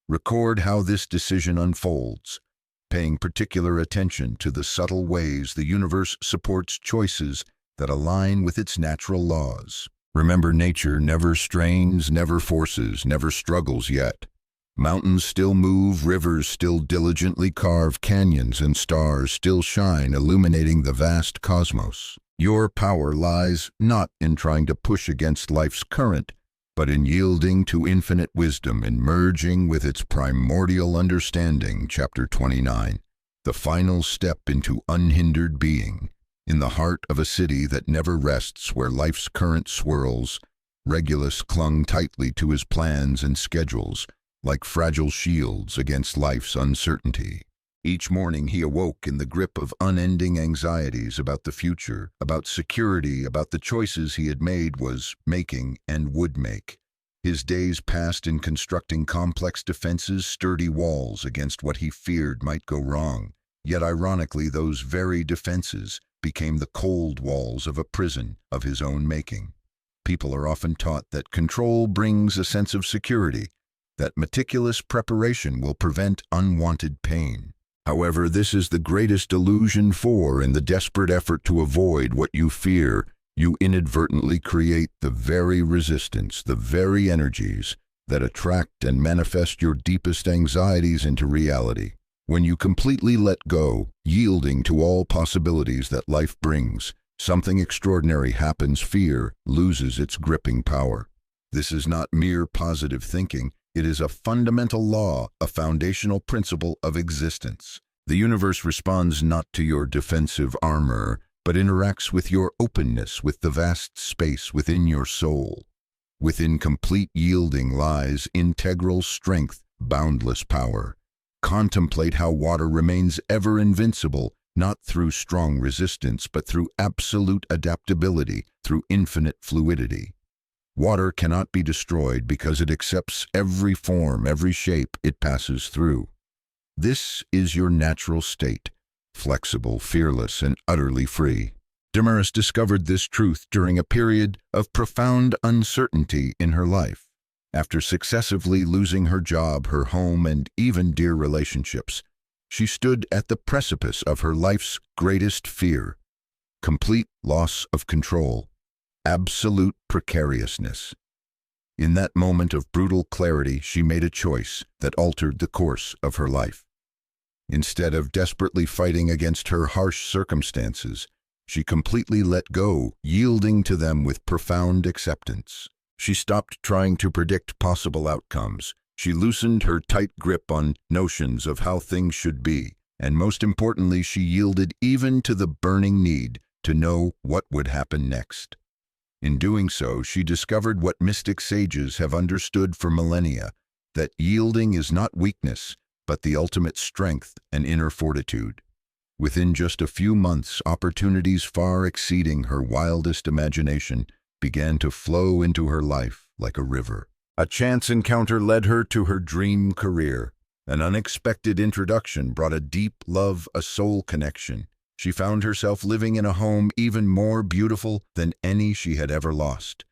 Record how this decision unfolds, paying particular attention to the subtle ways the universe supports choices that align with its natural laws. Remember, nature never strains, never forces, never struggles yet. Mountains still move, rivers still diligently carve, canyons and stars still shine, illuminating the vast cosmos. Your power lies not in trying to push against life's current, but in yielding to infinite wisdom, in merging with its primordial understanding. Chapter 29. The final step into unhindered being. In the heart of a city that never rests, where life's current swirls, Regulus clung tightly to his plans and schedules, like fragile shields against life's uncertainty. Each morning he awoke in the grip of unending anxieties about the future, about security, about the choices he had made, was making, and would make. His days passed in constructing complex defenses, sturdy walls against what he feared might go wrong. Yet ironically, those very defenses became the cold walls of a prison of his own making. People are often taught that control brings a sense of security, that meticulous preparation will prevent unwanted pain. However, this is the greatest illusion, for in the desperate effort to avoid what you fear, you inadvertently create the very resistance, the very energies that attract and manifest your deepest anxieties into reality. When you completely let go, yielding to all possibilities that life brings, something extraordinary happens. Fear loses its gripping power. This is not mere positive thinking. It is a fundamental law, a foundational principle of existence. The universe responds not to your defensive armor, but interacts with your openness, with the vast space within your soul. Within complete yielding lies integral strength, boundless power. Contemplate how water remains ever invincible, not through strong resistance, but through absolute adaptability, through infinite fluidity. Water cannot be destroyed because it accepts every form, every shape it passes through. This is your natural state, flexible, fearless, and utterly free. Damaris discovered this truth during a period of profound uncertainty in her life. After successively losing her job, her home, and even dear relationships, she stood at the precipice of her life's greatest fear: complete loss of control, absolute precariousness. In that moment of brutal clarity, she made a choice that altered the course of her life. Instead of desperately fighting against her harsh circumstances, she completely let go, yielding to them with profound acceptance. She stopped trying to predict possible outcomes. She loosened her tight grip on notions of how things should be, and most importantly, she yielded even to the burning need to know what would happen next. In doing so, she discovered what mystic sages have understood for millennia, that yielding is not weakness, but the ultimate strength and inner fortitude. Within just a few months, opportunities far exceeding her wildest imagination began to flow into her life like a river. A chance encounter led her to her dream career. An unexpected introduction brought a deep love, a soul connection. She found herself living in a home even more beautiful than any she had ever lost.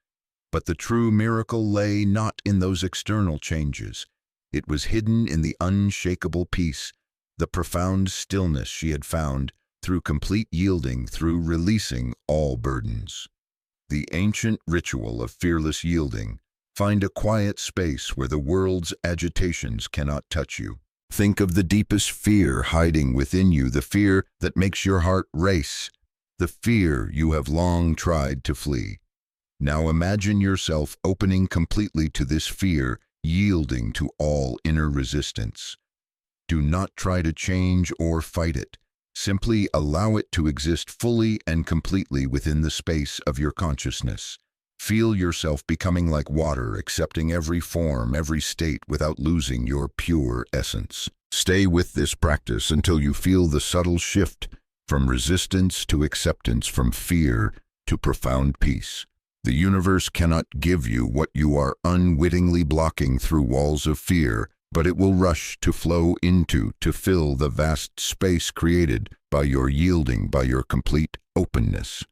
But the true miracle lay not in those external changes. It was hidden in the unshakable peace, the profound stillness she had found through complete yielding, through releasing all burdens. The ancient ritual of fearless yielding: find a quiet space where the world's agitations cannot touch you. Think of the deepest fear hiding within you, the fear that makes your heart race, the fear you have long tried to flee. Now imagine yourself opening completely to this fear, yielding to all inner resistance. Do not try to change or fight it. Simply allow it to exist fully and completely within the space of your consciousness. Feel yourself becoming like water, accepting every form, every state without losing your pure essence. Stay with this practice until you feel the subtle shift from resistance to acceptance, from fear to profound peace. The universe cannot give you what you are unwittingly blocking through walls of fear, but it will rush to flow into, to fill the vast space created by your yielding, by your complete openness.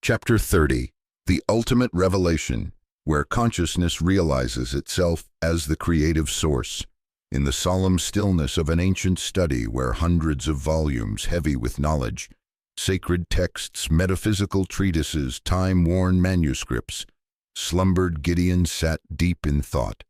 Chapter 30. The Ultimate Revelation, where consciousness realizes itself as the creative source. In the solemn stillness of an ancient study where hundreds of volumes heavy with knowledge, sacred texts, metaphysical treatises, time-worn manuscripts, slumbered, Gideon sat deep in thought.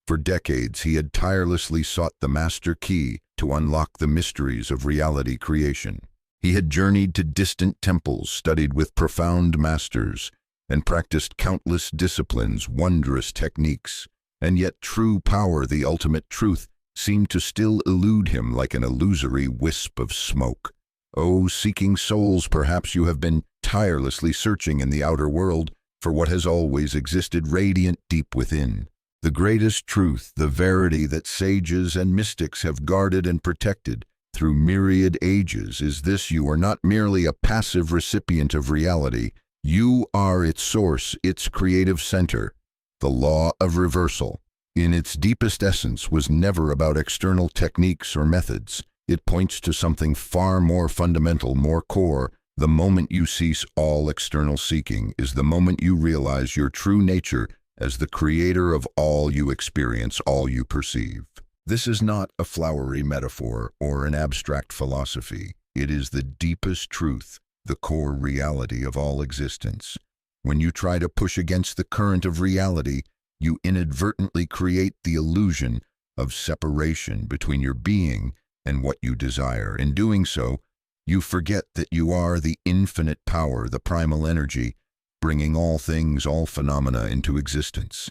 For decades he had tirelessly sought the master key to unlock the mysteries of reality creation. He had journeyed to distant temples, studied with profound masters, and practiced countless disciplines, wondrous techniques. And yet true power, the ultimate truth, seemed to still elude him like an illusory wisp of smoke. Oh, seeking souls, perhaps you have been tirelessly searching in the outer world for what has always existed radiant deep within. The greatest truth, the verity that sages and mystics have guarded and protected through myriad ages is this: you are not merely a passive recipient of reality, you are its source, its creative center. The law of reversal, in its deepest essence, was never about external techniques or methods. It points to something far more fundamental, more core. The moment you cease all external seeking is the moment you realize your true nature as the creator of all you experience, all you perceive. This is not a flowery metaphor or an abstract philosophy. It is the deepest truth, the core reality of all existence. When you try to push against the current of reality, you inadvertently create the illusion of separation between your being and what you desire. In doing so, you forget that you are the infinite power, the primal energy, bringing all things, all phenomena into existence.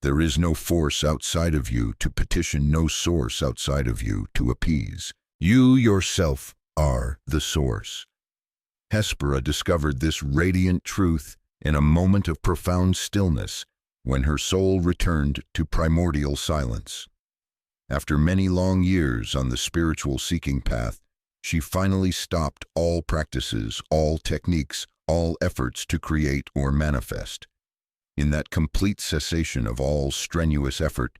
There is no force outside of you to petition, no source outside of you to appease. You yourself are the source. Hespera discovered this radiant truth in a moment of profound stillness when her soul returned to primordial silence. After many long years on the spiritual seeking path, she finally stopped all practices, all techniques, all efforts to create or manifest. In that complete cessation of all strenuous effort,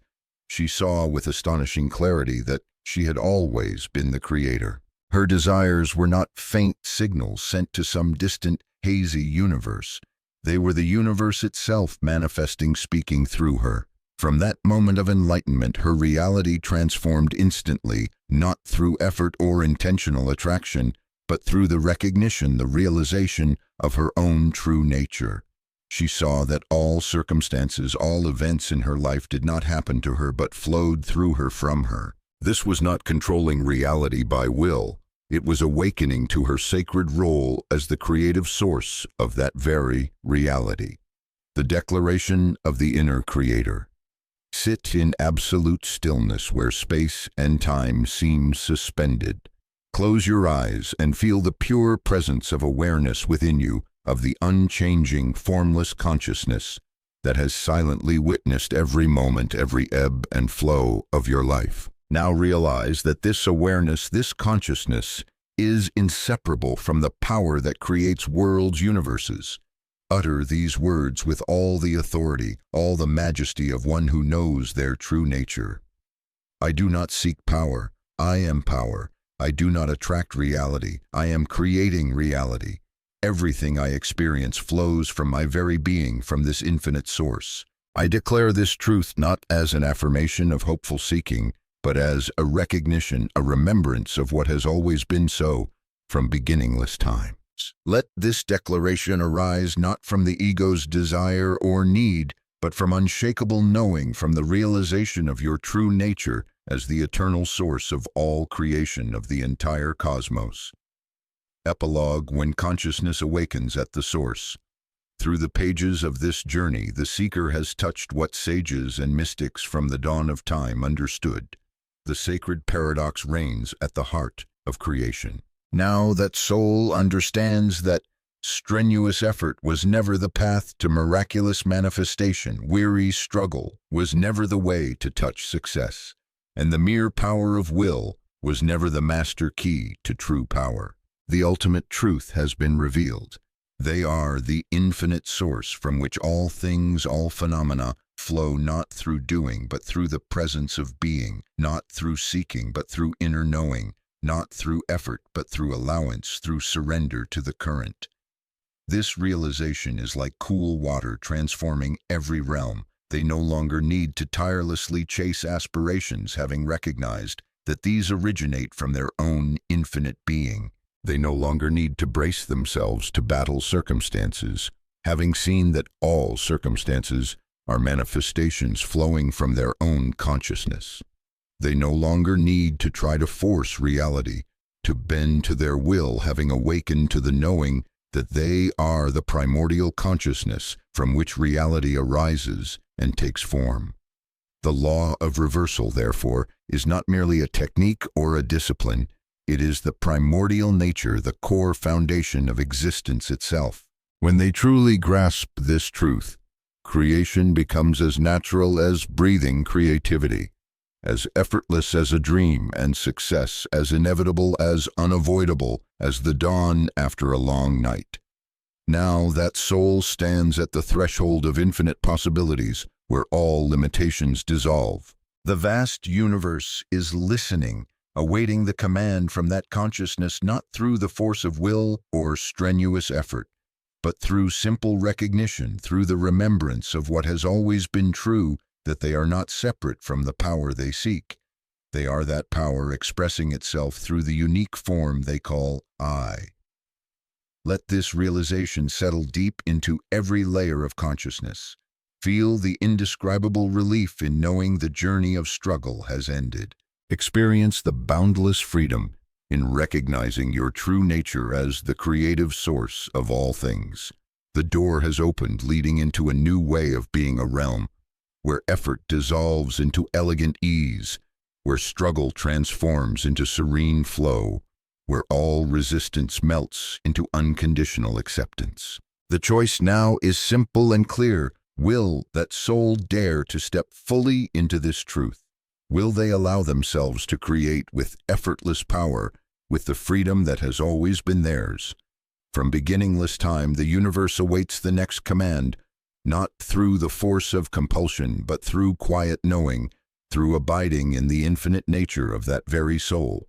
she saw with astonishing clarity that she had always been the creator. Her desires were not faint signals sent to some distant, hazy universe. They were the universe itself manifesting, speaking through her. From that moment of enlightenment, her reality transformed instantly, not through effort or intentional attraction, but through the recognition, the realization of her own true nature. She saw that all circumstances, all events in her life did not happen to her but flowed through her, from her. This was not controlling reality by will. It was awakening to her sacred role as the creative source of that very reality. The declaration of the inner creator. Sit in absolute stillness where space and time seem suspended. Close your eyes and feel the pure presence of awareness within you, of the unchanging, formless consciousness that has silently witnessed every moment, every ebb and flow of your life. Now realize that this awareness, this consciousness, is inseparable from the power that creates worlds, universes. Utter these words with all the authority, all the majesty of one who knows their true nature. I do not seek power. I am power. I do not attract reality. I am creating reality. Everything I experience flows from my very being, from this infinite source. I declare this truth not as an affirmation of hopeful seeking, but as a recognition, a remembrance of what has always been so from beginningless times. Let this declaration arise not from the ego's desire or need, but from unshakable knowing, from the realization of your true nature as the eternal source of all creation, of the entire cosmos. Epilogue: when consciousness awakens at the source. Through the pages of this journey, the seeker has touched what sages and mystics from the dawn of time understood. The sacred paradox reigns at the heart of creation. Now that soul understands that strenuous effort was never the path to miraculous manifestation, weary struggle was never the way to touch success, and the mere power of will was never the master key to true power. The ultimate truth has been revealed. They are the infinite source from which all things, all phenomena, flow, not through doing, but through the presence of being, not through seeking, but through inner knowing, not through effort but through allowance, through surrender to the current. This realization is like cool water transforming every realm. They no longer need to tirelessly chase aspirations, having recognized that these originate from their own infinite being. They no longer need to brace themselves to battle circumstances, having seen that all circumstances are manifestations flowing from their own consciousness. They no longer need to try to force reality, to bend to their will, having awakened to the knowing that they are the primordial consciousness from which reality arises and takes form. The law of reversal, therefore, is not merely a technique or a discipline. It is the primordial nature, the core foundation of existence itself. When they truly grasp this truth, creation becomes as natural as breathing creativity, as effortless as a dream, and success as inevitable as unavoidable as the dawn after a long night. Now that soul stands at the threshold of infinite possibilities, where all limitations dissolve. The vast universe is listening, awaiting the command from that consciousness, not through the force of will or strenuous effort, but through simple recognition, through the remembrance of what has always been true, that they are not separate from the power they seek. They are that power expressing itself through the unique form they call I. Let this realization settle deep into every layer of consciousness. Feel the indescribable relief in knowing the journey of struggle has ended. Experience the boundless freedom in recognizing your true nature as the creative source of all things. The door has opened, leading into a new way of being, a realm where effort dissolves into elegant ease, where struggle transforms into serene flow, where all resistance melts into unconditional acceptance. The choice now is simple and clear. Will that soul dare to step fully into this truth? Will they allow themselves to create with effortless power, with the freedom that has always been theirs? From beginningless time, the universe awaits the next command, not through the force of compulsion, but through quiet knowing, through abiding in the infinite nature of that very soul.